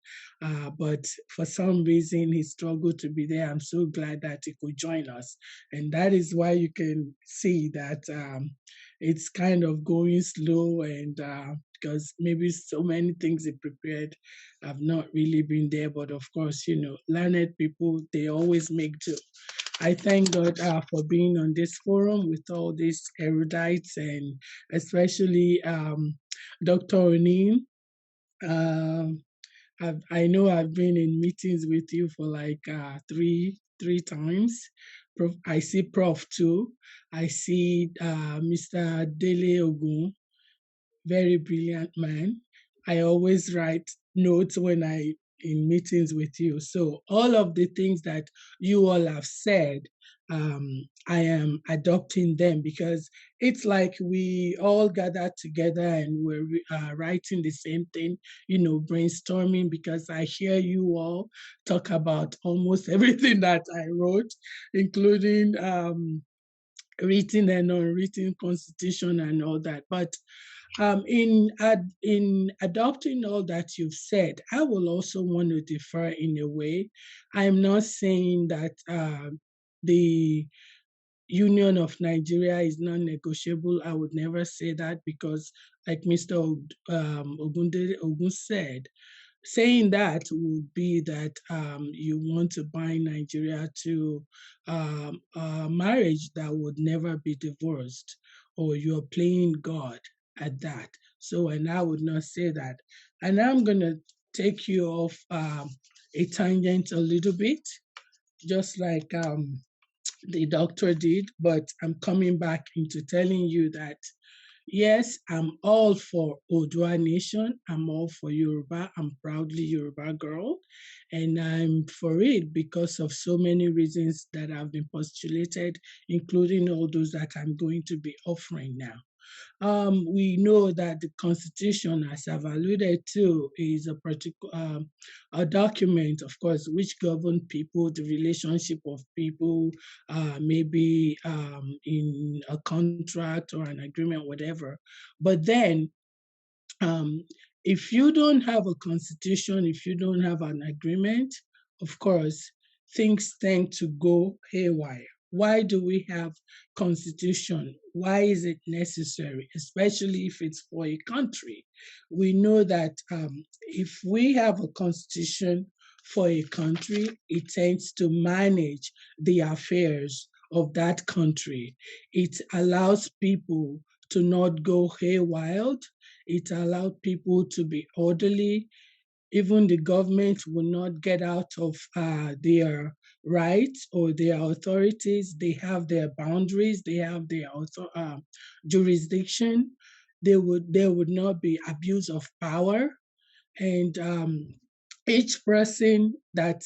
But for some reason, he struggled to be there. I'm so glad that he could join us. And that is why you can see that it's kind of going slow, and because maybe so many things he prepared have not really been there. But of course, learned people, they always make do. I thank God for being on this forum with all these erudites, and especially Dr. O'Neill. I know I've been in meetings with you for like three times. I see Prof too. I see Mr. Dele Ogun, very brilliant man. I always write notes when in meetings with you. So all of the things that you all have said, I am adopting them because it's like we all gather together and we're writing the same thing, brainstorming, because I hear you all talk about almost everything that I wrote, including written and unwritten constitution and all that. But in adopting all that you've said, I will also want to differ in a way. I'm not saying that the Union of Nigeria is non-negotiable. I would never say that because, like Mr. Ogun said, saying that would be that you want to bind Nigeria to a marriage that would never be divorced, or you're playing God at that. So, and I would not say that. And I'm going to take you off a tangent a little bit, just like the doctor did, but I'm coming back into telling you that yes, I'm all for Odua Nation. I'm all for Yoruba. I'm proudly Yoruba girl. And I'm for it because of so many reasons that have been postulated, including all those that I'm going to be offering now. We know that the Constitution, as I've alluded to, is a particular a document, of course, which governs people, the relationship of people, maybe in a contract or an agreement, whatever. But then, if you don't have a constitution, if you don't have an agreement, of course, things tend to go haywire. Why do we have constitution? Why is it necessary, especially if it's for a country? We know that if we have a constitution for a country, it tends to manage the affairs of that country. It allows people to not go haywire. It allowed people to be orderly. Even the government will not get out of their rights or their authorities. They have their boundaries. They have their jurisdiction. There would not be abuse of power. And each person that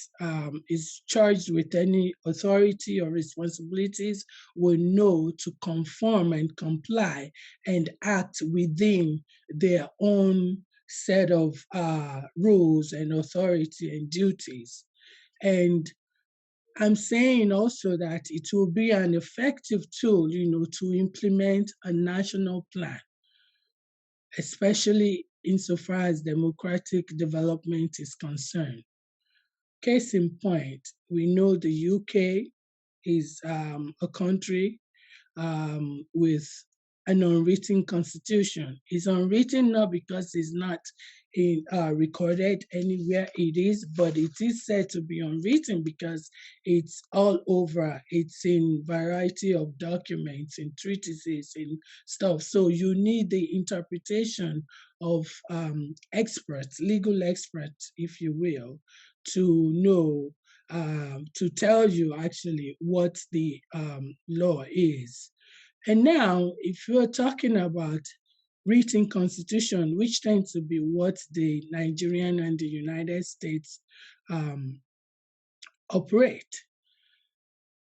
is charged with any authority or responsibilities will know to conform and comply and act within their own set of rules and authority and duties. And I'm saying also that it will be an effective tool, to implement a national plan, especially insofar as democratic development is concerned. Case in point, we know the UK is a country with an unwritten constitution. It's unwritten not because it's not recorded anywhere it is, but it is said to be unwritten because it's all over. It's in variety of documents, in treatises, in stuff. So you need the interpretation of experts, legal experts, if you will, to know, to tell you actually what the law is. And now, if you're talking about written constitution, which tends to be what the Nigerian and the United States operate,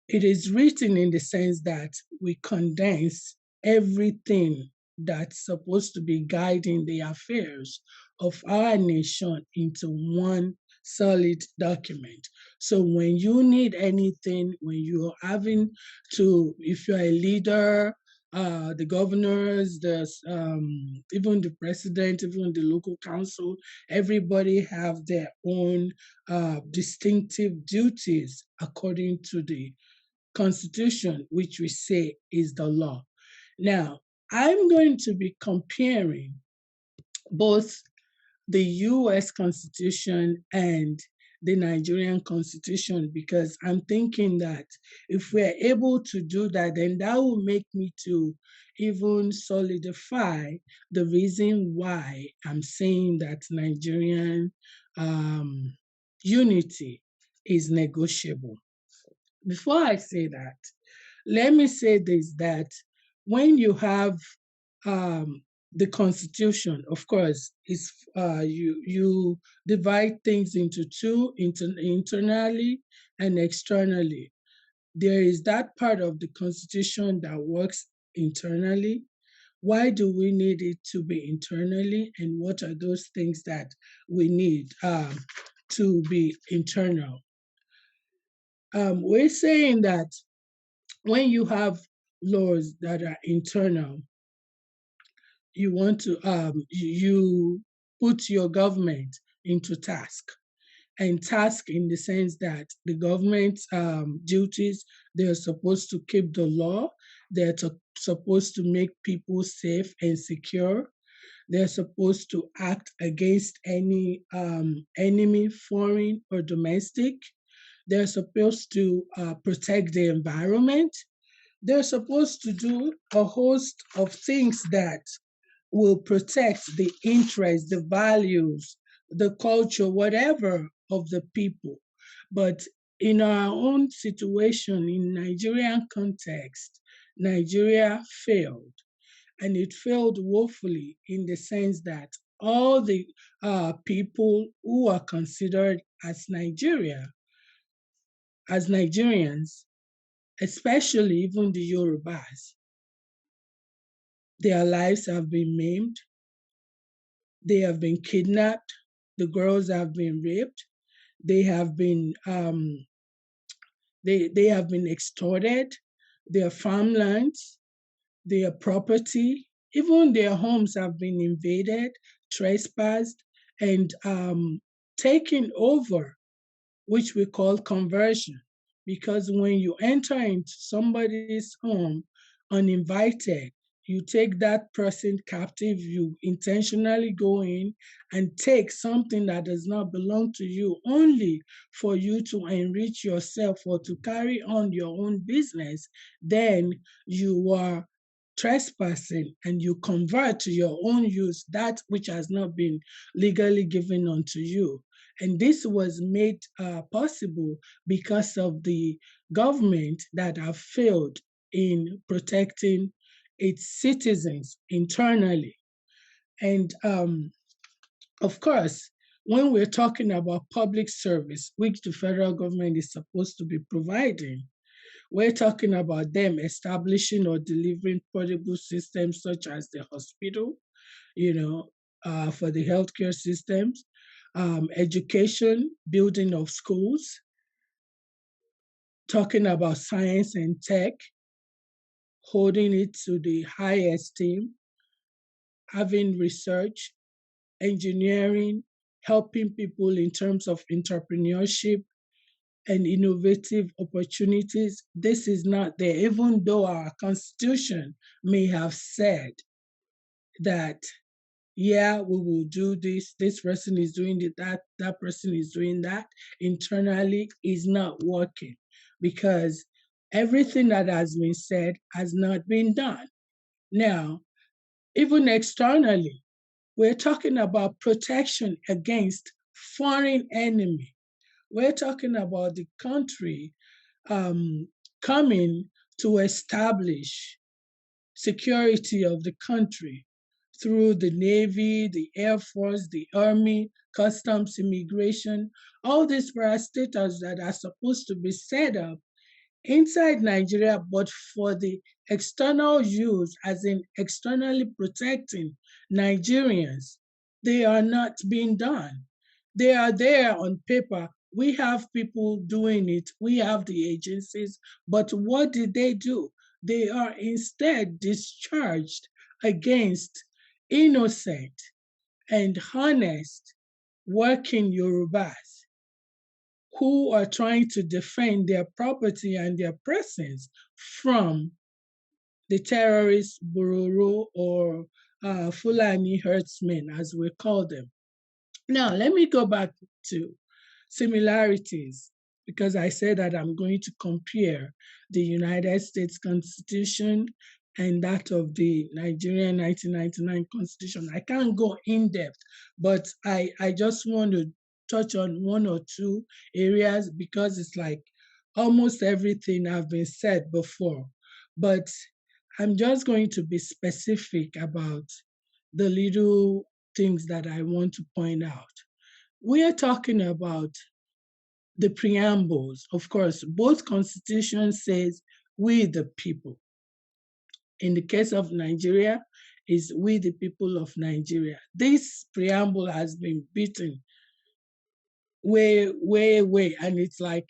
it is written in the sense that we condense everything that's supposed to be guiding the affairs of our nation into one solid document. So when you need anything, when you're having to, if you're a leader, the governors, even the president, even the local council, everybody have their own distinctive duties according to the Constitution, which we say is the law. Now, I'm going to be comparing both the US Constitution and the Nigerian Constitution because I'm thinking that if we're able to do that, then that will make me to even solidify the reason why I'm saying that Nigerian unity is negotiable. Before I say that, let me say this, that when you have the Constitution, of course, is you divide things into two, internally and externally. There is that part of the Constitution that works internally. Why do we need it to be internally, and what are those things that we need to be internal? We're saying that when you have laws that are internal, you want to you put your government into task, and task in the sense that the government's duties, they're supposed to keep the law, they're supposed to make people safe and secure, they're supposed to act against any enemy, foreign or domestic, they're supposed to protect the environment, they're supposed to do a host of things that will protect the interests, the values, the culture, whatever of the people. But in our own situation, in Nigerian context, Nigeria failed. And it failed woefully in the sense that all the people who are considered as Nigerians, especially even the Yorubas, their lives have been maimed, they have been kidnapped, the girls have been raped, they have been they have been extorted, their farmlands, their property, even their homes have been invaded, trespassed, and taken over, which we call conversion. Because when you enter into somebody's home uninvited, you take that person captive, you intentionally go in and take something that does not belong to you only for you to enrich yourself or to carry on your own business, then you are trespassing and you convert to your own use that which has not been legally given unto you. And this was made possible because of the government that have failed in protecting its citizens internally. And of course, when we're talking about public service, which the federal government is supposed to be providing, we're talking about them establishing or delivering portable systems such as the hospital, for the healthcare systems, education, building of schools, talking about science and tech, holding it to the high esteem, having research, engineering, helping people in terms of entrepreneurship and innovative opportunities. This is not there, even though our Constitution may have said that, yeah, we will do this person is doing it, that person is doing that. Internally is not working because everything that has been said has not been done. Now, even externally, we're talking about protection against foreign enemy. We're talking about the country coming to establish security of the country through the Navy, the Air Force, the Army, Customs, Immigration, all these parastatals that are supposed to be set up inside Nigeria, but for the external use, as in externally protecting Nigerians, they are not being done. They are there on paper. We have people doing it. We have the agencies, but what did they do? They are instead discharged against innocent and honest working Yorubas who are trying to defend their property and their presence from the terrorist Bororo or Fulani herdsmen, as we call them. Now, let me go back to similarities, because I said that I'm going to compare the United States Constitution and that of the Nigerian 1999 Constitution. I can't go in depth, but I just want to touch on one or two areas because it's like almost everything have been said before. But I'm just going to be specific about the little things that I want to point out. We are talking about the preambles. Of course, both constitutions says we the people. In the case of Nigeria, is we the people of Nigeria. This preamble has been beaten way, and it's like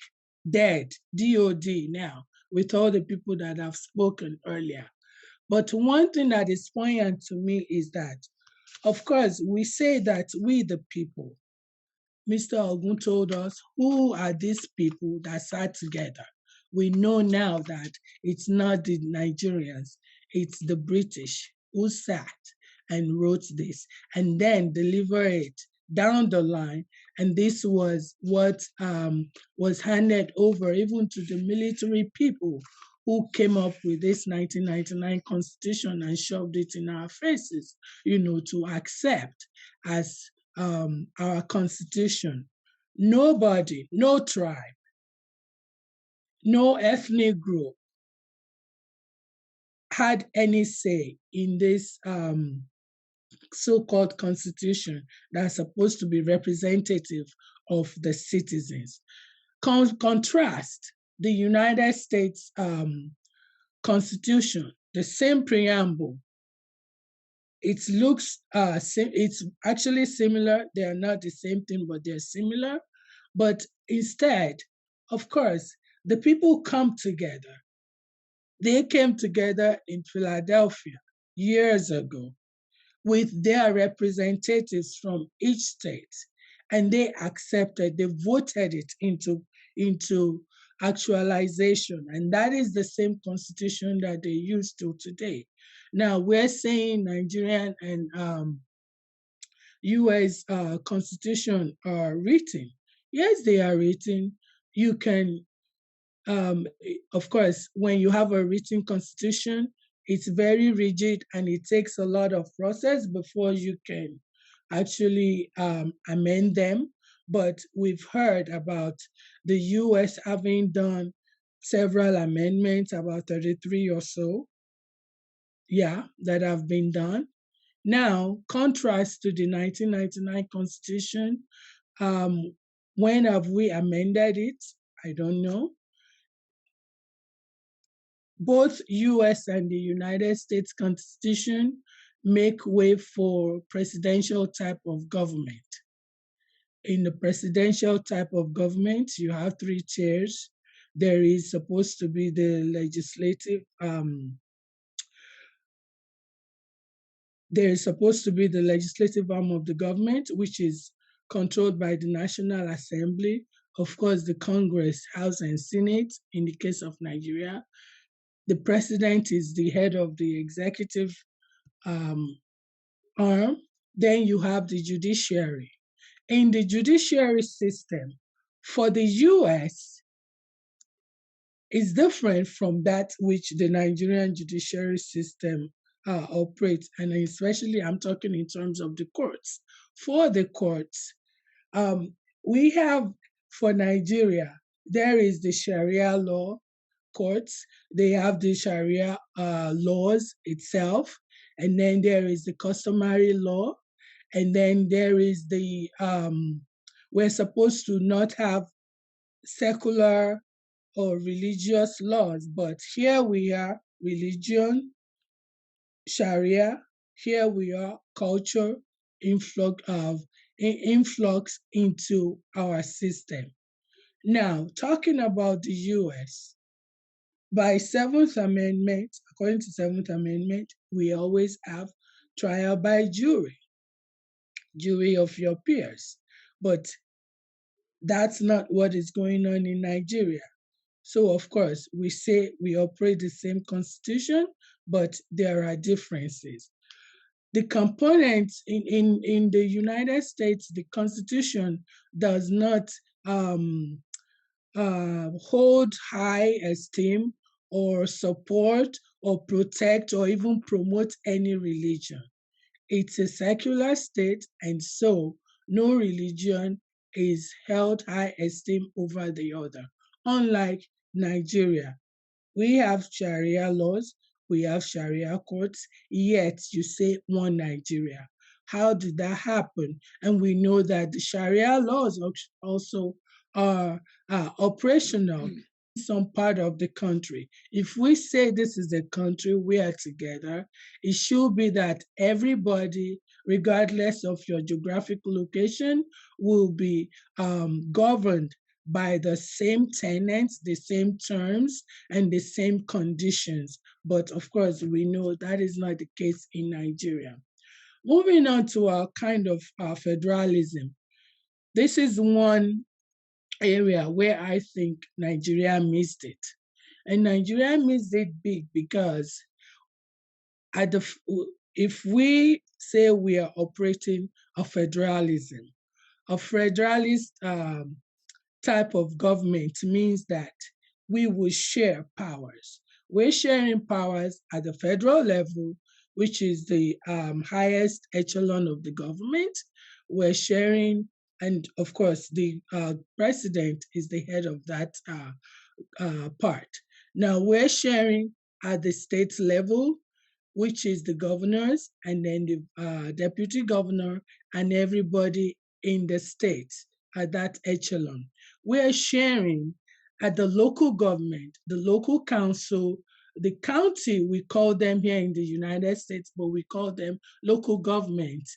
dead, D-O-D now, with all the people that have spoken earlier. But one thing that is poignant to me is that, of course, we say that we the people. Mr. Ogun told us, who are these people that sat together? We know now that it's not the Nigerians, it's the British who sat and wrote this and then delivered it down the line. And this was what was handed over even to the military people who came up with this 1999 Constitution and shoved it in our faces, to accept as our Constitution. Nobody, no tribe, no ethnic group had any say in this so-called Constitution that's supposed to be representative of the citizens. Contrast the United States Constitution, the same preamble. It looks, it's actually similar. They are not the same thing, but they're similar. But instead, of course, the people come together. They came together in Philadelphia years ago with their representatives from each state, and they accepted, they voted it into actualization. And that is the same Constitution that they use till today. Now, we're saying Nigerian and US Constitution are written. Yes, they are written. You can, of course, when you have a written Constitution, it's very rigid and it takes a lot of process before you can actually amend them. But we've heard about the US having done several amendments, about 33 or so, that have been done. Now, contrast to the 1999 Constitution, when have we amended it? I don't know. Both US and the United States Constitution make way for presidential type of government. In the presidential type of government, you have 3 chairs. there is supposed to be the legislative, there is supposed to be the legislative arm of the government, which is controlled by the National Assembly, of course, the Congress, House and Senate in the case of Nigeria. The president is the head of the executive arm. Then you have the judiciary. In the judiciary system, for the US, is different from that which the Nigerian judiciary system operates, and especially I'm talking in terms of the courts. For the courts, we have, for Nigeria, there is the Sharia law courts. They have the Sharia laws itself, and then there is the customary law, and then there is the, we're supposed to not have secular or religious laws, but here we are, religion, Sharia, here we are, culture, influx into our system. Now, talking about the US, by 7th Amendment, according to 7th Amendment, we always have trial by jury of your peers. But that's not what is going on in Nigeria. So, of course, we say we operate the same constitution, but there are differences. The components in the United States, the Constitution does not hold high esteem or support or protect or even promote any religion. It's a secular state, and so no religion is held high esteem over the other. Unlike Nigeria, we have Sharia laws, we have Sharia courts, yet you say one Nigeria. How did that happen? And we know that the Sharia laws also are operational in some part of the country. If we say this is a country, we are together, it should be that everybody, regardless of your geographical location, will be governed by the same tenets, the same terms, and the same conditions. But of course, we know that is not the case in Nigeria. Moving on to our kind of federalism. This is one area where I think Nigeria missed it. And Nigeria missed it big because if we say we are operating a federalism, a federalist type of government means that we will share powers. We're sharing powers at the federal level, which is the highest echelon of the government. We're sharing, and of course, the president is the head of that part. Now, we're sharing at the state level, which is the governors, and then the deputy governor, and everybody in the state at that echelon. We're sharing at the local government, the local council, the county, we call them here in the United States, but we call them local government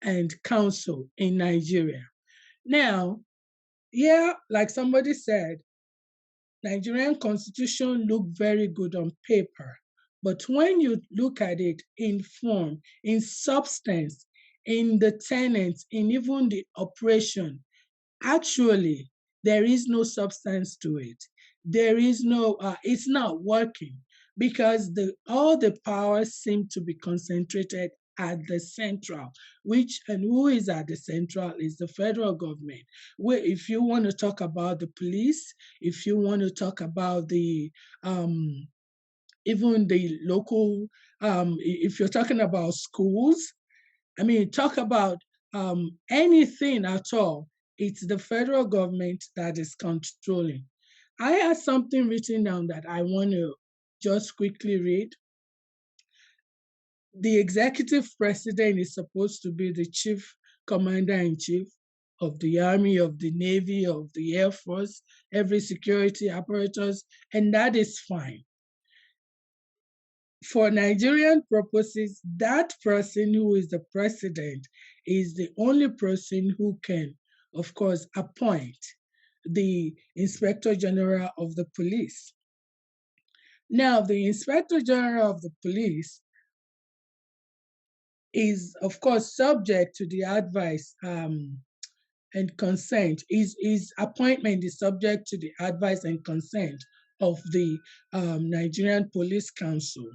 and council in Nigeria. Now, yeah, like somebody said, Nigerian constitution looked very good on paper, but when you look at it in form, in substance, in the tenets, in even the operation, actually, there is no substance to it. There is no, it's not working because all the powers seem to be concentrated at the central, and who is at the central is the federal government. Where if you want to talk about the police, if you want to talk about the, even the local, if you're talking about schools, I mean, talk about anything at all, it's the federal government that is controlling. I have something written down that I want to just quickly read. The executive president is supposed to be the chief commander-in-chief of the Army, of the Navy, of the Air Force, every security apparatus, and that is fine. For Nigerian purposes, that person who is the president is the only person who can, of course, appoint. the Inspector General of the Police. Now, the Inspector General of the Police is, of course, subject to the advice and consent. His appointment is subject to the advice and consent of the Nigerian Police Council.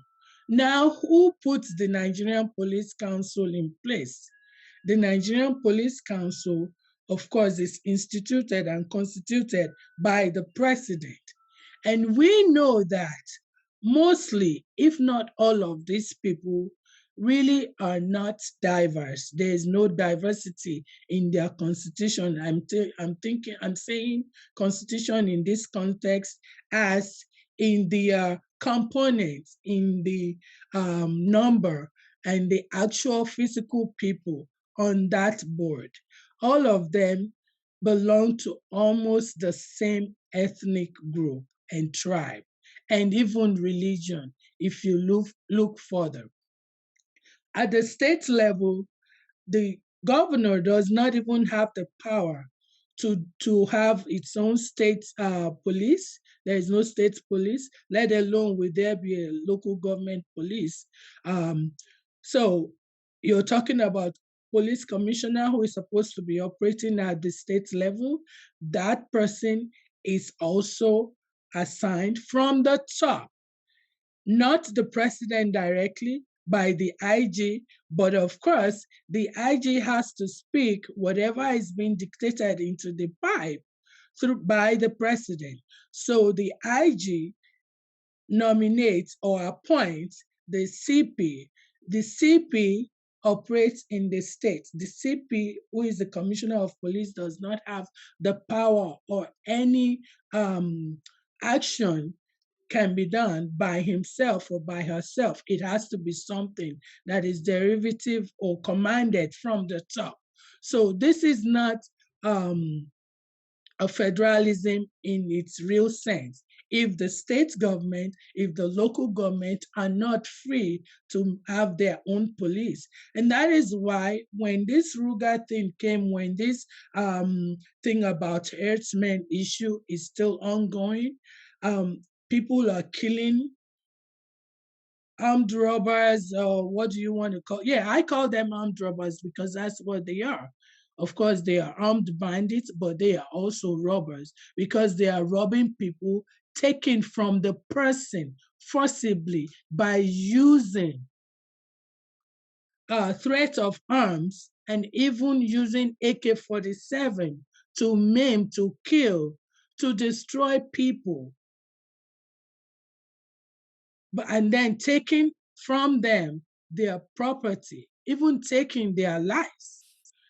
Now, who puts the Nigerian Police Council in place? The Nigerian Police Council, of course, is instituted and constituted by the president. And we know that mostly, if not all of these people, really are not diverse. There is no diversity in their constitution. I'm saying constitution in this context as in the components, in the number and the actual physical people on that board. All of them belong to almost the same ethnic group and tribe, and even religion, if you look further. At the state level, the governor does not even have the power to have its own state police. There is no state police, let alone will there be a local government police. So you're talking about police commissioner who is supposed to be operating at the state level. That person is also assigned from the top, not the president directly, by the IG, but of course, the IG has to speak whatever is being dictated into the pipe by the president. So the IG nominates or appoints the CP. The CP operates in the state. The CP, who is the Commissioner of Police, does not have the power or any action can be done by himself or by herself. It has to be something that is derivative or commanded from the top. So this is not a federalism in its real sense. If the state government, if the local government are not free to have their own police. And that is why when this Ruger thing came, when this thing about herdsmen issue is still ongoing, people are killing armed robbers, or what do you want to call? Yeah, I call them armed robbers because that's what they are. Of course, they are armed bandits, but they are also robbers because they are robbing people, taken from the person forcibly by using threat of arms and even using AK-47 to maim, to kill, to destroy people. And then taking from them their property, even taking their lives.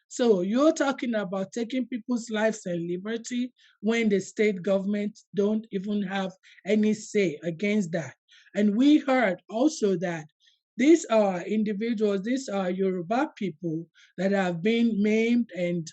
So you're talking about taking people's lives and liberty when the state government don't even have any say against that. And we heard also that these are individuals, these are Yoruba people that have been maimed and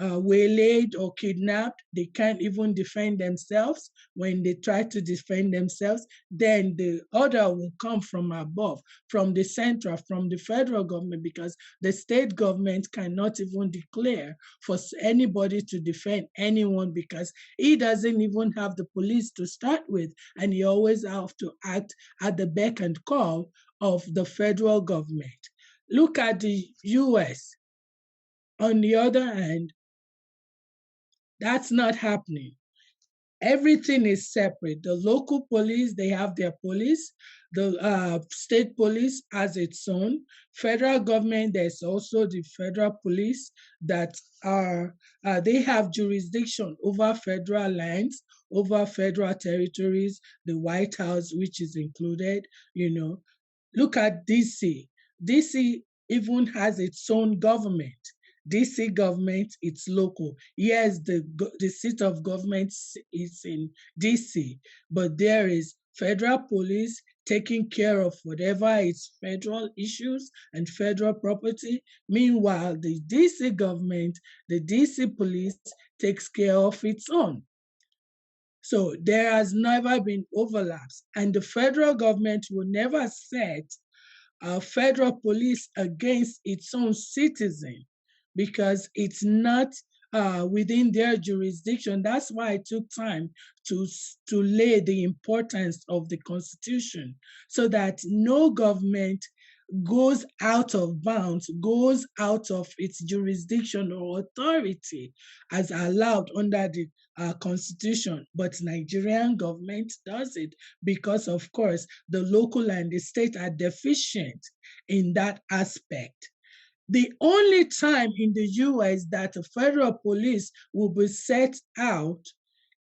waylaid or kidnapped. They can't even defend themselves. When they try to defend themselves, then the order will come from above, from the central, from the federal government, because the state government cannot even declare for anybody to defend anyone because he doesn't even have the police to start with, and he always have to act at the beck and call of the federal government. Look at the US. On the other hand, that's not happening. Everything is separate. The local police, they have their police. The state police has its own. Federal government, there's also the federal police that are, they have jurisdiction over federal lands, over federal territories, the White House, which is included, you know. Look at DC. DC even has its own government. DC government, it's local. Yes, the seat of government is in DC, but there is federal police taking care of whatever is federal issues and federal property. Meanwhile, the DC government, the DC police takes care of its own. So there has never been overlaps, and the federal government will never set federal police against its own citizen, because it's not within their jurisdiction. That's why I took time to lay the importance of the Constitution, so that no government goes out of bounds, goes out of its jurisdiction or authority as allowed under the Constitution. But Nigerian government does it because, of course, the local and the state are deficient in that aspect. The only time in the US that the federal police will be set out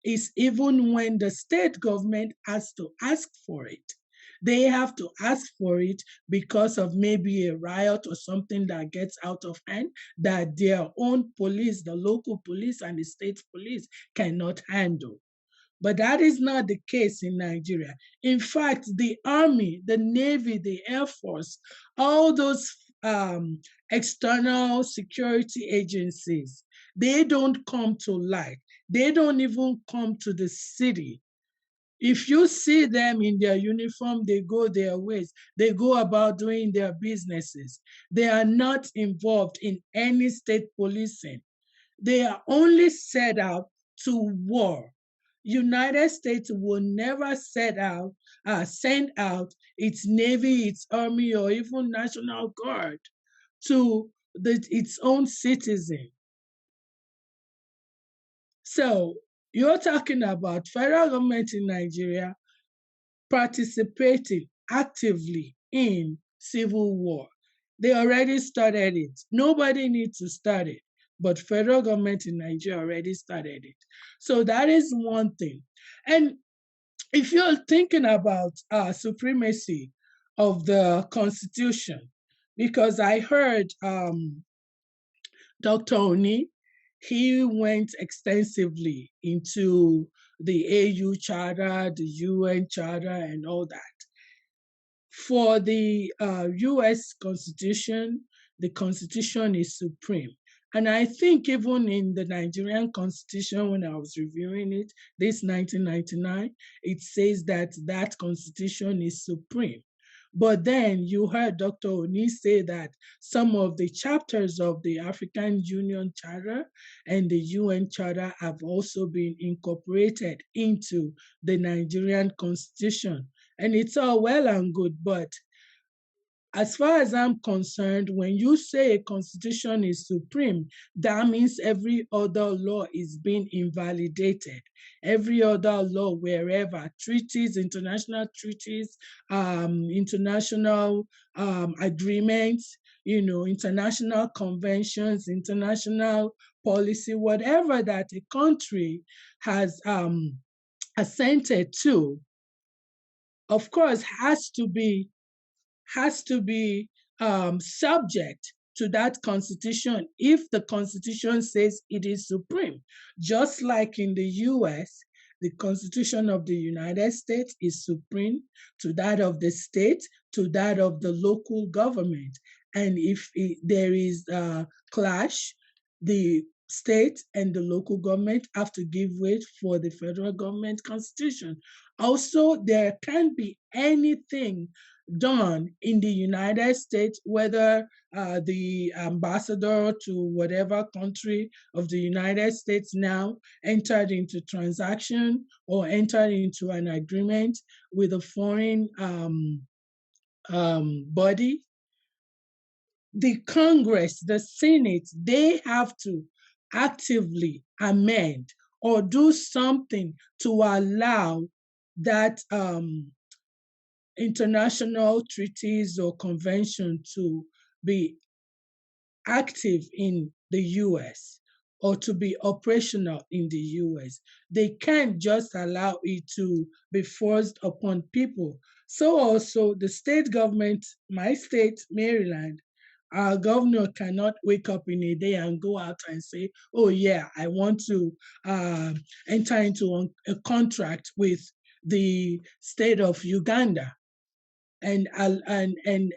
is even when the state government has to ask for it. They have to ask for it because of maybe a riot or something that gets out of hand that their own police, the local police and the state police, cannot handle. But that is not the case in Nigeria. In fact, the Army, the Navy, the Air Force, all those external security agencies, they don't come to light. They don't even come to the city. If you see them in their uniform, they go their ways. They go about doing their businesses. They are not involved in any state policing. They are only set out to war. United States will never send out its Navy, its Army, or even National Guard to its own citizens. So you're talking about federal government in Nigeria participating actively in civil war. They already started it. Nobody needs to start it, but federal government in Nigeria already started it. So that is one thing. And if you're thinking about supremacy of the Constitution, because I heard Dr. Oni, he went extensively into the AU Charter, the UN Charter, and all that. For the US Constitution, the Constitution is supreme. And I think even in the Nigerian Constitution, when I was reviewing it, this 1999, it says that that Constitution is supreme. But then you heard Dr. Oni say that some of the chapters of the African Union Charter and the UN Charter have also been incorporated into the Nigerian Constitution. And it's all well and good, but as far as I'm concerned, when you say a constitution is supreme, that means every other law is being invalidated. Every other law, wherever, treaties, international agreements, international conventions, international policy, whatever that a country has assented to, of course, has to be subject to that constitution if the constitution says it is supreme. Just like in the US, the Constitution of the United States is supreme to that of the state, to that of the local government. And if there is a clash, the state and the local government have to give way for the federal government constitution. Also, there can't be anything done in the United States, whether the ambassador to whatever country of the United States now entered into transaction or entered into an agreement with a foreign body. The Congress, the Senate, they have to actively amend or do something to allow that international treaties or convention to be active in the US or to be operational in the US. They can't just allow it to be forced upon people. So also the state government, my state, Maryland, our governor cannot wake up in a day and go out and say, oh yeah, I want to enter into a contract with the state of Uganda and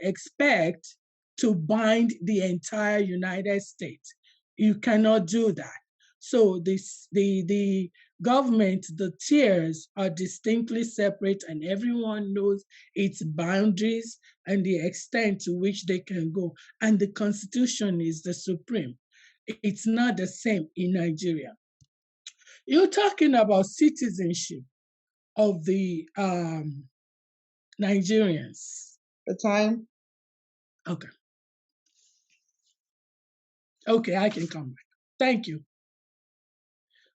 expect to bind the entire United States. You cannot do that. So the government, the tiers are distinctly separate and everyone knows its boundaries and the extent to which they can go. And the Constitution is the supreme. it's not the same in Nigeria. You're talking about citizenship of the Nigerians. The time. Okay. Okay, I can come back. Thank you.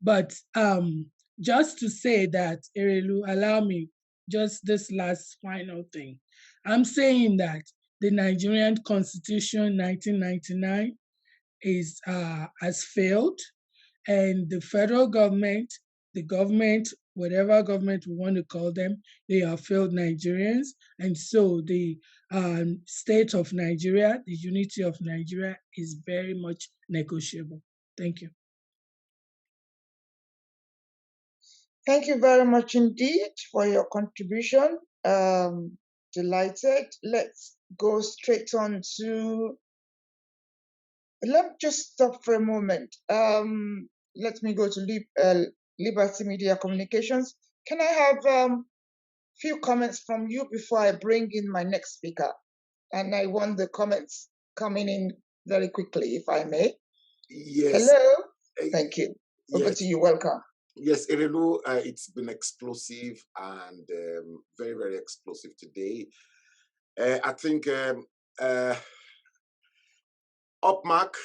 But just to say that, Erelu, allow me just this last final thing. I'm saying that the Nigerian Constitution 1999 has failed, and the federal government, the government, whatever government we want to call them, they are failed Nigerians. And so the state of Nigeria, the unity of Nigeria is very much negotiable. Thank you. Thank you very much indeed for your contribution. Delighted. Let's go straight on to, let me just stop for a moment. Let me go to Liberty Media Communications. Can I have a few comments from you before I bring in my next speaker? And I want the comments coming in very quickly, if I may. Yes. Hello. Thank you. Over Yes. to you. Welcome. Yes, Erelu, it's been explosive and very, very explosive today. I think Upmark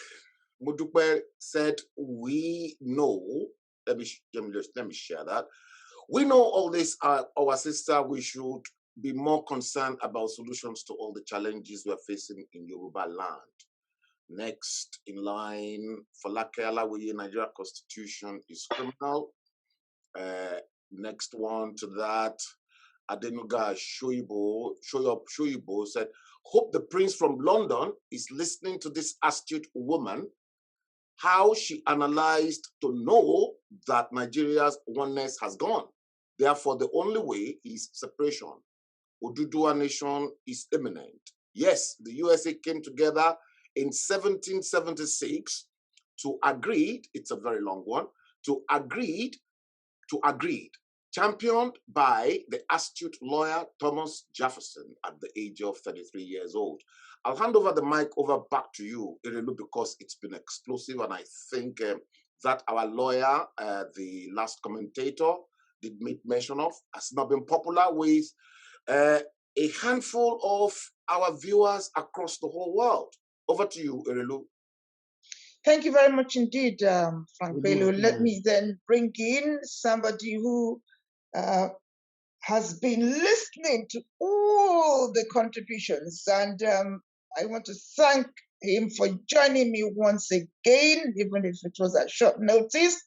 Mudupe said, we know, let me share that. We know all this, our sister, we should be more concerned about solutions to all the challenges we're facing in Yoruba land. Next in line, Falake Alawiye, Nigeria Constitution is criminal. Next one to that, Adenuga Shoyibo said, hope the prince from London is listening to this astute woman, how she analyzed to know that Nigeria's oneness has gone. Therefore, the only way is separation. Oduduwa nation is imminent. Yes, the USA came together in 1776 to agree, it's a very long one, to agreed, championed by the astute lawyer Thomas Jefferson at the age of 33 years old. I'll hand over the mic back to you, Erelu, because it's been explosive, and I think that our lawyer, the last commentator, did make mention of, has not been popular with a handful of our viewers across the whole world. Over to you, Erelu. Thank you very much indeed, Frank Bello. Let me then bring in somebody who has been listening to all the contributions, and I want to thank him for joining me once again, even if it was at short notice.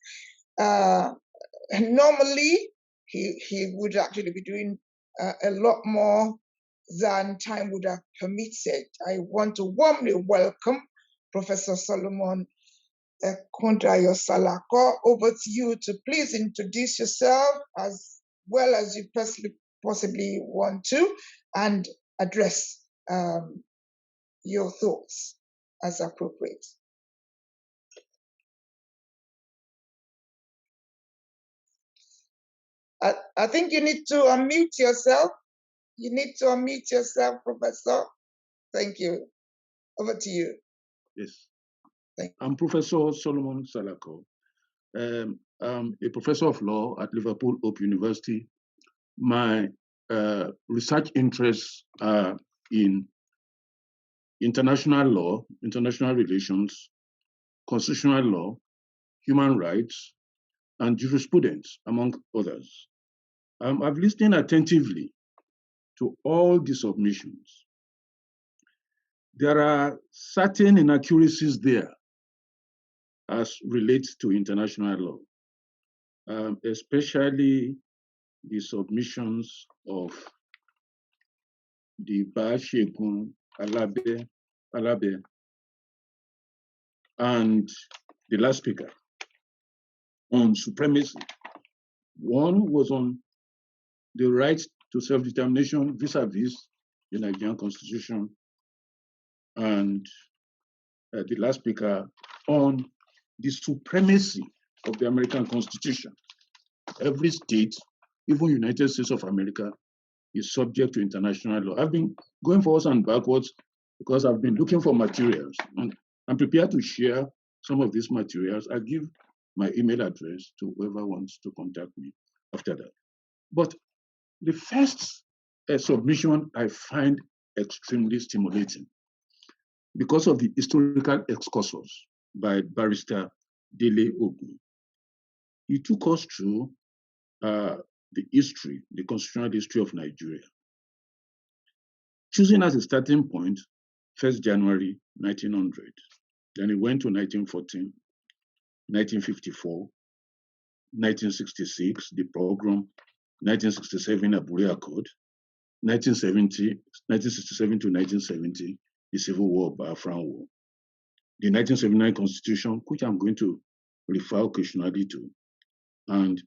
Normally, he would actually be doing a lot more than time would have permitted. I want to warmly welcome Professor Solomon Kundayo Salako. Over to you to please introduce yourself as well as you possibly want to, and address your thoughts as appropriate. I think you need to unmute yourself. You need to unmute yourself, Professor. Thank you. Over to you. Yes. I'm Professor Solomon Salako. I'm a professor of law at Liverpool Hope University. My research interests are in international law, international relations, constitutional law, human rights, and jurisprudence, among others. I've listened attentively to all the submissions. There are certain inaccuracies there as relates to international law, especially the submissions of the Baashekun Alabe and the last speaker on supremacy. One was on the right to self-determination vis-a-vis the Nigerian Constitution, and the last speaker on the supremacy of the American Constitution. Every state, even United States of America, is subject to international law. I've been going forwards and backwards because I've been looking for materials, and I'm prepared to share some of these materials. I'll give my email address to whoever wants to contact me after that. But the first submission I find extremely stimulating because of the historical excursus by Barrister Dele Ogun. He took us through the history, the constitutional history of Nigeria, choosing as a starting point 1st January 1900. Then he went to 1914, 1954, 1966, the Pogrom, 1967, Abure Accord, 1967 to 1970, the Civil War, Biafran War, the 1979 Constitution, which I'm going to refer occasionally to, and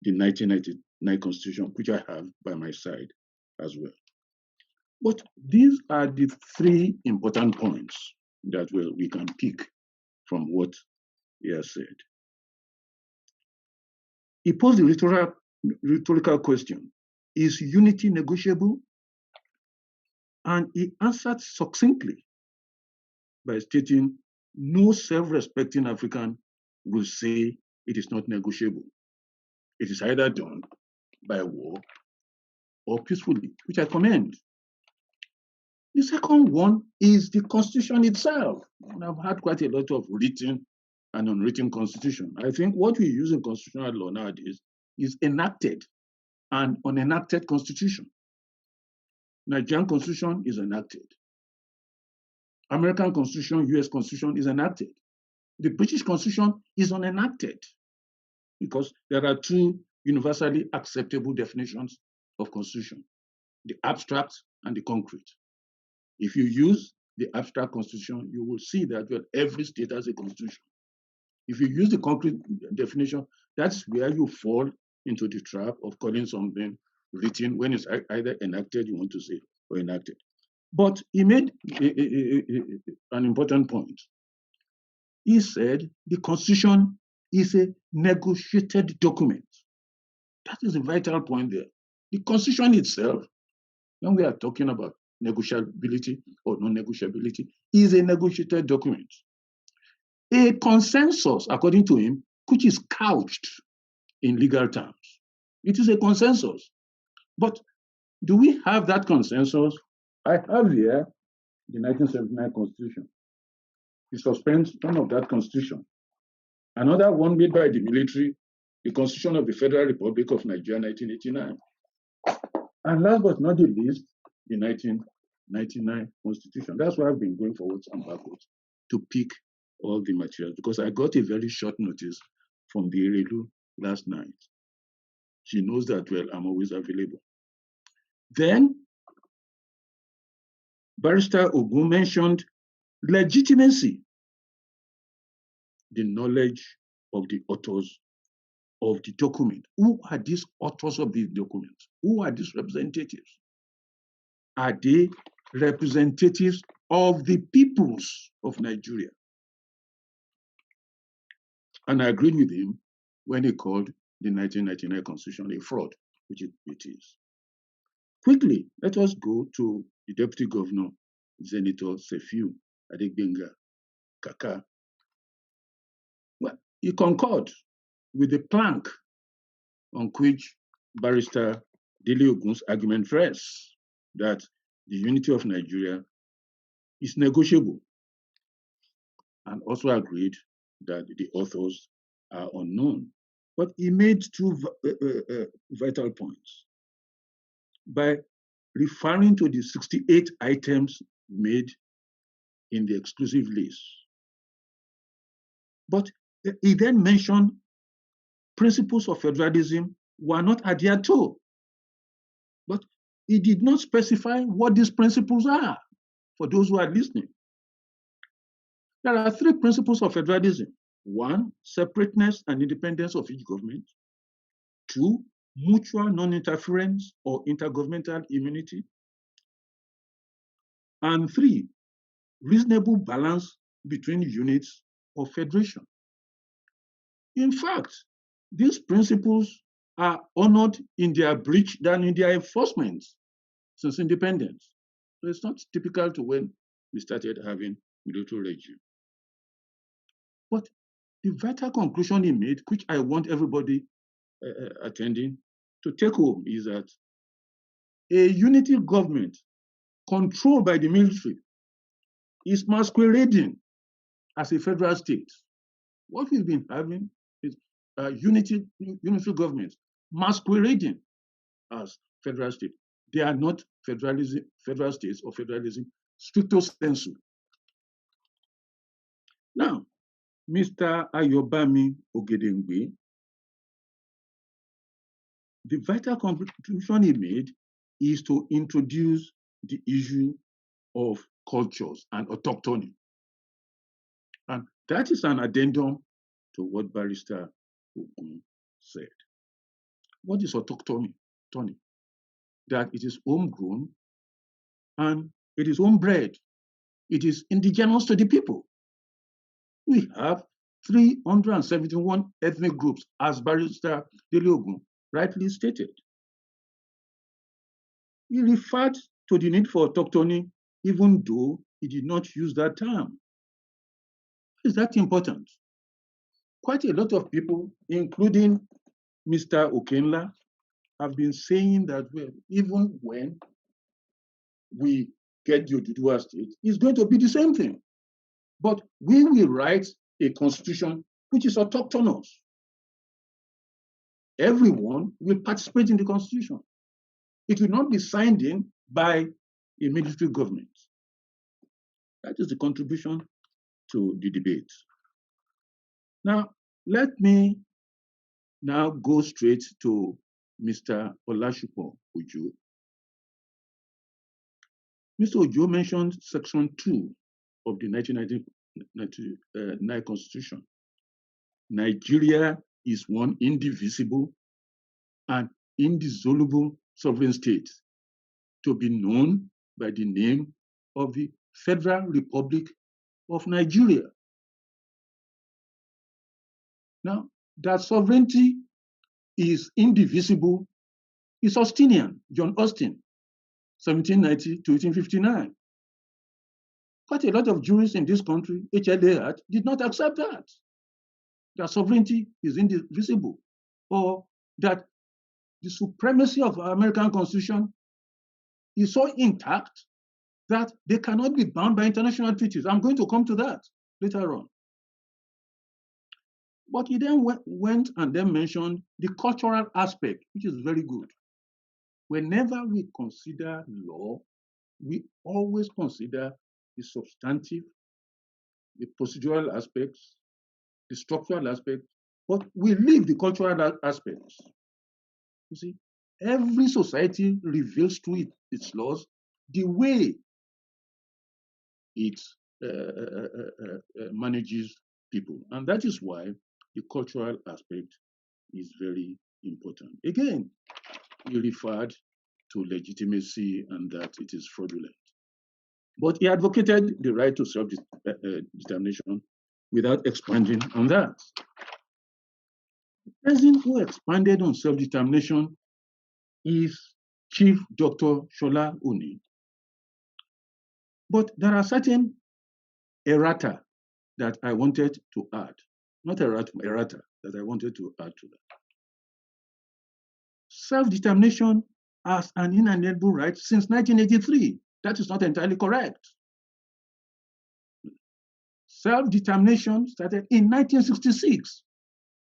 the 1999 Constitution, which I have by my side as well. But these are the three important points that we can pick from what he has said. He posed the rhetorical question, is unity negotiable? And he answered succinctly by stating, no self-respecting African will say it is not negotiable. It is either done by war or peacefully, which I commend. The second one is the Constitution itself. And I've had quite a lot of written and unwritten Constitution. I think what we use in constitutional law nowadays is enacted and unenacted Constitution. Nigerian Constitution is enacted. American Constitution, US Constitution is enacted. The British Constitution is unenacted because there are two universally acceptable definitions of Constitution, the abstract and the concrete. If you use the abstract Constitution, you will see that every state has a Constitution. If you use the concrete definition, that's where you fall into the trap of calling something written when it's either enacted, you want to say, or enacted. But he made an important point. He said the Constitution is a negotiated document. That is a vital point there. The Constitution itself, when we are talking about negotiability or non-negotiability, is a negotiated document. A consensus, according to him, which is couched in legal terms. It is a consensus. But do we have that consensus? I have here the 1979 Constitution, the suspension of that Constitution. Another one made by the military, the Constitution of the Federal Republic of Nigeria, 1989. And last but not the least, the 1999 Constitution. That's why I've been going forwards and backwards to pick all the materials, because I got a very short notice from the Erelu last night. She knows that well, I'm always available. Then, Barrister Ogun mentioned legitimacy, the knowledge of the authors of the document. Who are these authors of these documents? Who are these representatives? Are they representatives of the peoples of Nigeria? And I agreed with him when he called the 1999 Constitution a fraud, which it is. Quickly, let us go to the Deputy Governor, Senator Sefiu Adegbenga Kaka. Well, he concurred with the plank on which Barrister Dele Ogun's argument rests, that the unity of Nigeria is negotiable, and also agreed that the authors are unknown. But he made two vital points by referring to the 68 items made in the exclusive list. But he then mentioned principles of federalism were not adhered to. But he did not specify what these principles are for those who are listening. There are three principles of federalism. One, separateness and independence of each government. Two, mutual non-interference or intergovernmental immunity. And three, reasonable balance between units of federation. In fact, these principles are honored in their breach than in their enforcement since independence. So it's not typical to when we started having military regime. But the vital conclusion he made, which I want everybody attending to take home, is that a unity government controlled by the military is masquerading as a federal state. What we've been having is unity governments masquerading as federal state. They are not federal states or federalism stricto sensu. Now, Mr. Ayobami Ogedengbe, the vital contribution he made is to introduce the issue of cultures and autochthony. And that is an addendum to what Barrister Ogun said. What is autochthony? That it is homegrown and it is homebred. It is indigenous to the people. We have 371 ethnic groups, as Barrister Dele Ogun rightly stated. He referred to the need for autochthony, even though he did not use that term. Is that important? Quite a lot of people, including Mr. Okenla, have been saying that, well, even when we get the Oduduwa state, it's going to be the same thing. But we will write a constitution which is autochthonous. Everyone will participate in the constitution. It will not be signed in by a military government. That is the contribution to the debate. Now, let me now go straight to Mr. Olasupo Ojo. Mr. Ojo mentioned Section 2 of the 1999 Constitution. Nigeria is one indivisible and indissoluble sovereign state to be known by the name of the Federal Republic of Nigeria. Now, that sovereignty is indivisible is Austinian, John Austin, 1790 to 1859. Quite a lot of jurists in this country, HLA, did not accept that. That sovereignty is indivisible, or that the supremacy of our American Constitution is so intact that they cannot be bound by international treaties. I'm going to come to that later on. But he then went and then mentioned the cultural aspect, which is very good. Whenever we consider law, we always consider the substantive, the procedural aspects, the structural aspects, but we leave the cultural aspects. You see, every society reveals through its laws the way it manages people. And that is why the cultural aspect is very important. Again, he referred to legitimacy and that it is fraudulent. But he advocated the right to self-determination without expanding on that. The person who expanded on self-determination is Chief Dr. Shola Oni. But there are certain errata that I wanted to add. Not errata that I wanted to add to that. Self-determination as an inalienable right since 1983. That is not entirely correct. Self-determination started in 1966,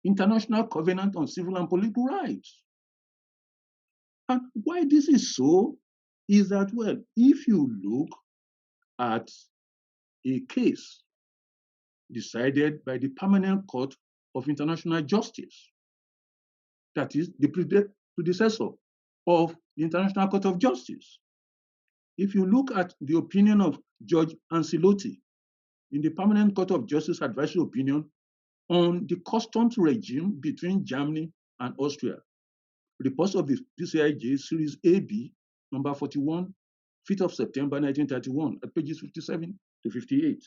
International Covenant on Civil and Political Rights. And why this is so is that, well, if you look at a case decided by the Permanent Court of International Justice, that is the predecessor of the International Court of Justice. If you look at the opinion of Judge Ancelotti in the Permanent Court of Justice advisory opinion on the customs regime between Germany and Austria, reports of the DCIJ Series AB, number 41, 5th of September 1931, at pages 57 to 58,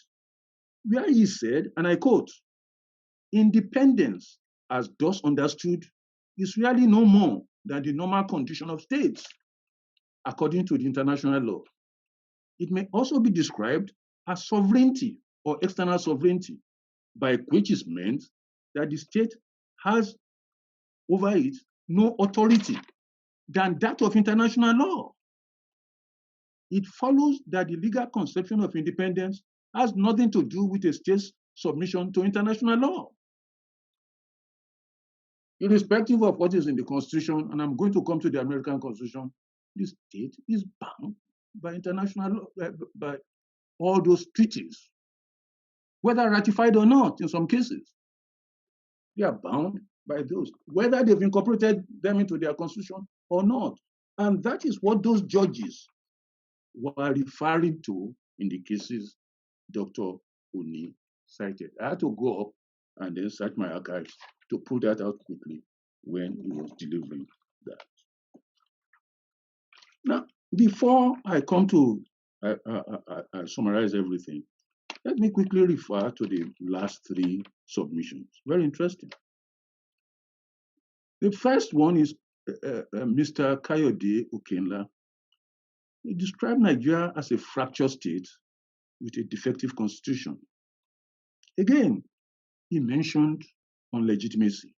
where he said, and I quote, "Independence, as thus understood, is really no more than the normal condition of states, according to the international law. It may also be described as sovereignty or external sovereignty, by which is meant that the state has over it no authority than that of international law. It follows that the legal conception of independence has nothing to do with a state's submission to international law. Irrespective of what is in the Constitution, and I'm going to come to the American Constitution, the state is bound by international law, by all those treaties, whether ratified or not in some cases. They are bound by those, whether they've incorporated them into their constitution or not. And that is what those judges were referring to in the cases Dr. Oni cited. I had to go up and then search my archives to pull that out quickly when he was delivering that. Now, before I come to summarize everything, let me quickly refer to the last three submissions. Very interesting. The first one is Mr. Kayode Okenla. He described Nigeria as a fractured state with a defective constitution. Again, he mentioned unlegitimacy.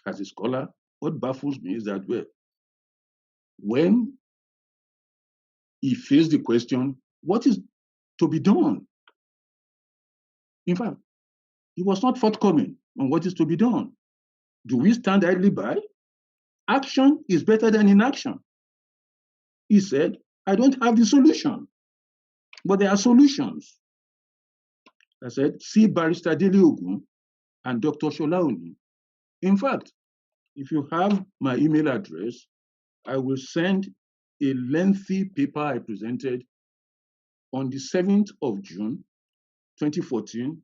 As a scholar, what baffles me is that, well, when he faced the question, what is to be done? In fact, he was not forthcoming on what is to be done. Do we stand idly by? Action is better than inaction. He said, I don't have the solution, but there are solutions. I said, see Barrister Dele Ogun and Dr. Shola Oni. In fact, if you have my email address, I will send a lengthy paper I presented on the 7th of June, 2014,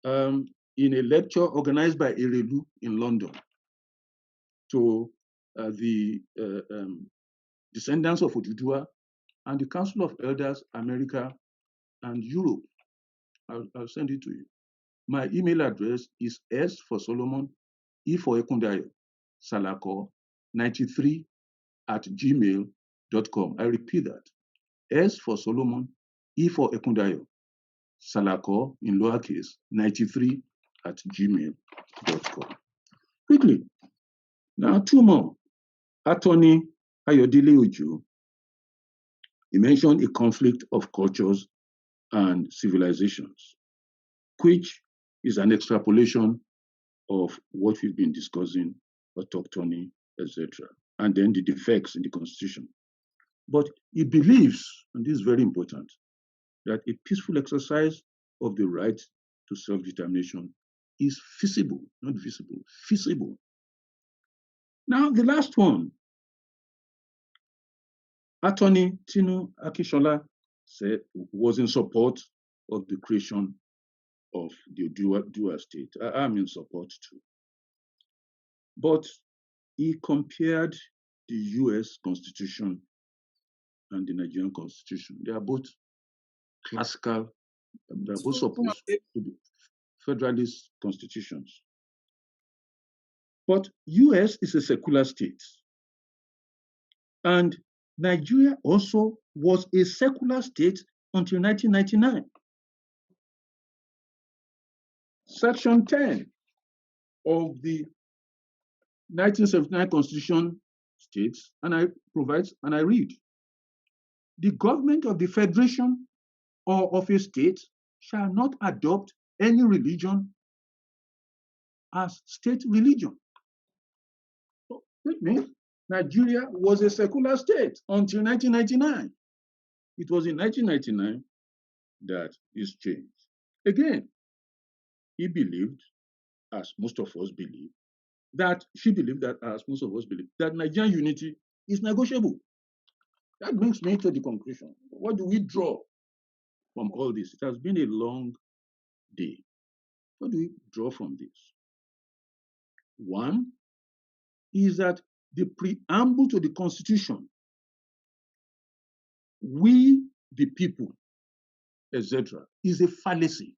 in a lecture organized by Erelu in London to the descendants of Oduduwa and the Council of Elders, America and Europe. I'll send it to you. My email address is S for Solomon, E for Ekundayo, salako93@gmail.com. I repeat that. S for Solomon, E for Ekundayo, salako in lowercase, 93@gmail.com. Quickly. Now, two more. Attorney Ayodele Ojo, he mentioned a conflict of cultures and civilizations, which is an extrapolation of what we've been discussing, autochthony, etc., and then the defects in the Constitution. But he believes, and this is very important, that a peaceful exercise of the right to self-determination is feasible, not visible, feasible. Now, the last one, Attorney Tinu Akishola said was in support of the creation of the dual state. I'm in support too. But he compared the US Constitution and the Nigerian Constitution. They are both classical, they are both supposed to be federalist constitutions. But US is a secular state. And Nigeria also was a secular state until 1999. Section 10 of the 1979 Constitution states, and I read, the government of the federation or of a state shall not adopt any religion as state religion. So that means Nigeria was a secular state until 1999. It was in 1999 that this changed. Again, he believed, as most of us believe, that she believed that, as most of us believe, that Nigerian unity is negotiable. That brings me to the conclusion. What do we draw from all this? It has been a long day. What do we draw from this? One is that the preamble to the Constitution, we the people, etc., is a fallacy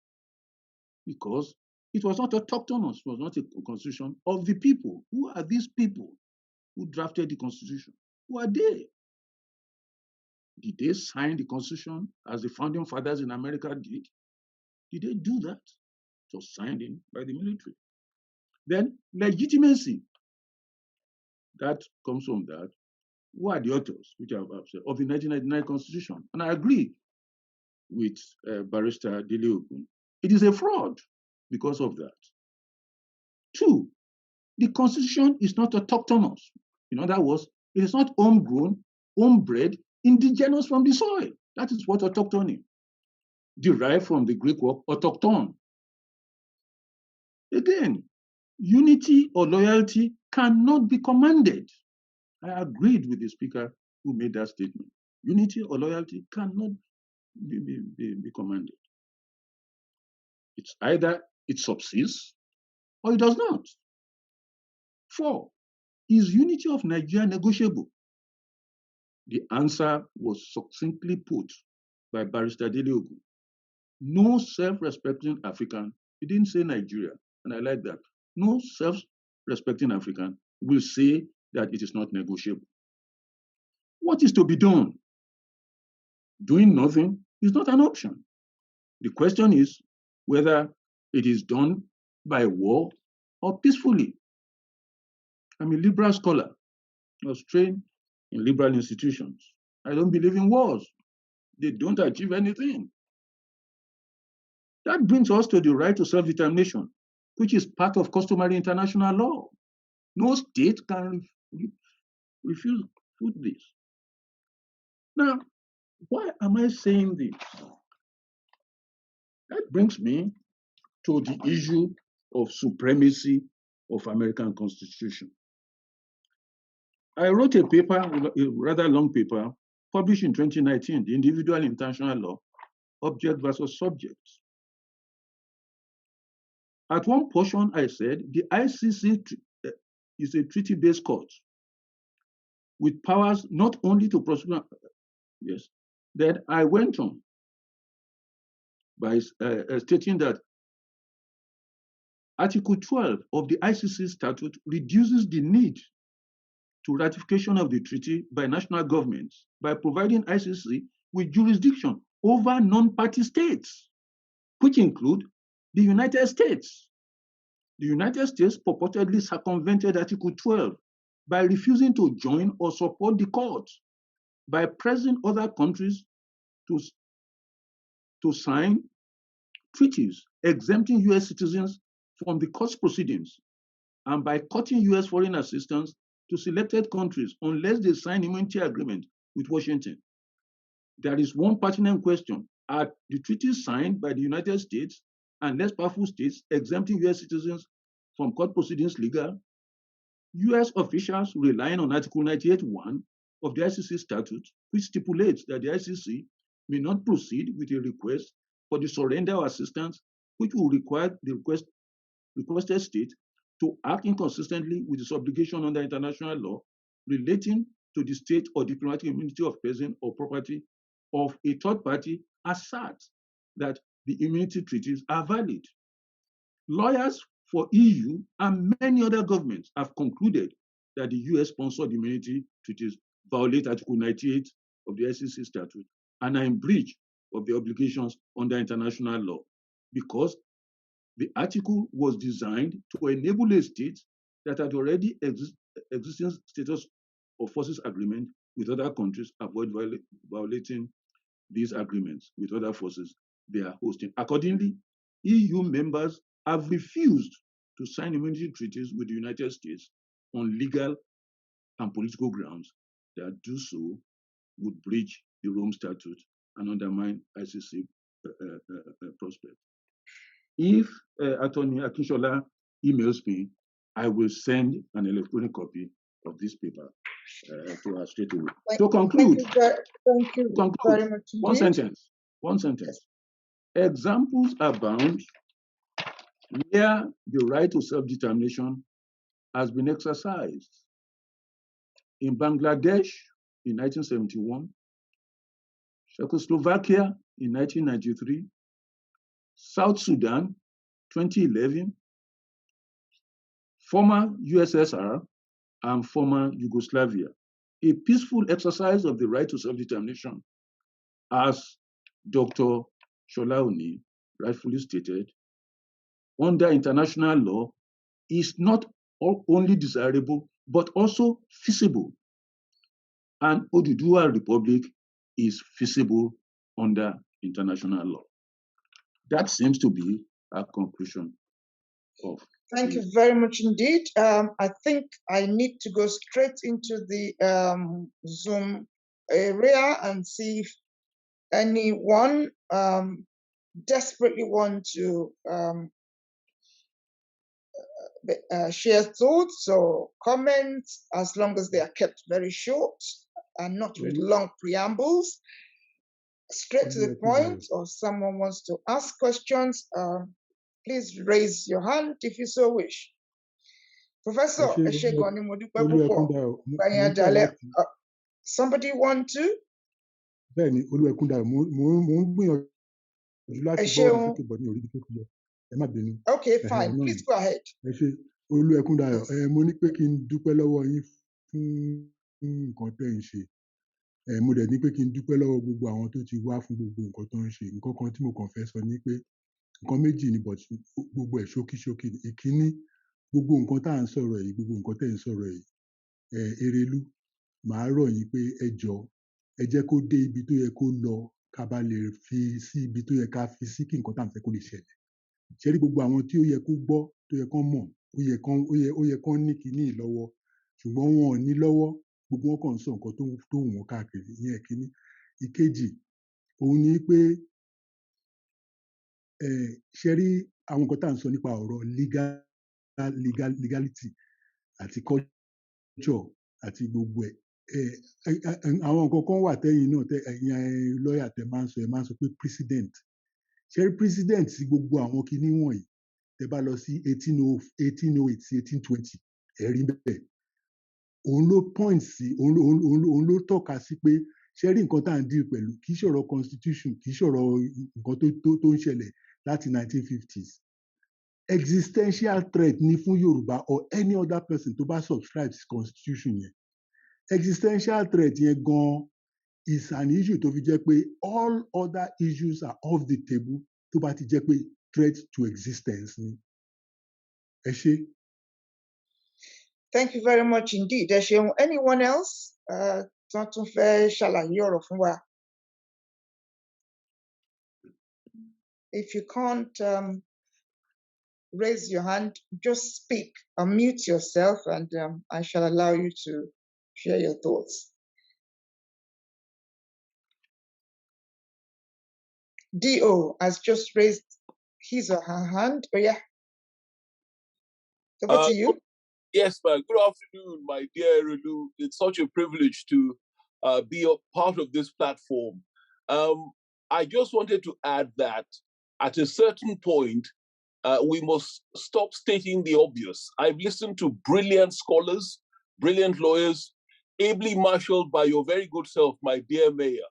because it was not autochthonous, it was not a constitution of the people. Who are these people who drafted the Constitution? Who are they? Did they sign the Constitution as the founding fathers in America did? Did they do that? It was signed in by the military. Then legitimacy, that comes from that. Who are the authors, which I've said, of the 1999 Constitution? And I agree with Barrister Dele Ogun. It is a fraud because of that. Two, the Constitution is not autochthonous. In other words, it is not homegrown, homebred, indigenous from the soil. That is what autochthony, derived from the Greek word autochthon. Again, unity or loyalty cannot be commanded. I agreed with the speaker who made that statement. Unity or loyalty cannot be commanded. It's either it subsists or it does not. 4, is unity of Nigeria negotiable? The answer was succinctly put by Barrister Dele Ogun. No self-respecting African, he didn't say Nigeria, and I like that. No self-respecting African will say that it is not negotiable. What is to be done? Doing nothing is not an option. The question is whether it is done by war or peacefully. I'm a liberal scholar. I was trained in liberal institutions. I don't believe in wars. They don't achieve anything. That brings us to the right to self-determination, which is part of customary international law. No state can refuse this. Now, why am I saying this? That brings me to the issue of supremacy of American Constitution. I wrote a paper, a rather long paper, published in 2019, The Individual International Law, Object versus Subject. At one portion, I said, the ICC is a treaty-based court with powers not only to prosecute, yes. Then I went on by stating that Article 12 of the ICC statute reduces the need to ratification of the treaty by national governments by providing ICC with jurisdiction over non-party states, which include the United States. The United States purportedly circumvented Article 12 by refusing to join or support the court, by pressing other countries to sign treaties exempting US citizens from the court's proceedings, and by cutting US foreign assistance to selected countries unless they sign immunity agreement with Washington. There is one pertinent question. Are the treaties signed by the United States and less powerful states exempting US citizens from court proceedings legal? US officials relying on Article 98(1) of the ICC statute, which stipulates that the ICC may not proceed with a request for the surrender or assistance, which will require the requested state to act inconsistently with its obligation under international law relating to the state or diplomatic immunity of person or property of a third party, asserts that the immunity treaties are valid. Lawyers for EU and many other governments have concluded that the US-sponsored immunity treaties violate Article 98 of the ICC statute and are in breach of the obligations under international law, because the article was designed to enable a state that had already existing status of forces agreement with other countries avoid violating these agreements with other forces they are hosting. Accordingly, EU members have refused to sign immunity treaties with the United States on legal and political grounds that do so would breach the Rome Statute and undermine ICC prospects. If Attorney Akinshola emails me, I will send an electronic copy of this paper to her straight away. To conclude, thank you very much indeed. One sentence. Examples abound where the right to self-determination has been exercised. In Bangladesh in 1971, Czechoslovakia in 1993, South Sudan 2011, former USSR and former Yugoslavia. A peaceful exercise of the right to self-determination, as Dr. Shola Oni rightfully stated, under international law is not only desirable, but also feasible. And Oduduwa Republic is feasible under international law. That seems to be a conclusion of. Thank you very much indeed. I think I need to go straight into the Zoom area and see if anyone desperately want to share thoughts or comments, as long as they are kept very short and not with long preambles, straight to the point, or someone wants to ask questions, please raise your hand if you so wish. Professor Eshegoni Modupepupo, somebody want to? Bẹ́ẹ̀ni, Olúwẹ̀kúndayọ̀, mo ń gbìyànjú láti gbọ́ ọ̀rọ̀ sókè bọ̀ ní orí tó kù lọ. Ẹ má bínú. Okay, fine. Please go ahead. Ẹ ṣé, Olúwẹ̀kúndayọ̀, mo ní pé kí n dúpẹ́ lọ́wọ́ yín fún nǹkan tẹ́ ń ṣe. Mo dẹ̀ ní pé kí n dúpẹ́ lọ́wọ́ gbogbo àwọn tó ti wá fún gbogbo nǹkan tó ń ṣe. Nǹkan kan tí mo kàn fẹ́ sọ ni pé nǹkan méjì ni but gbogbo ẹ̀ ṣókíṣókí. Ìkíní, gbogbo nǹkan tá à ń sọ̀rọ̀ yìí, gbogbo nǹkan tẹ́ ń sọ̀rọ̀ yìí, Erelú, màá rọ̀ yín pé ẹ jọ̀ọ́, ẹ jẹ́ kó dé ibi tó yẹ kó lọ, ká bá lè fi sí ibi tó yẹ ká fi sí kí nǹkan tá à ń fẹ́ kó lè ṣẹlẹ̀. Ṣé rí gbogbo àwọn tí ó yẹ kó gbọ́, tó yẹ kán mọ̀, ó yẹ kán ní kinní yìí lọ́wọ́, ṣùgbọ́n wọn ò ní lọ́wọ́, gbogbo wọn kàn ń sọ nǹkan tó wù wọ́n káàkiri, ìyẹn ìkíní. Ìkejì, òun ni pé ṣé rí àwọn nǹkan tá à ń sọ nípa ọ̀rọ̀ legality àti culture àti gbogbo ẹ̀. Àwọn nǹkan kan wà tẹ́yìn náà ẹ̀yin lọ́ọ̀yà tẹ́ máa ń sọ pé precedent. Ṣé rí precedent sí gbogbo àwọn kinní wọ̀nyí, tẹ́ bá lọ sí 1808 sí 1820, ẹ rí bẹ́ẹ̀. Òun ló point sí, òun ló tọ́ka sí pé ṣé rí nǹkan tá à ń deal pẹ̀lú, kì í ṣọ̀rọ̀ constitution, kì í ṣọ̀rọ̀ nǹkan tó ń ṣẹlẹ̀ láti 1950s. Existential threat ni fún Yorùbá or any other person tó bá subscribe sí constitution yẹn. Existential threat yẹn gan is an issue tó fi jẹ́ pé all other issues are off the table tó bá ti jẹ́ pé threat to existence ni. Ẹ ṣé. Thank you very much indeed. Ẹ ṣeun. Anyone else tó tún fẹ́ ṣàlàyé ọ̀rọ̀ fún wa? If you can't raise your hand, just speak, unmute yourself, and I shall allow you to share your thoughts. D.O. has just raised his or her hand. Oh, yeah. Over to you. Yes, ma'am. Good afternoon, my dear Erelu. It's such a privilege to be a part of this platform. I just wanted to add that at a certain point, we must stop stating the obvious. I've listened to brilliant scholars, brilliant lawyers, ably marshaled by your very good self, my dear Mayor.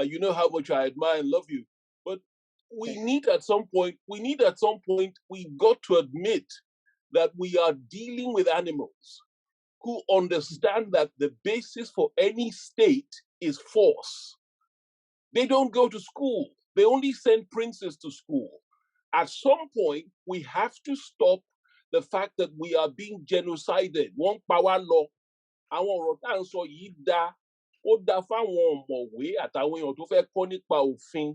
You know how much I admire and love you. But we've got to admit that we are dealing with animals who understand that the basis for any state is force. They don't go to school. They only send princes to school. At some point, we have to stop the fact that we are being genocided. One power law, àwọn ọ̀rọ̀ tá à ń sọ yìí dá, ó dá fáwọn ọ̀mọ̀wé àtàwọn èèyàn tó fẹ́ kọ́ nípa òfin.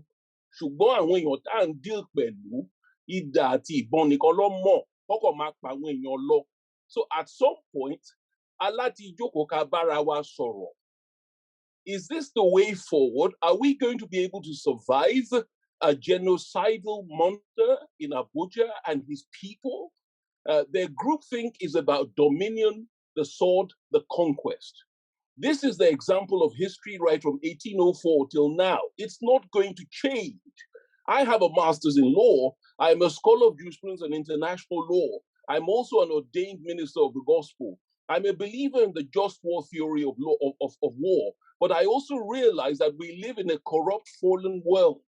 Ṣùgbọ́n àwọn èèyàn tá à ń deal pẹ̀lú idà àti ìbọn nìkan ló mọ̀, kọ́kọ́ máa pa àwọn èèyàn lọ. So at some point, aláti jókòó ká bára wa sọ̀rọ̀. Is this the way forward? Are we going to be able to survive a genocidal monster in Abuja and his people? Their groupthink is about dominion, the sword, the conquest. This is the example of history right from 1804 till now. It's not going to change. I have a master's in law. I'm a scholar of jurisprudence and international law. I'm also an ordained minister of the gospel. I'm a believer in the just war theory of war. But I also realize that we live in a corrupt, fallen world.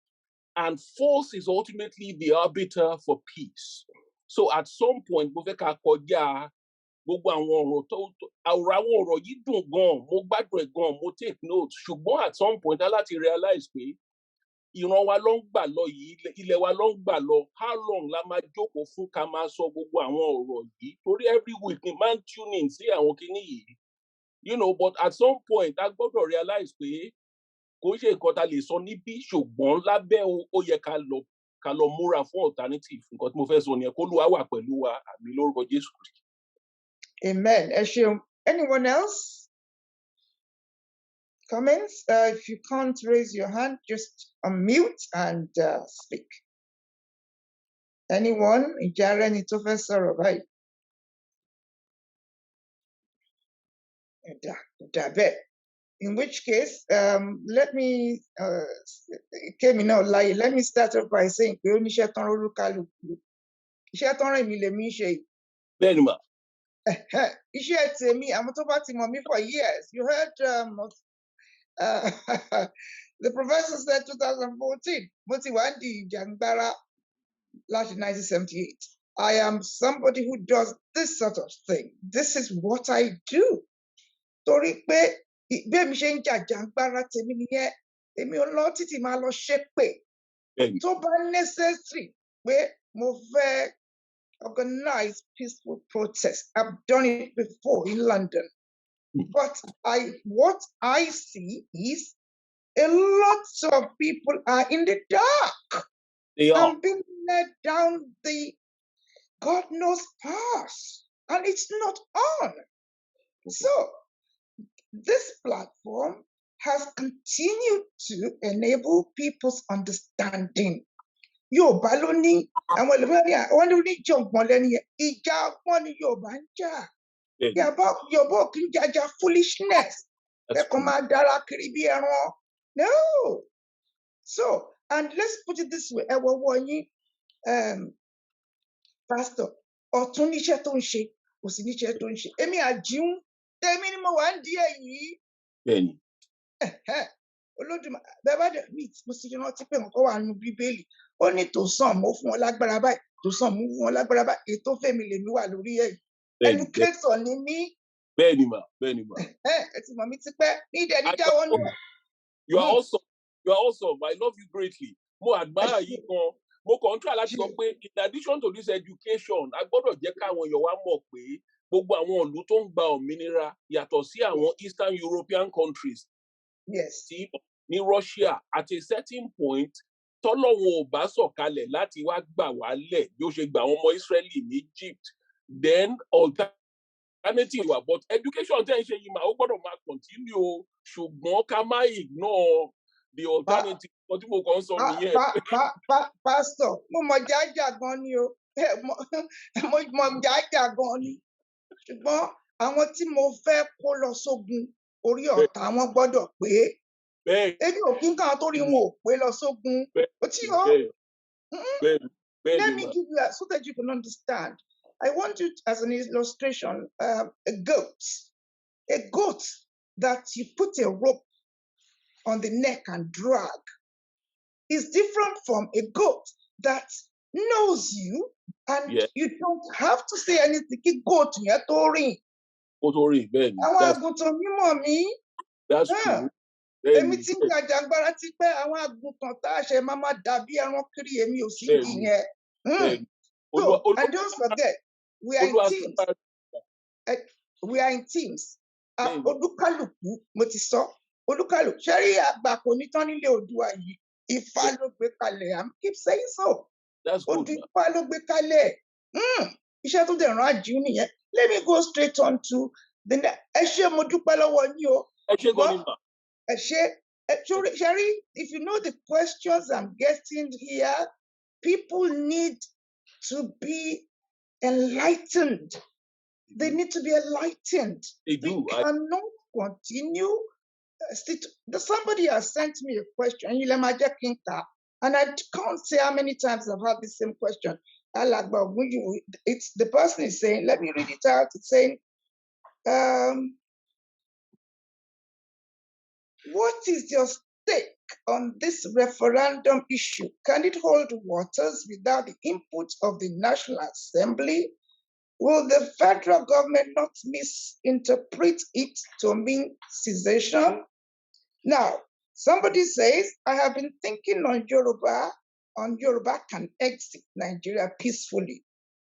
And force is ultimately the arbiter for peace. So at some point, mo fẹ́ ká kọjá gbogbo àwọn ọ̀rọ̀ yìí dùn gan, mo gbádùn ẹ̀ gan, mo take notes. Ṣùgbọ́n at some point, I like to realize pé ìran wa ló ń gbà lọ yìí, ilẹ̀ wa ló ń gbà lọ. How long la máa jókòó fún ká máa sọ gbogbo àwọn ọ̀rọ̀ yìí? Torí every week ni máa ń tune in sí àwọn kinní yìí. You know, but at some point, a gbọ́dọ̀ realize pé kò ṣe nǹkan ta lè sọ níbí, ṣùgbọ́n lábẹ́ ó yẹ ká lọ múra fún alternative. Nǹkan tí mo fẹ́ sọ nìyẹn, k'Olúwa wà pẹ̀lú wa, àmín lórúkọ Jésù Kristi. Amen. Ẹ ṣeun. Anyone else? Comments? If you can't raise your hand, just unmute and speak. Anyone? Ǹjẹ́ ara ẹni tó fẹ́ sọ̀rọ̀ báyìí? Dabe. In which case, let me let me start off by saying pé oníṣẹ́ tán olúkálùkù. Iṣẹ́ tán rìn mí lèmi ṣe. Bẹ́ẹ̀ni mà. Iṣẹ́ tèmi, àwọn tó bá ti mọ̀ mí for years. You heard the professor said 2014. Mo ti wá di ìjàngbara láti 1978. I am somebody who does this sort of thing. This is what I do. Torí pé bẹ́ẹ̀ mi ṣe ń jàjàngbara tèmi nìyẹn, èmi ò lọ títí máa lọ ṣépè. Tó bá necessary pé mo fẹ́ organize peaceful protest. I've done it before in London. But what I see is a lot of people are in the dark. They are. And being led down the God knows path. And it's not on. So this platform has continued to enable people's understanding. Yorùbá ló ní àwọn ẹlòmíràn wọ́n ní oníjọ̀gbọ̀n lẹ́nu yẹn, ìjà ọgbọ́n ni Yorùbá ń jà. Yorùbá ò kí ń jàjà foolishness. Ẹ̀kan máa dára kiri bí ẹran. No. So, and let's put it this way, ẹ wọ́wọ́ yín, pastor, ọ̀tún níṣẹ́ tó ń ṣe, òsì níṣẹ́ tó ń ṣe. Èmi àjíún, tèmi ni mo wà ń di èyí. Bẹ́ẹ̀ni. Olódùmarè, bẹ́ẹ̀ bá dẹ̀ mí, mo sì rántí pé nǹkan wà nínú Bíbélì. Ó ní tòsán mo fún wọn lágbára báyìí, tòsán mo fún wọn lágbára báyìí, ètò fẹ́mi lèmi wà lórí èyí. Educator ni mí. Bẹ́ẹ̀ni mà, bẹ́ẹ̀ni mà. Ẹ ti mọ̀ mí ti pẹ́, ní ìdẹ̀ ní jáwọ́ náà. You are awesome. You are awesome. I love you greatly. Mo admire yín gan. Mo kàn ń try láti sọ pé in addition to this education, a gbọ́dọ̀ jẹ́ káwọn èèyàn wa mọ̀ pé gbogbo àwọn ìlú tó ń gba òmìnira yàtọ̀ sí àwọn Eastern European countries. Yes. Ní Russia, at a certain point, tọ́lọ́run ò bá sọ̀kalẹ̀ láti wá gbà wá lẹ̀ bí ó ṣe gbà àwọn ọmọ Israeli ní Egypt, then alternative wà, but education tẹ́ ń ṣe yìí máa ó gbọ́dọ̀ máa continue, ṣùgbọ́n ká má ignore the alternative. Wọ́n tí mo kàn ń sọ nìyẹn. Pastor, mo mọ̀ jájà gan ni o, mo mọ̀ jájà gan ni, ṣùgbọ́n àwọn tí mo fẹ́ kó lọ sógun orí ọ̀tá wọn gbọ́dọ̀ pé. Ebi ò kí n kàn torí wọn ò pé lọ sógun. Ó tí ó. Let me give you so that you can understand. I want you as an illustration, a goat that you put a rope on the neck and drag is different from a goat that knows you and you don't have to say anything. Kí goat yẹn tó rìn. Ó tó rìn, bẹ́ẹ̀ni. Àwọn àgùntàn mímọ̀ mi. That's true. Èmi tí ń jàjàgbara ti pẹ́ àwọn àgùntàn tá a ṣe máa dàbí ẹran kiri èmi ò sí ìyẹn. So, and don't forget, we are in teams. We are in teams. Olúkálùkù, mo ti sọ, olúkálùkù. Ṣé rí àgbà kò ní tán nílé Oòduà yìí? Ifá ló gbé kalẹ̀. I keep saying so. Odù Ifá ló gbé kalẹ̀. Iṣẹ́ tó dẹ̀ rán àjíù nìyẹn. Let me go straight on to the next. Ẹ ṣé mo dúpẹ́ lọ́wọ́ yín o. Ẹ ṣé gan ni mà. Sherry, if you know the questions I'm getting here, people need to be enlightened. They need to be enlightened. They do. We cannot continue. Somebody has sent me a question, and I can't say how many times I've had the same question. It's the person is saying, let me read it out. It's saying, what is your stake on this referendum issue? Can it hold waters without the input of the National Assembly? Will the federal government not misinterpret it to mean secession? Now, Somebody says, I have been thinking on Yoruba can exit Nigeria peacefully.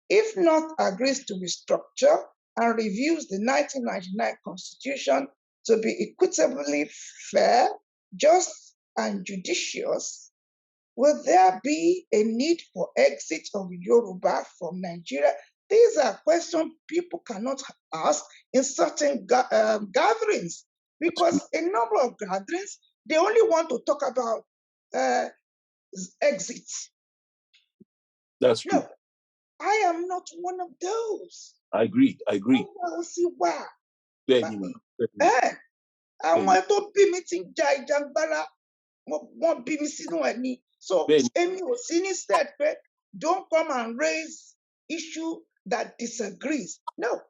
If North agrees to restructure and reviews the 1999 constitution to be equitably fair, just, and judicious, will there be a need for exit of Yoruba from Nigeria? These are questions people cannot ask in certain gatherings, because a number of gatherings, they only want to talk about exit. That's true. No, I am not one of those. I agree. I agree. Àwọn tó bí mi ti ń ja ìjàngbara, wọ́n bí mi sínú ẹ̀ ni. So èmi ò sí ní said pé don't come and raise issue that disagrees. No,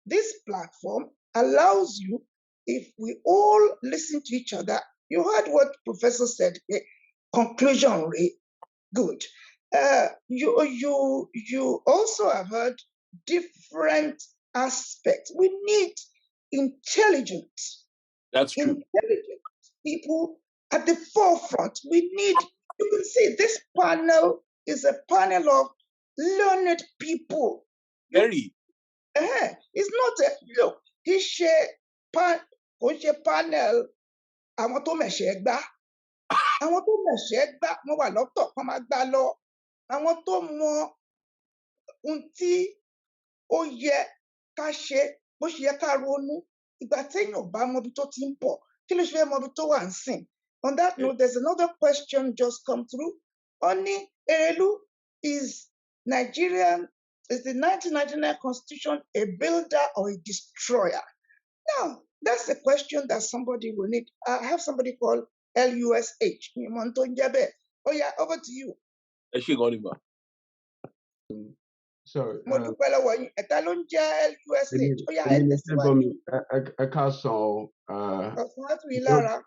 this platform allows you, if we all listen to each other. You heard what Professor said. Conclusion, good. You also have heard different aspects. We need intelligent. That's true. Intelligent people at the forefront. We need, you can see this panel is a panel of learned people. Very. It's not a, look, this panel, àwọn tó mẹ̀ṣẹ̀ gbá, àwọn tó mẹ̀ṣẹ̀ gbá, wọ́n wà lọ́tọ̀, wọ́n máa gbá lọ. Àwọn tó mọ ohun tí ó yẹ ká ṣe, bó ṣe yẹ ká ronú, ìgbà téèyàn bá mọ ibi tó ti ń bọ̀, kí ló ṣe fẹ́ mọ ibi tó wà ń sìn? On that note, there's another question just come through. Oni Erelu, is the 1999 Constitution a builder or a destroyer? Now, that's a question that somebody will need. I have somebody called LUSH. Oh yeah, over to you. Sorry. Mo dúpẹ́ lọ́wọ́ yín. Ẹ̀ta ló ń jẹ́ LUSH. Ó yá, ẹ tẹ̀síwájú. Ẹ káàsán. Ọ̀sán á tù yín lára.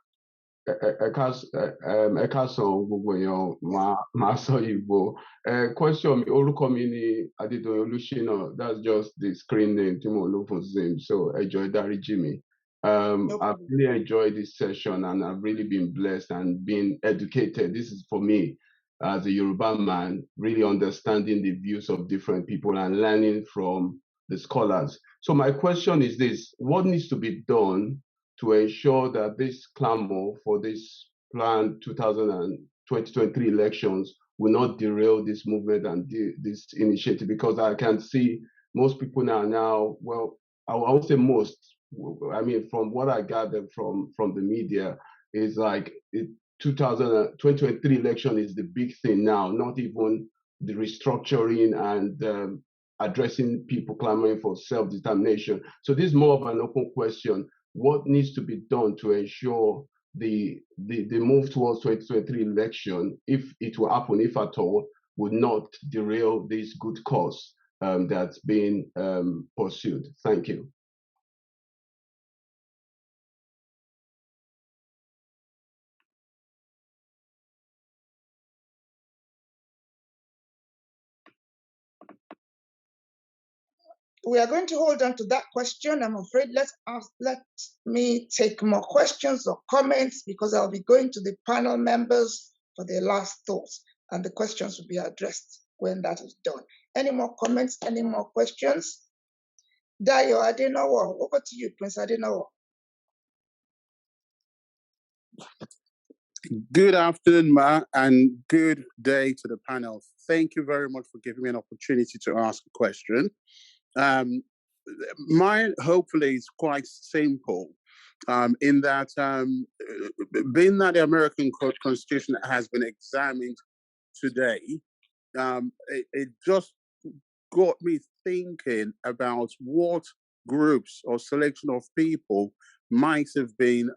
Ẹ káàsán gbogbo èèyàn, máa sọ Ìgbò. Question mi, orúkọ mi ni Adédoyin Olúṣínà. That's just the screen name tí mo lò fún Zoom. So ẹ jọ̀ọ́ ẹ dáríjì mi. I've really enjoyed this session and I've really been blessed and been educated. This is for me as a Yoruba man, really understanding the views of different people and learning from the scholars. So my question is this: what needs to be done to ensure that this clamor for this planned 2023 elections will not derail this movement and this initiative? Because I can see most people now, well, I won't say most, I mean, from what I gathered from the media, is like 2023 election is the big thing now, not even the restructuring and addressing people clamoring for self-determination. So this is more of an open question. What needs to be done to ensure the move towards 2023 election, if it will happen, if at all, would not derail this good cause that's being pursued? Thank you. We are going to hold on to that question. I'm afraid let me take more questions or comments, because I'll be going to the panel members for their last thoughts, and the questions will be addressed when that is done. Any more comments? Any more questions? Dayo Adenawo, over to you, Prince Adenawo. Good afternoon, Ma, and good day to the panel. Thank you very much for giving me an opportunity to ask a question. Mine, hopefully, is quite simple, in that being that the American Constitution has been examined today, it just got me thinking about what groups or selection of people might have been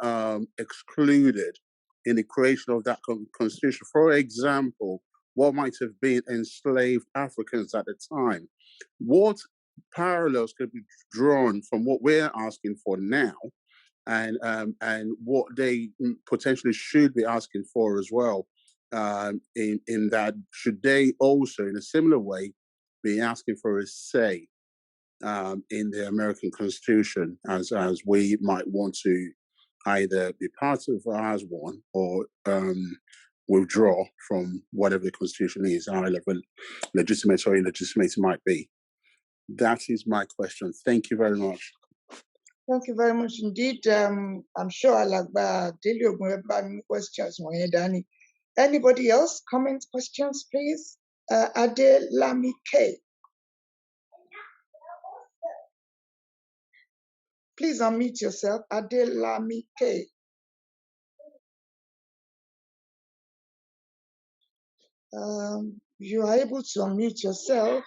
excluded in the creation of that constitution. For example, what might have been enslaved Africans at the time? What parallels could be drawn from what we're asking for now, and what they potentially should be asking for as well? In that, should they also, in a similar way, be asking for a say in the American Constitution, as we might want to either be part of as one or withdraw from whatever the constitution is, however legitimate or illegitimate it might be. That is my question. Thank you very much. Thank you very much indeed. I'm sure Alagba Delio will have questions. Danny. Anybody else? Comments, questions, please? Ade Lami K. Please unmute yourself. Ade Lami K. You are able to unmute yourself.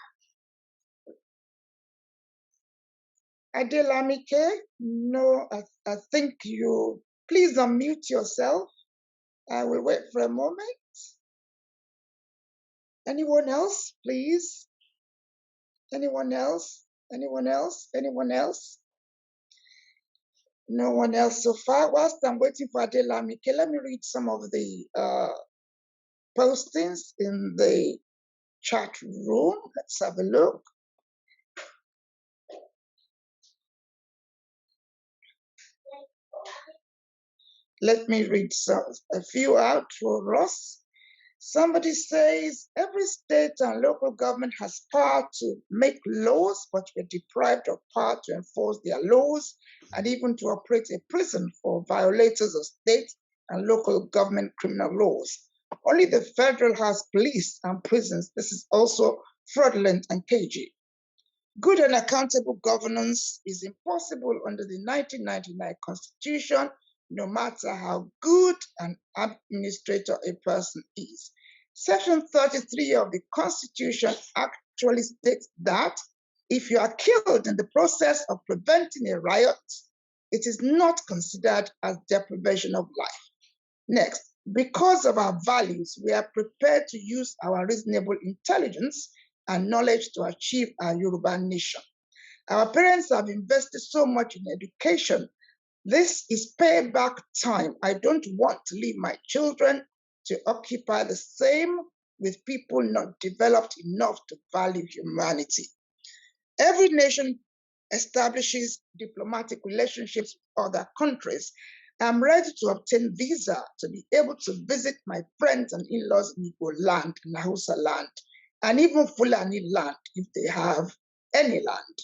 Ade Lami K. No, I think you. Please unmute yourself. I will wait for a moment. Anyone else, please? Anyone else? Anyone else? Anyone else? No one else so far. Whilst I'm waiting for Ade Lami K, let me read some of the postings in the chat room. Let's have a look. Let me read a few out for us. Somebody says, every state and local government has power to make laws, but we're deprived of power to enforce their laws and even to operate a prison for violators of state and local government criminal laws. Only the federal has police and prisons. This is also fraudulent and cagey. Good and accountable governance is impossible under the 1999 Constitution, no matter how good an administrator a person is. Section 33 of the Constitution actually states that if you are killed in the process of preventing a riot, it is not considered as deprivation of life. Next, because of our values, we are prepared to use our reasonable intelligence and knowledge to achieve our Yoruba nation. Our parents have invested so much in education. This is payback time. I don't want to leave my children to occupy the same with people not developed enough to value humanity. Every nation establishes diplomatic relationships with other countries. I'm ready to obtain visa to be able to visit my friends and in-laws in Igbo land, Nahusa land, and even Fulani land if they have any land.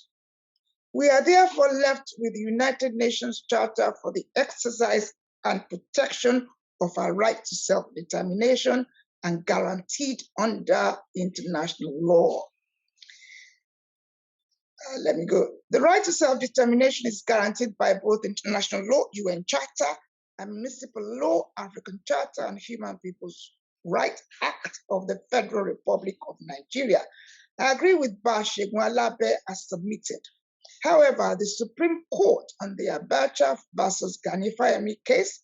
We are therefore left with the United Nations Charter for the exercise and protection of our right to self-determination and guaranteed under international law. Let me go. The right to self-determination is guaranteed by both international law, UN Charter, and municipal law, African Charter, and Human People's Rights Act of the Federal Republic of Nigeria. I agree with Bashe Gwalabe as submitted. However, the Supreme Court on the Abacha versus Gani Fayemi case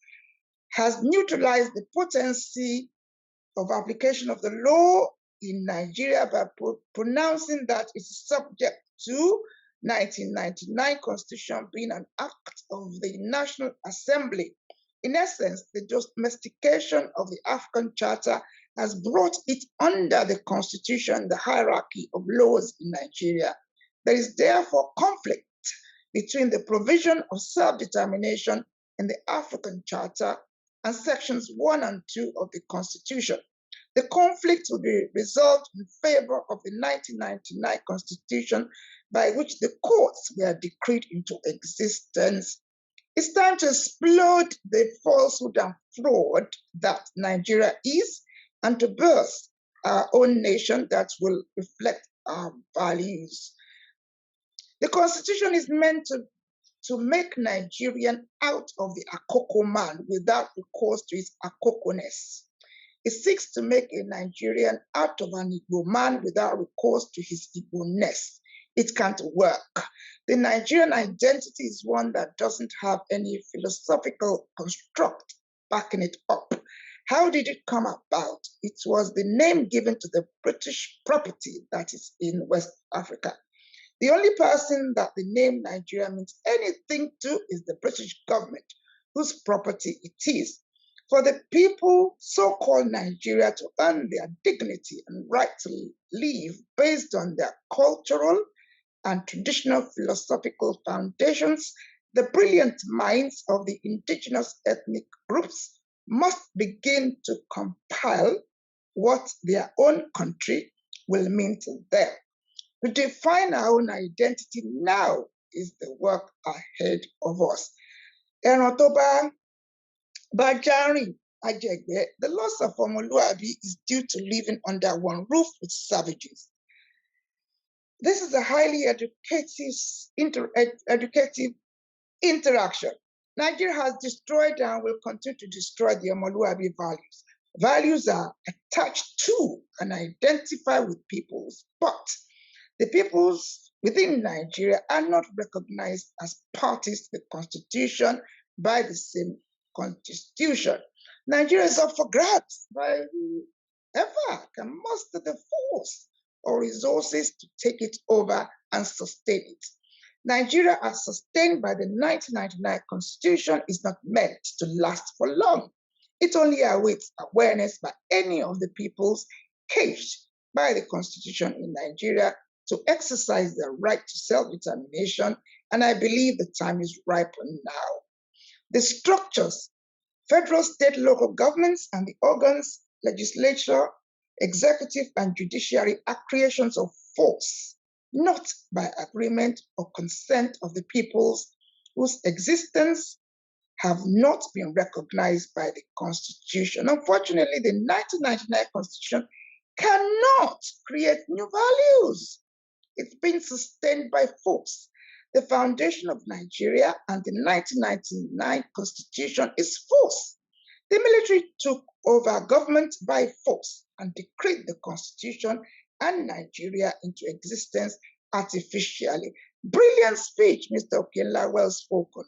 has neutralized the potency of application of the law in Nigeria by pronouncing that it is subject to 1999 Constitution being an act of the National Assembly. In essence, the domestication of the African Charter has brought it under the Constitution, the hierarchy of laws in Nigeria. There is therefore conflict between the provision of self-determination in the African Charter and sections 1 and 2 of the Constitution. The conflict will be resolved in favor of the 1999 Constitution, by which the courts were decreed into existence. It's time to explode the falsehood and fraud that Nigeria is, and to birth our own nation that will reflect our values. The Constitution is meant to make Nigerian out of the Akoko man without recourse to his Akoko-ness. It seeks to make a Nigerian out of an Igbo man without recourse to his Igbo-ness. It can't work. The Nigerian identity is one that doesn't have any philosophical construct backing it up. How did it come about? It was the name given to the British property that is in West Africa. The only person that the name Nigeria means anything to is the British government, whose property it is. For the people so-called Nigeria to earn their dignity and right to live based on their cultural and traditional philosophical foundations, The brilliant minds of the indigenous ethnic groups must begin to compile what their own country will mean to them. To define our own identity now is the work ahead of us. Ẹran tó bá járìn ajẹgbẹ́, the loss of ọmọlúàbí is due to living under one roof with savages. This is a highly educative interaction. Nigeria has destroyed and will continue to destroy the Omoluabi values. Values are attached to and identify with peoples, but the peoples within Nigeria are not recognized as parties to the constitution by the same constitution. Nigeria is up for grabs by whoever can muster the force or resources to take it over and sustain it. Nigeria, as sustained by the 1999 Constitution, is not meant to last for long. It only awaits awareness by any of the peoples caged by the Constitution in Nigeria to exercise their right to self-determination, and I believe the time is ripe now. The structures, federal, state, local governments, and the organs, legislature, executive, and judiciary are creations of force, not by agreement or consent of the peoples whose existence have not been recognized by the Constitution. Unfortunately, the 1999 Constitution cannot create new values. It's been sustained by force. The foundation of Nigeria and the 1999 Constitution is force. The military took over government by force and decreed the Constitution and Nigeria into existence artificially. Brilliant speech, Mr. Okenla, well spoken.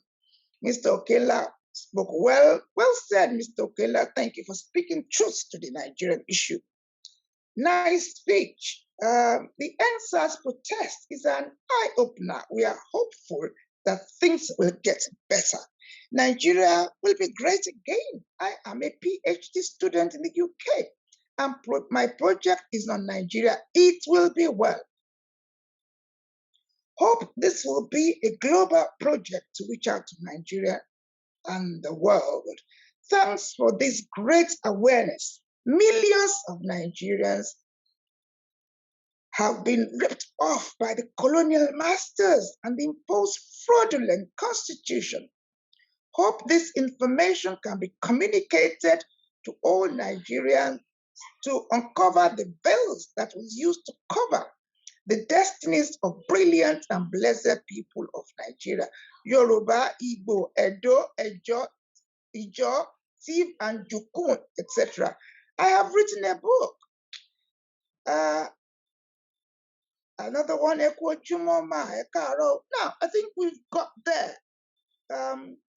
Mr. Okenla spoke well. Well said, Mr. Okenla. Thank you for speaking truth to the Nigerian issue. Nice speech. The NSAS protest is an eye-opener. We are hopeful that things will get better. Nigeria will be great again. I am a PhD student in the UK, and my project is on Nigeria. It will be well. Hope this will be a global project to reach out to Nigeria and the world. Thanks for this great awareness. Millions of Nigerians have been ripped off by the colonial masters and the imposed fraudulent constitution. Hope this information can be communicated to all Nigerians to uncover the veils that was used to cover the destinies of brilliant and blessed people of Nigeria. Yoruba, Igbo, Edo, Ijo, Tiv, and Jukun, etc. I have written a book. Another one, Ekwo Jumoma, Ekaro. Now, I think we've got there.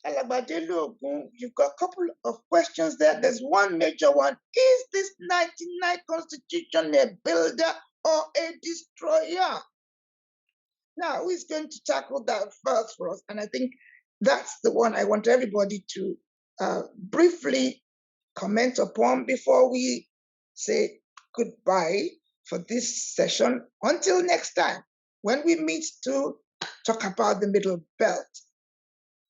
Alagbadelu Ogun, you've got a couple of questions there. There's one major one. Is this 99 Constitution a builder or a destroyer? Now, who is going to tackle that first for us? And I think that's the one I want everybody to briefly comment upon before we say goodbye for this session. Until next time, when we meet to talk about the Middle Belt.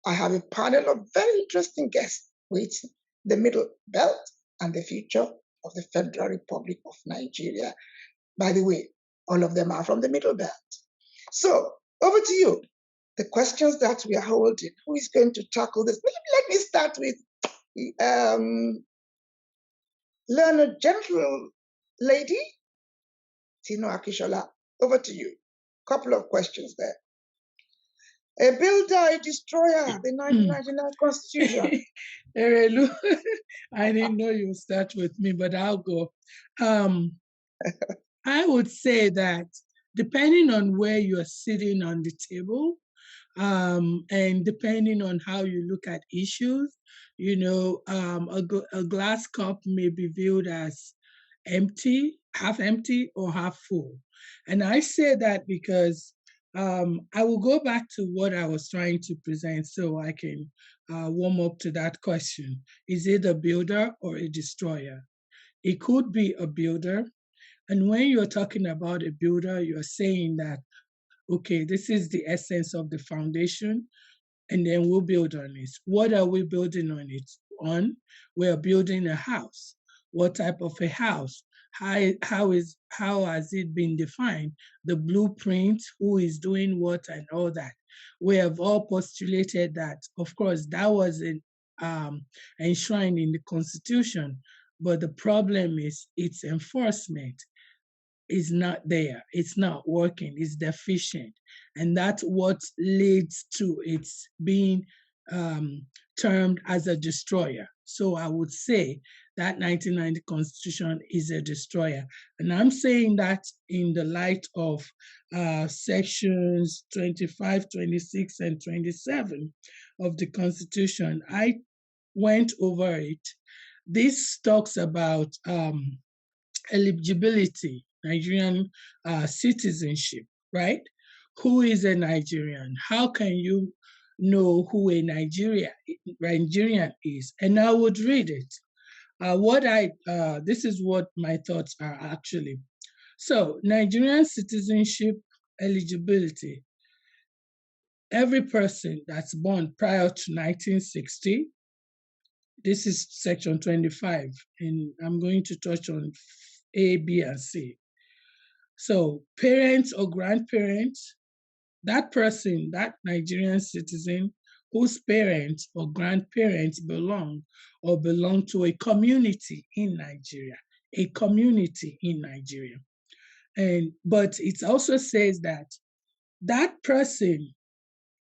I have a panel of very interesting guests waiting. The Middle Belt and the future of the Federal Republic of Nigeria. By the way, all of them are from the Middle Belt. So over to you. The questions that we are holding. Who is going to tackle this? Maybe let me start with learned gentle lady, Tino Akishola. Over to you. Couple of questions there. A builder, a destroyer, the 1999 Constitution. Erelu, I didn't know you would start with me, but I'll go. I would say that depending on where you're sitting on the table, and depending on how you look at issues, you know, a glass cup may be viewed as empty, half empty, or half full. And I say that because I will go back to what I was trying to present so I can warm up to that question. Is it a builder or a destroyer? It could be a builder. And when you're talking about a builder, you're saying that, okay, this is the essence of the foundation. and then we'll build on it. What are we building on it on? We're building a house. What type of a house? How has it been defined? The blueprint, who is doing what, and all that. We have all postulated that. Of course, that was enshrined in the Constitution, but the problem is its enforcement is not there. It's not working. It's deficient. And that's what leads to its being termed as a destroyer. So I would say that 1990 Constitution is a destroyer. And I'm saying that in the light of sections 25, 26, and 27 of the Constitution. I went over it. This talks about eligibility, Nigerian citizenship, right? Who is a Nigerian? How can you know who a Nigerian is? And I would read it. This is what my thoughts are actually. So, Nigerian citizenship eligibility. Every person that's born prior to 1960, this is section 25, and I'm going to touch on A, B, and C. So parents or grandparents, that person, that Nigerian citizen whose parents or grandparents belong to a community in Nigeria, But it also says that that person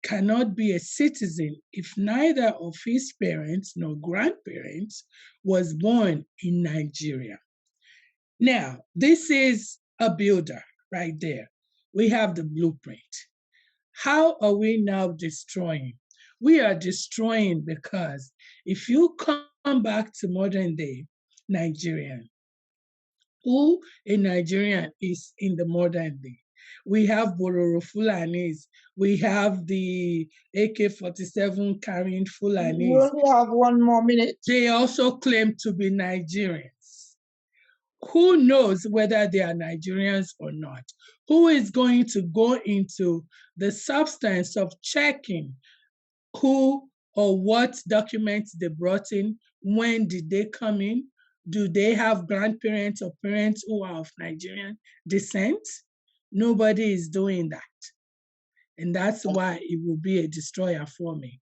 cannot be a citizen if neither of his parents nor grandparents was born in Nigeria. Now, this is a builder right there. We have the blueprint. How are we now destroying? We are destroying because if you come back to modern day Nigerian, who a Nigerian is in the modern day, we have Bororo Fulanis, we have the AK-47 carrying Fulanis. We only have 1 more minute. They also claim to be Nigerians. Who knows whether they are Nigerians or not? Who is going to go into the substance of checking who or what documents they brought in? When did they come in? Do they have grandparents or parents who are of Nigerian descent? Nobody is doing that. And that's why it will be a destroyer for me.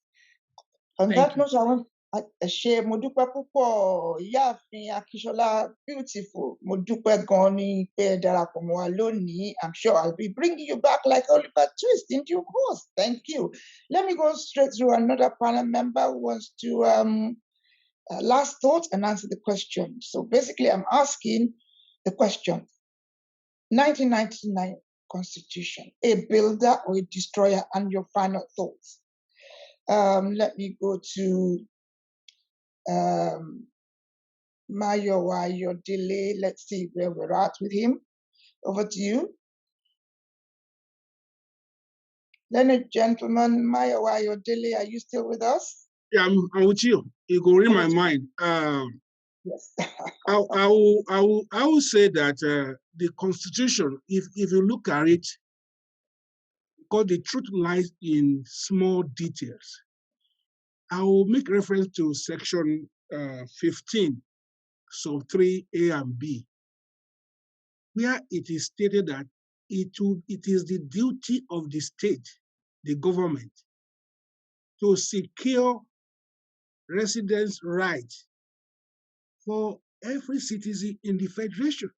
On that note, I want to share Modupe Pupo, Ìyáàfin Akínsọ́lá, beautiful. Modupe Goni, Pe Darapọ̀ Mọ́ wa lónìí. I'm sure I'll be bringing you back like Oliver Twist in due course. Thank you. Let me go straight to another panel member who wants to last thought and answer the question. So basically, I'm asking the question: 1999 Constitution, a builder or a destroyer, and your final thoughts. Let me go to Mayowa Ayodele. Let's see where we're at with him. Over to you. Learned gentleman, Mayowa Ayodele, are you still with us? Yeah, I'm with you. You go read my mind. Yes. I will say that the Constitution, if you look at it, because the truth lies in small details. I will make reference to section 15, so 3A and B, where it is stated that it is the duty of the state, the government, to secure residence rights for every citizen in the Federation.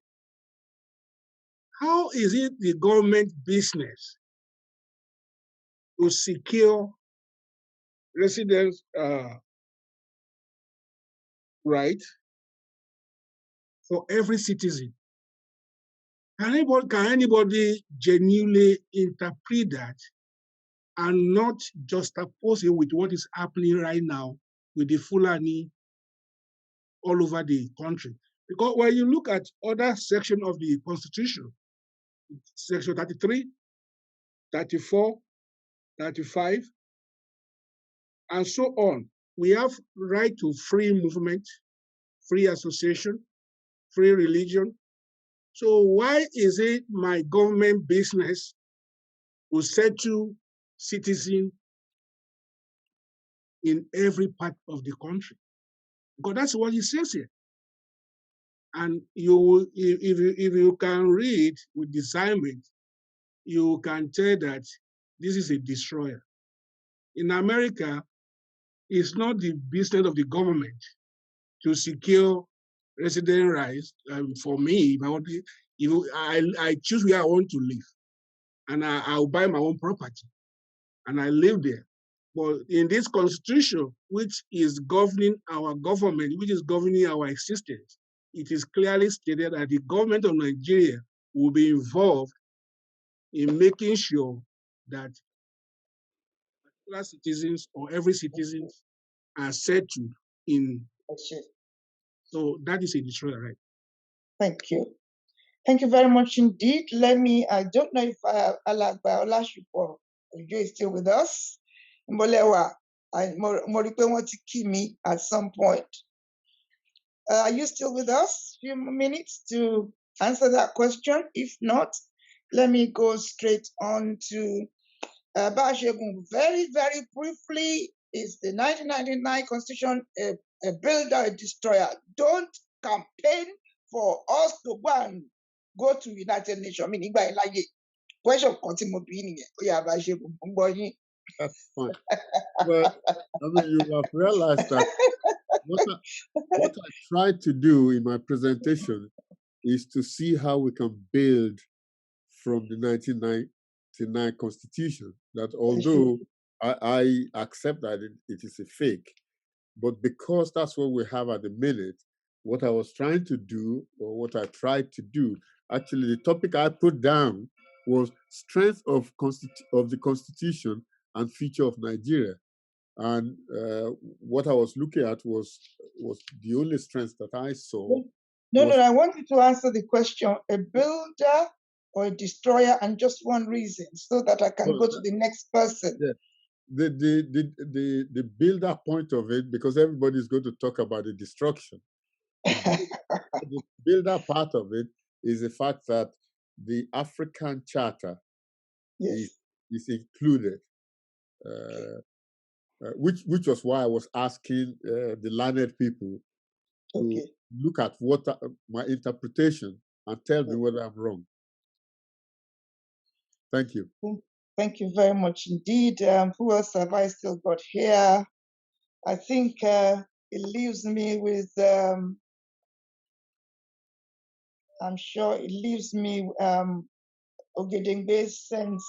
How is it the government business to secure residence right for every citizen? Can anybody genuinely interpret that and not juxtapose it with what is happening right now with the Fulani all over the country? Because when you look at other sections of the Constitution, section 33, 34, 35, and so on, we have right to free movement, free association, free religion. So why is it my government business to settle citizen in every part of the country. Because that's what he says here. And if you can read with discernment, you can tell that this is a destroyer. In America, it's not the business of the government to secure resident rights. For me, I choose where I want to live, and I'll buy my own property, and I live there. But in this constitution, which is governing our government, which is governing our existence, it is clearly stated that the government of Nigeria will be involved in making sure that particular citizens or every citizen are settled in. So that is a destroyer, right? Thank you. Thank you very much indeed. I don't know if Alagba Olasupo Ojo is still with us. Mbolewa, Moripe want to keep me at some point. Are you still with us? A few minutes to answer that question. If not, let me go straight on to Bashegun. Very, very briefly, is the 1999 Constitution a builder, a destroyer? Don't campaign for us to go to United Nations. I mean, question continue. That's fine. But I mean, you have realized that what I tried to do in my presentation is to see how we can build from the 1999 Constitution. That although I accept that it is a fake, but because that's what we have at the minute, what I was trying to do, or what I tried to do, actually the topic I put down was strength of the Constitution and future of Nigeria. And what I was looking at was the only strength that I saw. No, I want you to answer the question, a builder or a destroyer, and just one reason, so that I can go to the next person. Yeah. The builder point of it, because everybody's going to talk about the destruction. The builder part of it is the fact that the African Charter is included, which was why I was asking the learned people to look at what my interpretation and tell me whether I'm wrong. Thank you. Thank you very much indeed. Who else have I still got here? I think it leaves me with, I'm sure it leaves me, Ogedengbe sends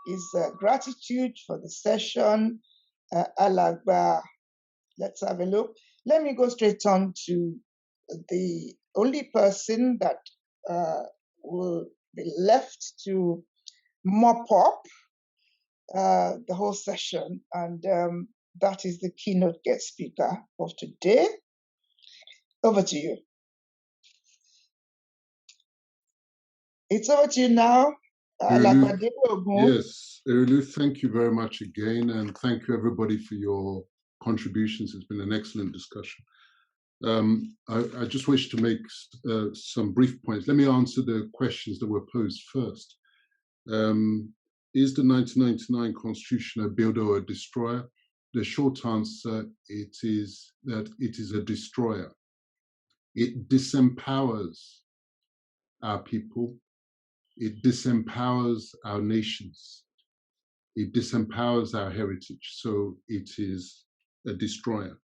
his gratitude for the session. Alagba, let's have a look. Let me go straight on to the only person that will be left to mop up the whole session, and that is the keynote guest speaker of today. Over to you. It's over to you now. Yes, Erelu, thank you very much again, and thank you everybody for your contributions. It's been an excellent discussion. I just wish to make some brief points. Let me answer the questions that were posed first. Is the 1999 Constitution a builder or a destroyer? The short answer is that it is a destroyer. It disempowers our people. It disempowers our nations. It disempowers our heritage. So it is a destroyer.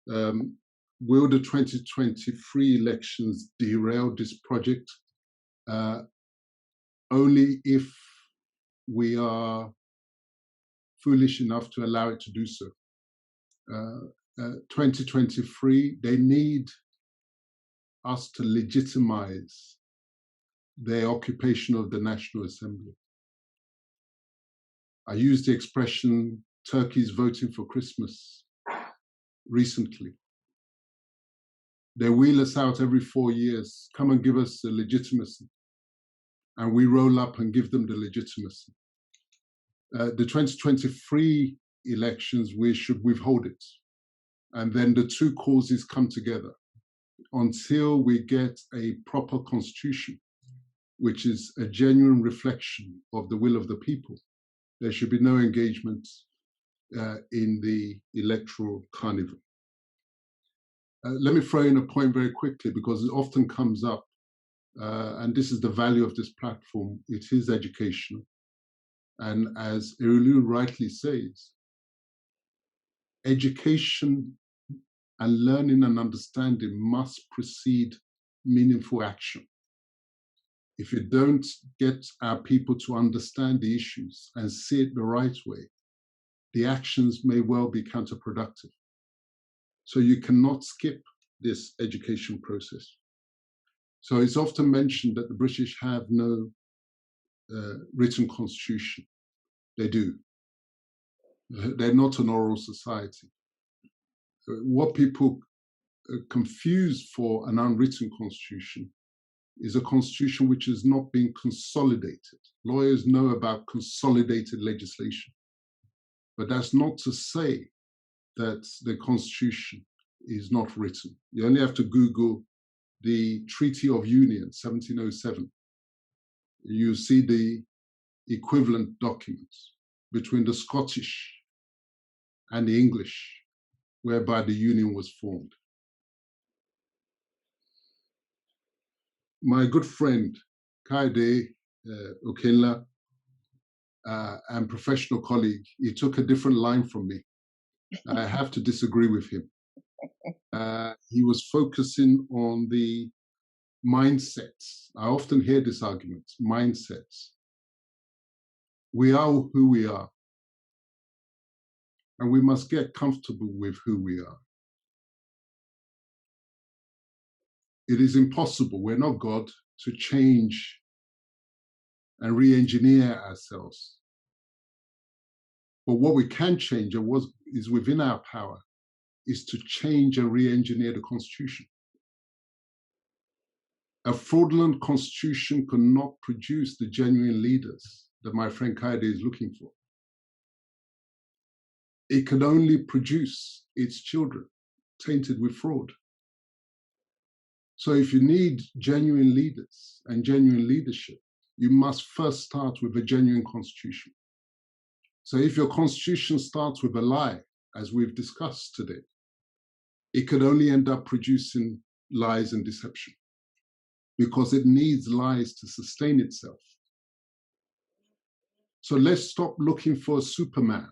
Will the 2023 elections derail this project? Only if we are foolish enough to allow it to do so. 2023, they need us to legitimize their occupation of the National Assembly. I used the expression, Turkey's voting for Christmas recently. They wheel us out every 4 years, come and give us the legitimacy. And we roll up and give them the legitimacy. The 2023 elections, we should withhold it. And then the two causes come together until we get a proper constitution, which is a genuine reflection of the will of the people. There should be no engagement in the electoral carnival. Let me throw in a point very quickly because it often comes up, and this is the value of this platform. It is educational. And as Erelu rightly says, education and learning and understanding must precede meaningful action. If you don't get our people to understand the issues and see it the right way, the actions may well be counterproductive. So you cannot skip this education process. So it's often mentioned that the British have no written constitution. They do. They're not an oral society. What people confuse for an unwritten constitution is a constitution which has not been consolidated. Lawyers know about consolidated legislation, but that's not to say that the constitution is not written. You only have to Google the Treaty of Union, 1707. You see the equivalent documents between the Scottish and the English, whereby the Union was formed. My good friend, Kaide Okenla, and professional colleague, he took a different line from me. I have to disagree with him. He was focusing on the mindsets. I often hear this argument, mindsets. We are who we are, and we must get comfortable with who we are. It is impossible, we're not God, to change and re-engineer ourselves. But what we can change, and what is within our power, is to change and re-engineer the Constitution. A fraudulent Constitution cannot produce the genuine leaders that my friend Kaide is looking for. It can only produce its children tainted with fraud. So if you need genuine leaders and genuine leadership, you must first start with a genuine constitution. So if your constitution starts with a lie, as we've discussed today, it could only end up producing lies and deception because it needs lies to sustain itself. So let's stop looking for a Superman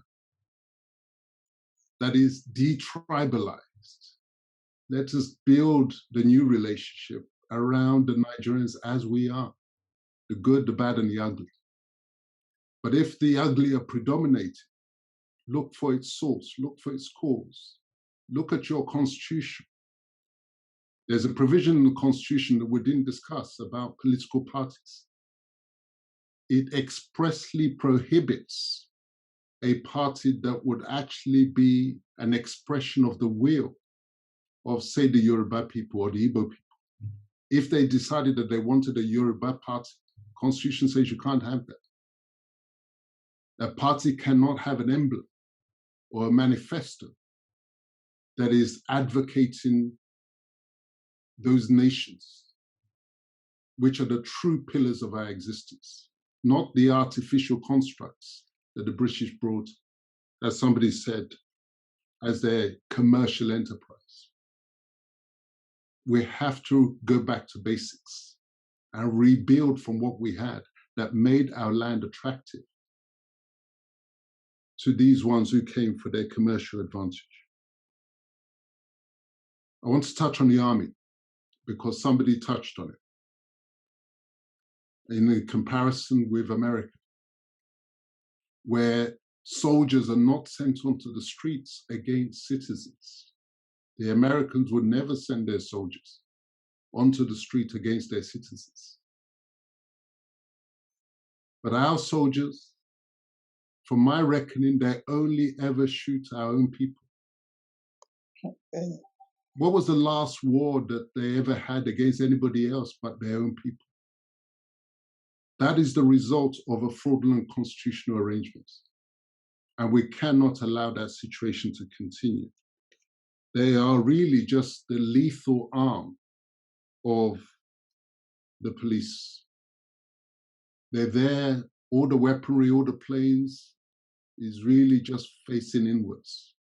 that is detribalized. Let us build the new relationship around the Nigerians as we are, the good, the bad, and the ugly. But if the ugly are predominating, look for its source, look for its cause. Look at your constitution. There's a provision in the constitution that we didn't discuss about political parties. It expressly prohibits a party that would actually be an expression of the will of, say, the Yoruba people or the Igbo people. If they decided that they wanted a Yoruba party, Constitution says you can't have that. A party cannot have an emblem or a manifesto that is advocating those nations, which are the true pillars of our existence, not the artificial constructs that the British brought, as somebody said, as their commercial enterprise. We have to go back to basics and rebuild from what we had that made our land attractive to these ones who came for their commercial advantage. I want to touch on the army because somebody touched on it in a comparison with America, where soldiers are not sent onto the streets against citizens. The Americans would never send their soldiers onto the street against their citizens. But our soldiers, from my reckoning, they only ever shoot our own people. What was the last war that they ever had against anybody else but their own people? That is the result of a fraudulent constitutional arrangement. And we cannot allow that situation to continue. They are really just the lethal arm of the police. They're there, all the weaponry, all the planes, is really just facing inwards.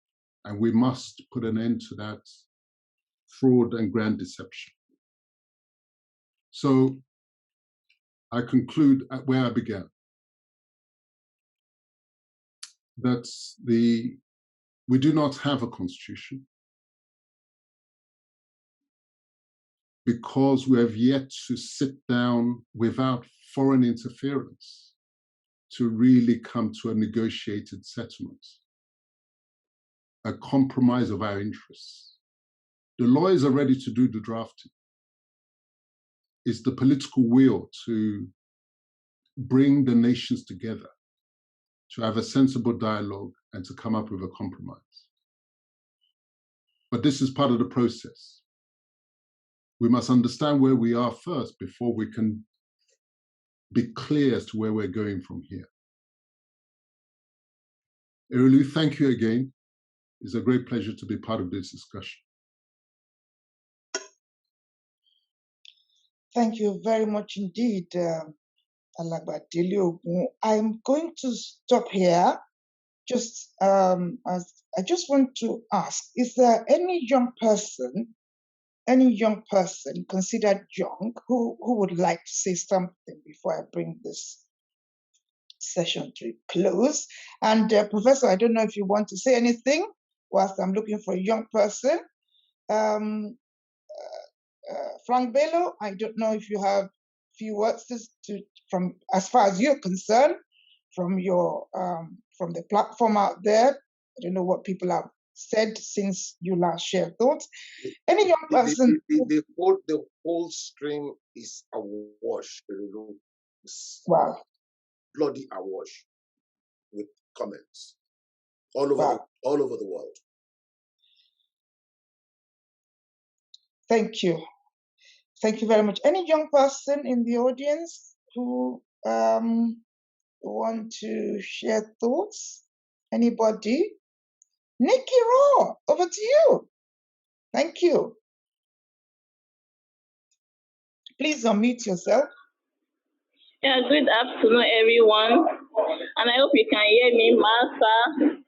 And we must put an end to that fraud and grand deception. So I conclude at where I began. That we do not have a constitution because we have yet to sit down without foreign interference to really come to a negotiated settlement, a compromise of our interests. The lawyers are ready to do the drafting. It's the political will to bring the nations together, to have a sensible dialogue and to come up with a compromise. But this is part of the process. We must understand where we are first before we can be clear as to where we're going from here. Erelu, thank you again. It's a great pleasure to be part of this discussion. Thank you very much indeed, Alàgbà Délé Ògún. I'm going to stop here. Just as I just want to ask, is there any young person considered young who would like to say something before I bring this session to a close? And Professor, I don't know if you want to say anything whilst I'm looking for a young person. Frank Bello, I don't know if you have a few words from as far as you're concerned, from your from the platform out there. I don't know what people have said since you last shared thoughts. Any young person? The whole stream is awash. Wow. Bloody awash with comments all over the world. Thank you. Thank you very much. Any young person in the audience who want to share thoughts? Anybody? Nikki Raw, over to you. Thank you. Please unmute yourself. Yeah, good afternoon, everyone. And I hope you can hear me, Martha,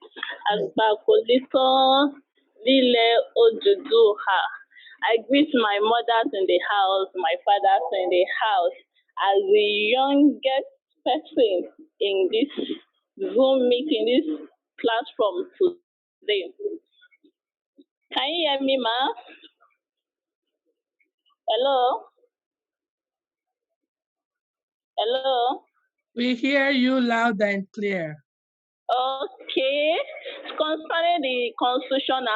Agbakolito, Lile Oduduha. I greet my mothers in the house, my fathers in the house, as the youngest person in this Zoom meeting, this platform today. Can you hear me, Ma? Hello? Hello? We hear you loud and clear. Okay. Concerning the constitution,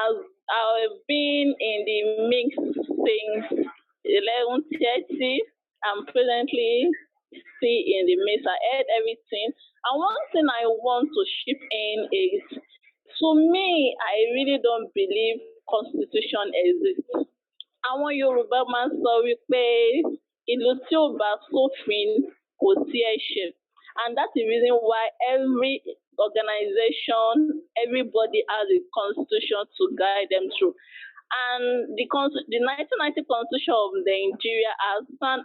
I've been in the mix since 11:30. I'm presently still in the mix. I heard everything. And one thing I want to chip in is, to me, I really don't believe constitution exists. Àwọn Yorùbá máa ń sọ wípé ìlú tí ò bá sófin kò sí ẹ̀ṣẹ̀. And that's the reason why every organization, everybody has a constitution to guide them through. And the 1990 Constitution of Nigeria has stand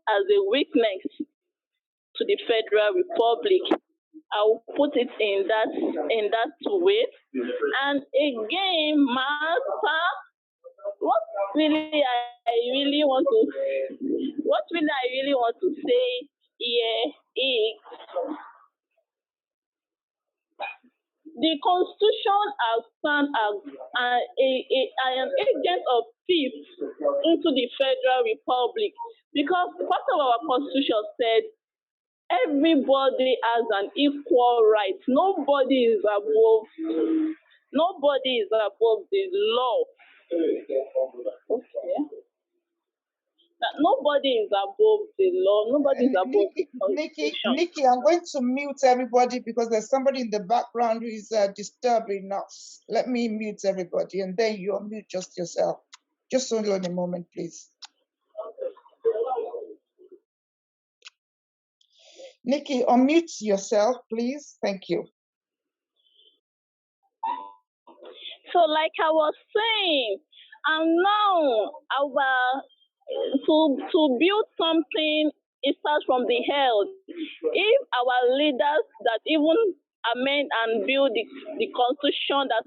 as a weakness to the Federal Republic. I will put it in that way. And again, Martha, what really I really want to say here is the Constitution has stand as an agent of peace into the Federal Republic, because part of our Constitution said everybody has an equal right. Nobody is above the law. Okay. Nobody is above the law. Nobody is above the Constitution. Nikki, I'm going to mute everybody because there's somebody in the background who is disturbing us. Let me mute everybody and then you unmute just yourself. Just hold on a moment, please. Nikki, unmute yourself, please. Thank you. So, like I was saying, and now to build something, it starts from the head. If our leaders that even amend and build the constitution that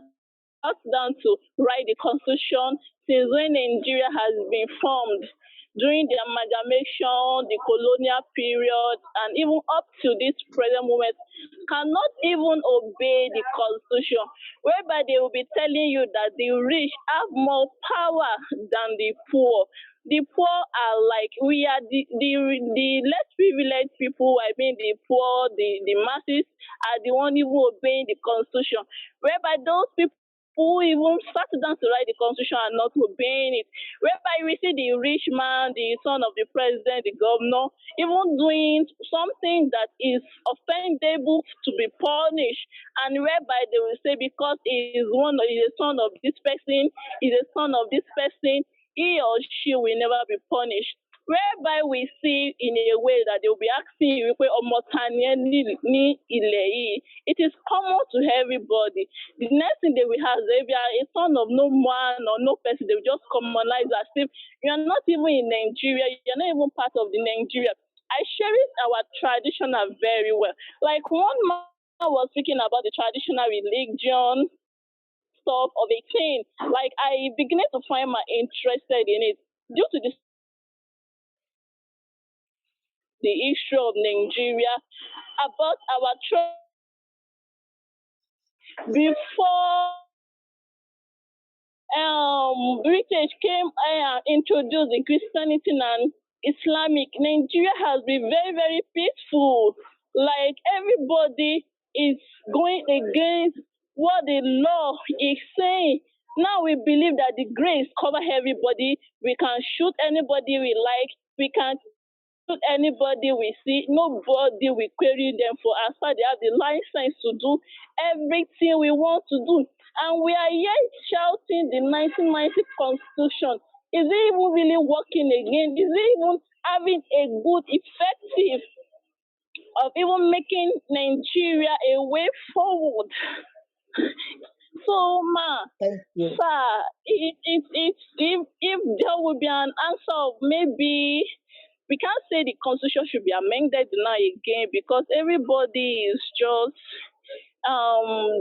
us down to write the constitution since when Nigeria has been formed during the amalgamation, the colonial period, and even up to this present moment, cannot even obey the constitution, whereby they will be telling you that the rich have more power than the poor. The poor are like, we are the less privileged people, I mean the poor, the masses are the one even obeying the constitution, whereby those people who even sat down to write the constitution are not obeying it, whereby we see the rich man, the son of the president, the governor, even doing something that is offendable to be punished, and whereby they will say because he is a son of this person, is a son of this person, he or she will never be punished. Whereby we see in a way that they will be asking you, it is common to everybody. The next thing they will have, if you are a son of no man or no person, they will just commonize as if you are not even in Nigeria, you are not even part of the Nigeria. I cherish our traditional very well. Like one man was speaking about the traditional religion stuff of a thing. Like I began to find my interested in it due to the issue of Nigeria, about our before British came and introduced the Christianity and Islamic. Nigeria has been very, very peaceful. Like everybody is going against what the law is saying. Now we believe that the grace cover everybody. We can shoot anybody we like. We can anybody we see, nobody will query them for as far they have the license to do everything we want to do. And we are here shouting the 1990 Constitution. Is it even really working again? Is it even having a good effective of even making Nigeria a way forward? So, sir, if there would be an answer of maybe, we can't say the constitution should be amended now again because everybody is just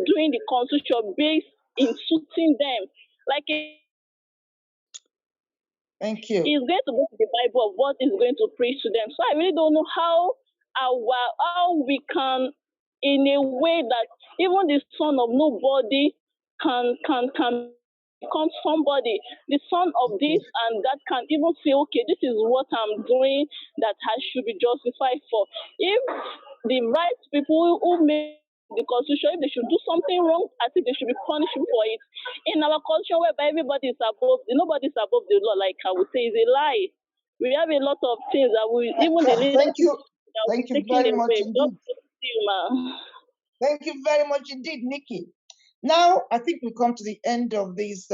doing the constitution based in suiting them. Like thank you. It's going to go to the Bible of what is going to preach to them. So I really don't know how we can, in a way that even the son of nobody can become somebody, the son of this and that can even say, okay, this is what I'm doing that I should be justified for. If the right people who made the constitution, if they should do something wrong, I think they should be punished for it. In our culture, whereby everybody is above, nobody's above the law, like I would say, is a lie. We have a lot of things that we even the thank you very away. much indeed. Thank you very much indeed, Nikki. Now, I think we come to the end of this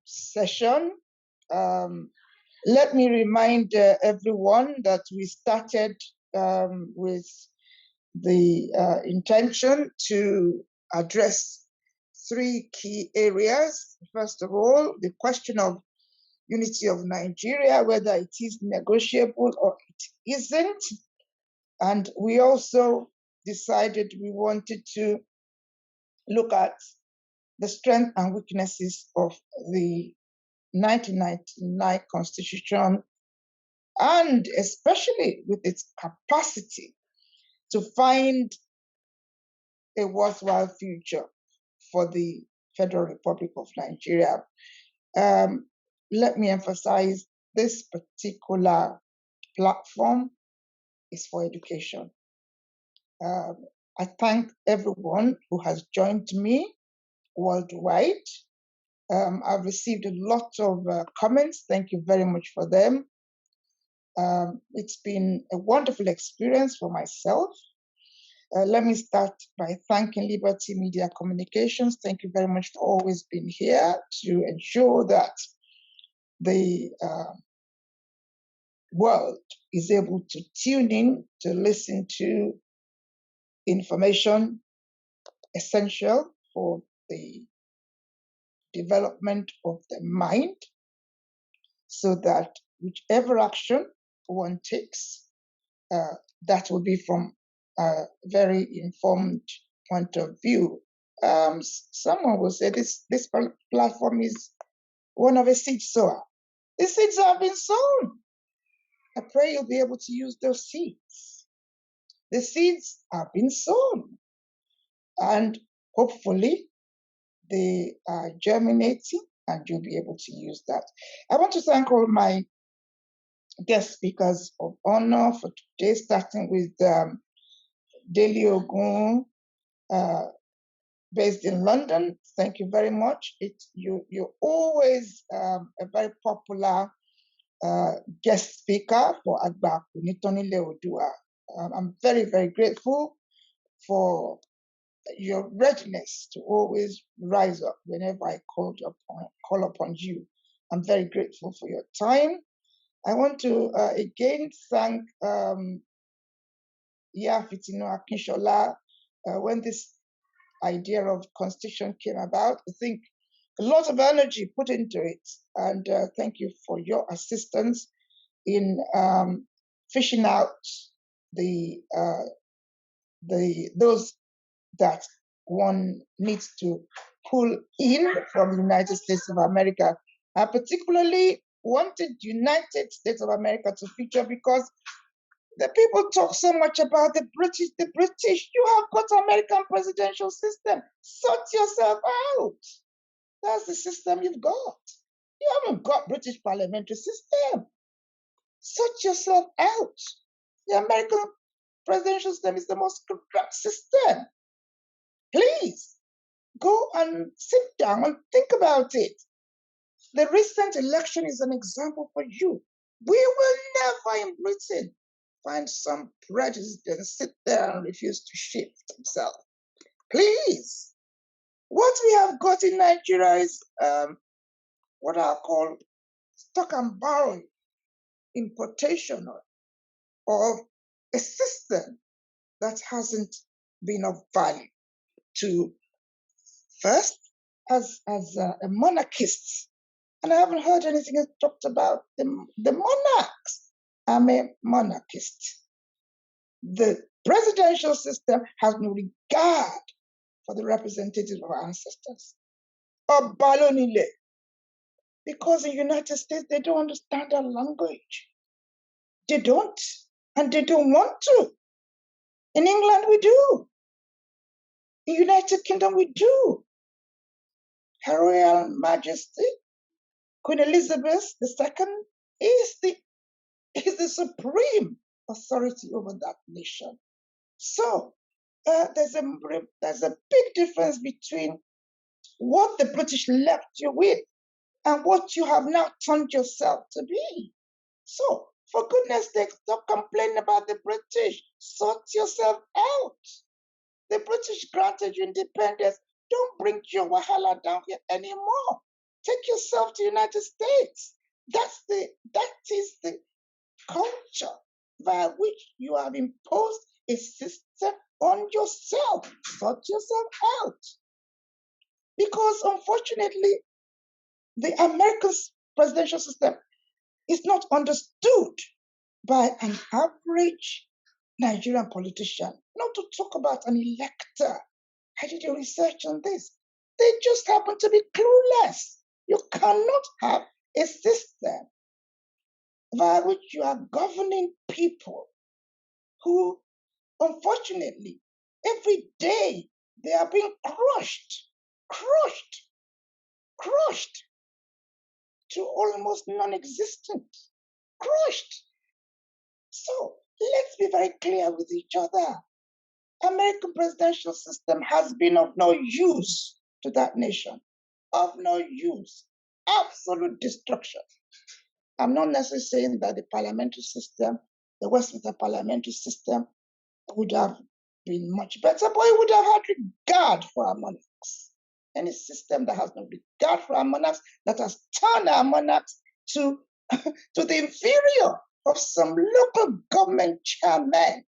session. Let me remind everyone that we started with the intention to address three key areas. First of all, the question of unity of Nigeria, whether it is negotiable or it isn't. And we also decided we wanted to look at the strengths and weaknesses of the 1999 Constitution, and especially with its capacity to find a worthwhile future for the Federal Republic of Nigeria. Let me emphasize, this particular platform is for education. I thank everyone who has joined me worldwide. I've received a lot of comments. Thank you very much for them. It's been a wonderful experience for myself. Let me start by thanking Liberty Media Communications. Thank you very much for always being here to ensure that the world is able to tune in to listen to information essential for the development of the mind, so that whichever action one takes, that will be from a very informed point of view. Someone will say this platform is one of a seed sower. The seeds have been sown. I pray you'll be able to use those seeds. The seeds have been sown, and hopefully they are germinating and you'll be able to use that. I want to thank all my guest speakers of honor for today, starting with Dele Ogun, based in London. Thank you very much. You're always a very popular guest speaker for Agbaku Nitonile Odua. I'm very, very grateful for your readiness to always rise up whenever I call upon you. I'm very grateful for your time. I want to again thank Fitino Akinshola. When this idea of constitution came about, I think a lot of energy put into it, and thank you for your assistance in fishing out those that one needs to pull in from the United States of America. I particularly wanted United States of America to feature because the people talk so much about the British. You have got American presidential system. Sort yourself out. That's the system you've got. You haven't got British parliamentary system. Sort yourself out. The American presidential system is the most corrupt system. Please go and sit down and think about it. The recent election is an example for you. We will never in Britain find some president sit there and refuse to shift himself. Please. What we have got in Nigeria is what I call stock and borrow importation of a system that hasn't been of value to first as a monarchist. And I haven't heard anything else talked about the monarchs. I'm a monarchist. The presidential system has no regard for the representatives of our ancestors. Or balonile. Because in the United States, they don't understand our language. They don't, and they don't want to. In England, we do. In the United Kingdom, we do. Her Royal Majesty, Queen Elizabeth II, is the supreme authority over that nation. So there's a big difference between what the British left you with and what you have now turned yourself to be. So, for goodness sake, stop complaining about the British. Sort yourself out. The British granted you independence. Don't bring your wahala down here anymore. Take yourself to the United States. That is the culture by which you have imposed a system on yourself. Sort yourself out. Because unfortunately, the American presidential system is not understood by an average Nigerian politician, not to talk about an elector. I did a research on this. They just happen to be clueless. You cannot have a system by which you are governing people who, unfortunately, every day they are being crushed to almost non-existent, crushed. So let's be very clear with each other. American presidential system has been of no use to that nation, of no use, absolute destruction. I'm not necessarily saying that the parliamentary system, the Westminster parliamentary system would have been much better, but it would have had regard for our monarchs. Any system that has no regard for our monarchs, that has turned our monarchs to the inferior of some local government chairman,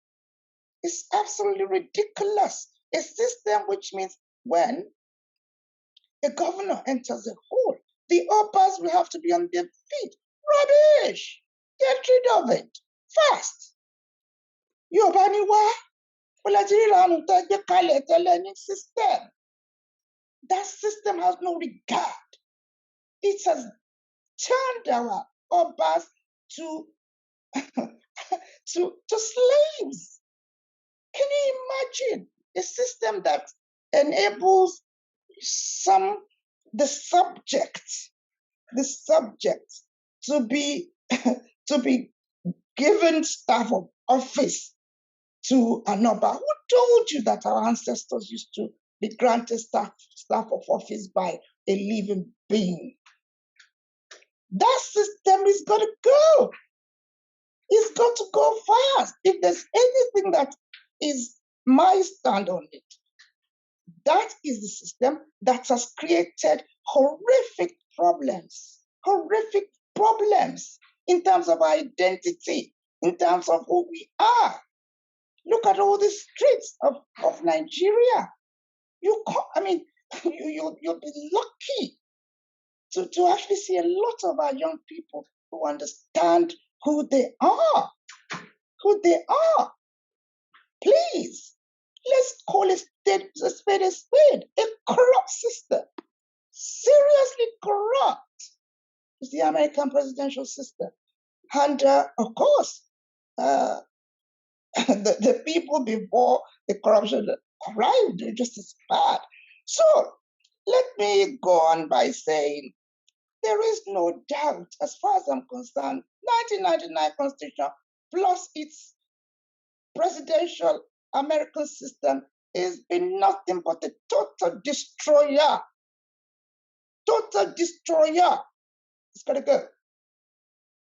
is absolutely ridiculous. A system which means when a governor enters a hall, the uppers will have to be on their feet. Rubbish! Get rid of it fast. Yobaniwa, system. That system has no regard. It has turned our Obas to slaves. Can you imagine a system that enables the subject to be given staff of office to an Oba? Who told you that our ancestors used to be granted staff of office by a living being? That system is going to go. It's got to go fast. If there's anything that is my stand on it, that is the system that has created horrific problems in terms of identity, in terms of who we are. Look at all the streets of Nigeria. You'll be lucky to actually see a lot of our young people who understand who they are. Please, let's call a spade a spade. A corrupt system, seriously corrupt, is the American presidential system. And of course, the people before the corruption arrived were just as bad. So let me go on by saying there is no doubt, as far as I'm concerned, 1999 Constitution plus its presidential American system has been nothing but a total destroyer. Total destroyer. It's got to go.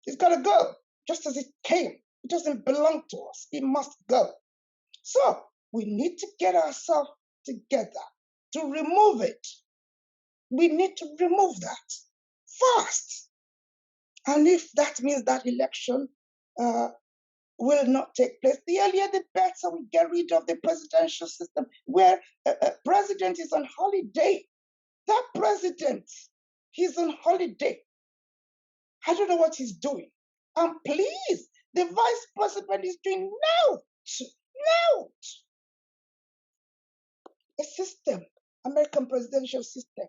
It's got to go, just as it came. It doesn't belong to us. It must go. So we need to get ourselves together to remove it. We need to remove that fast. And if that means that election will not take place, the earlier the better we get rid of the presidential system where a president is on holiday. That president, he's on holiday. I don't know what he's doing. And please, the vice president is doing now. A system, American presidential system.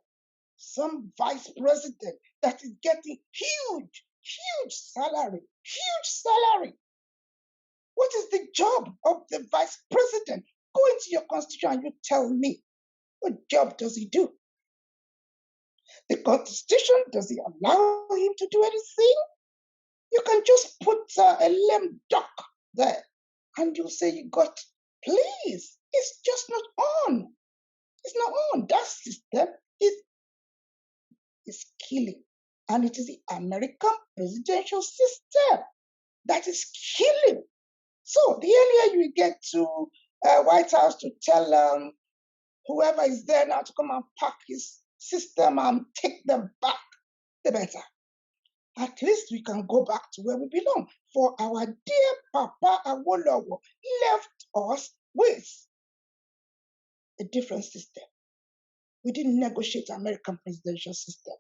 Some vice president that is getting huge salary. What is the job of the vice president? Go into your constitution and you tell me, what job does he do? The constitution, does it allow him to do anything? You can just put a lame duck there and you say you got, please, it's just not on. It's not on. That system is killing. And it is the American presidential system that is killing. So the earlier you get to White House to tell whoever is there now to come and pack his system and take them back, the better. At least we can go back to where we belong. For our dear Papa Awolowo left us with a different system. We didn't negotiate American presidential system.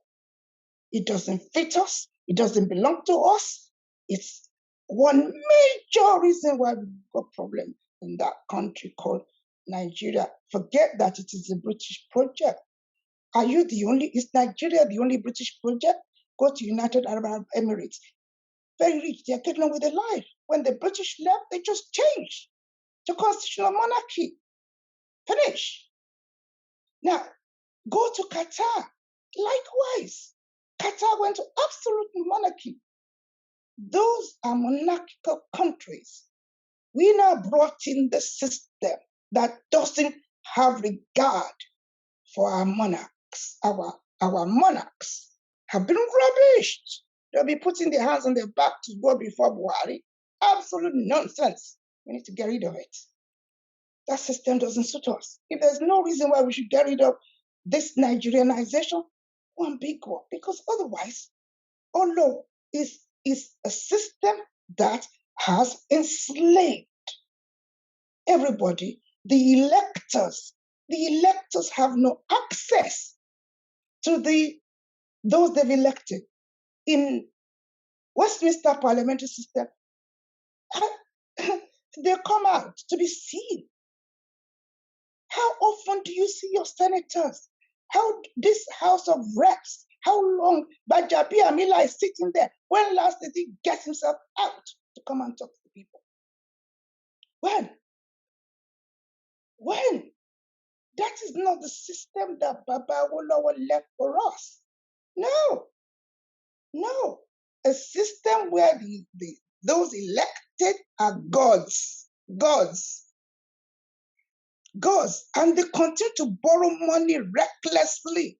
It doesn't fit us. It doesn't belong to us. It's one major reason why we've got problem in that country called Nigeria. Forget that it is a British project. Are you the only, is Nigeria the only British project? Go to United Arab Emirates. Very rich, they're getting on with their life. When the British left, they just changed to constitutional monarchy. Finish. Now, go to Qatar. Likewise, Qatar went to absolute monarchy. Those are monarchical countries. We now brought in the system that doesn't have regard for our monarchs. Our monarchs have been rubbished. They'll be putting their hands on their back to go before Buhari. Absolute nonsense. We need to get rid of it. That system doesn't suit us. If there's no reason why we should get rid of this Nigerianization, one big one, because otherwise, Olo is a system that has enslaved everybody. The electors have no access to those they've elected. In Westminster parliamentary system, they come out to be seen. How often do you see your senators? How this House of Reps, how long Bajabi Amila is sitting there? When last did he get himself out to come and talk to the people? When? When? That is not the system that Baba Awolowo left for us. No, no. A system where those elected are gods, and they continue to borrow money recklessly.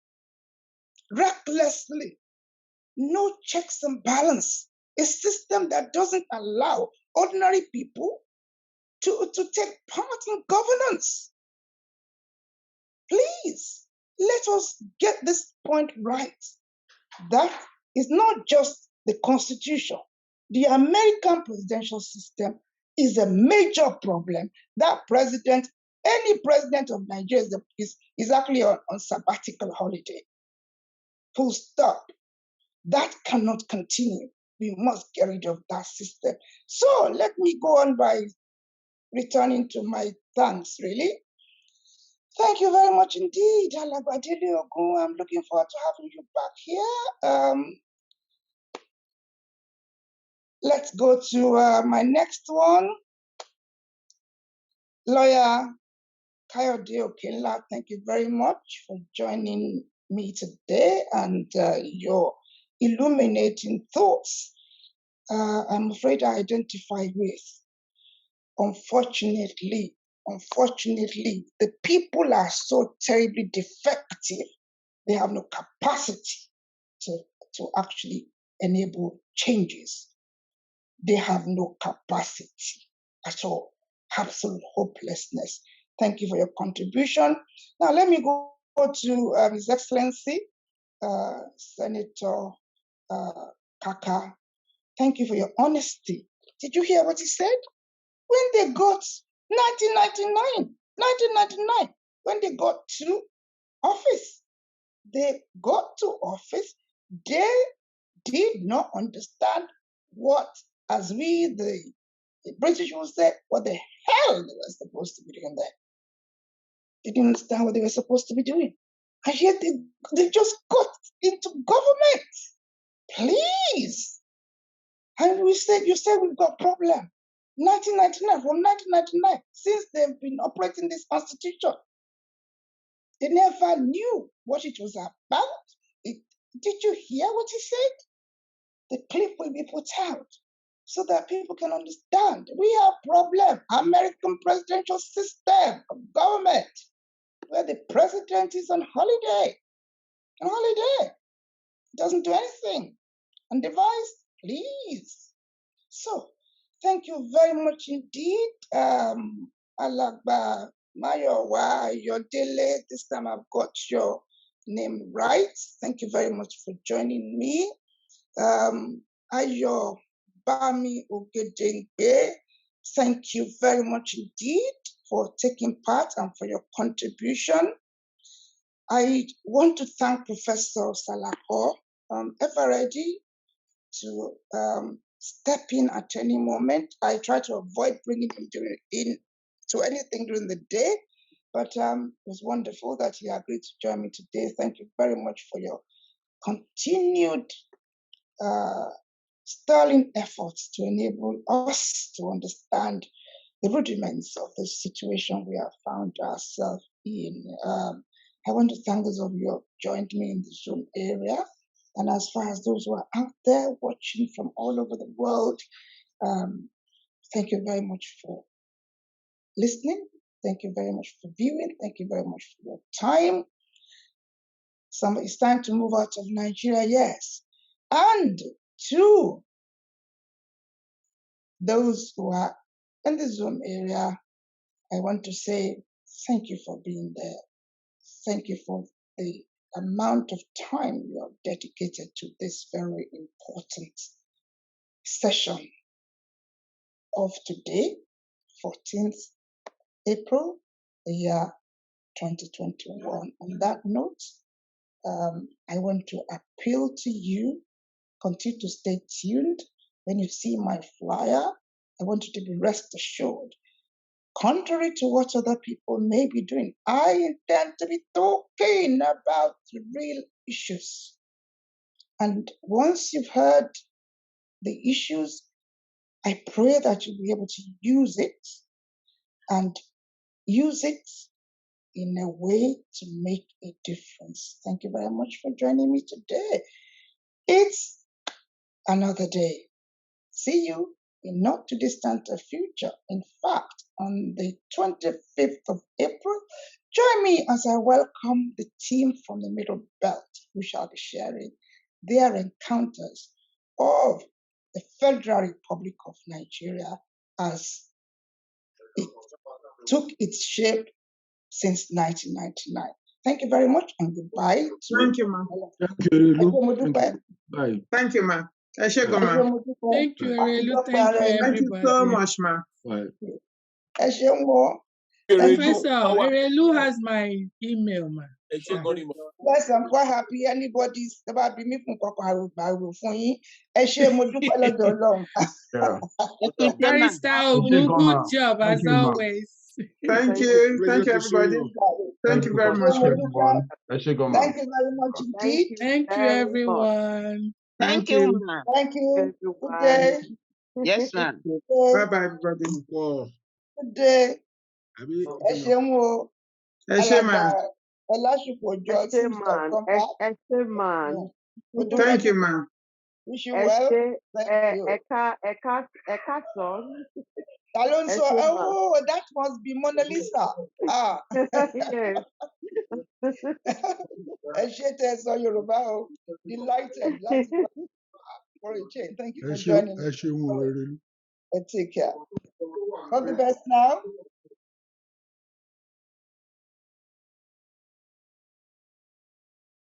No checks and balance. A system that doesn't allow ordinary people to take part in governance. Please, let us get this point right. That is not just the Constitution. The American presidential system is a major problem. That president, any president of Nigeria is actually on sabbatical holiday. Full stop. That cannot continue. We must get rid of that system. So let me go on by returning to my thanks, really. Thank you very much indeed, Alàgbà Délé Ògún. I'm looking forward to having you back here. Let's go to my next one. Lawyer Kayode Okinla, thank you very much for joining me today and your illuminating thoughts. I'm afraid I identify with. Unfortunately, the people are so terribly defective. They have no capacity to actually enable changes. They have no capacity at all. Absolute hopelessness. Thank you for your contribution. Now let me go to His Excellency, Senator Kaka. Thank you for your honesty. Did you hear what he said? When they got 1999, when they got to office, they did not understand what, as we, the British would say, what the hell they were supposed to be doing there. They didn't understand what they were supposed to be doing. And yet they just got into government. Please. And you said we've got problem. 1999, from 1999, since they've been operating this constitution, they never knew what it was about. Did you hear what he said? The clip will be put out so that people can understand. We have problem. American presidential system of government, where the president is on holiday. Doesn't do anything. Undevised, please. So, thank you very much indeed, Alàgbà Máyọ̀wá Ayọ̀délé. This time I've got your name right. Thank you very much for joining me. Ayọ̀ Bami Ogedengbe, thank you very much indeed for taking part and for your contribution. I want to thank Professor Salako, ever ready to step in at any moment. I try to avoid bringing him to anything during the day, but it was wonderful that he agreed to join me today. Thank you very much for your continued sterling efforts to enable us to understand the rudiments of the situation we have found ourselves in. I want to thank those of you who have joined me in the Zoom area. And as far as those who are out there watching from all over the world, thank you very much for listening. Thank you very much for viewing. Thank you very much for your time. It's time to move out of Nigeria, yes. And to those who are in the Zoom area, I want to say thank you for being there. Thank you for the amount of time you have dedicated to this very important session of today, 14th April, the year 2021. On that note, I want to appeal to you, continue to stay tuned. When you see my flyer, I want you to be rest assured contrary to what other people may be doing, I intend to be talking about the real issues. And once you've heard the issues, I pray that you'll be able to use it and use it in a way to make a difference. Thank you very much for joining me today. It's another day. See you in not too distant a future. In fact, on the 25th of April, join me as I welcome the team from the Middle Belt who shall be sharing their encounters of the Federal Republic of Nigeria as it took its shape since 1999. Thank you very much and goodbye. Thank you, ma'am. Thank you, Erelu. Thank you. Bye. Thank you, ma'am. Thank you, Erelu. Thank you, everybody. Thank you so much, ma'am. Bye. Professor Erelu has my email, man. Yes, I'm quite happy. Anybody's about me from Papa for you. Barrister Ogu, good job as always. Thank you. Thank you, everybody. Thank you very much, everyone. Thank you very much indeed. Thank you, everyone. Thank you. Thank you. Good day. Yes, ma'am. Bye-bye, everybody. Good day. Thank you, ma'am. Wish you well. Thank you. Alonso, oh, that must be Mona Lisa. Ah. Delighted for a change. Thank you for joining me. Take care. All the best now.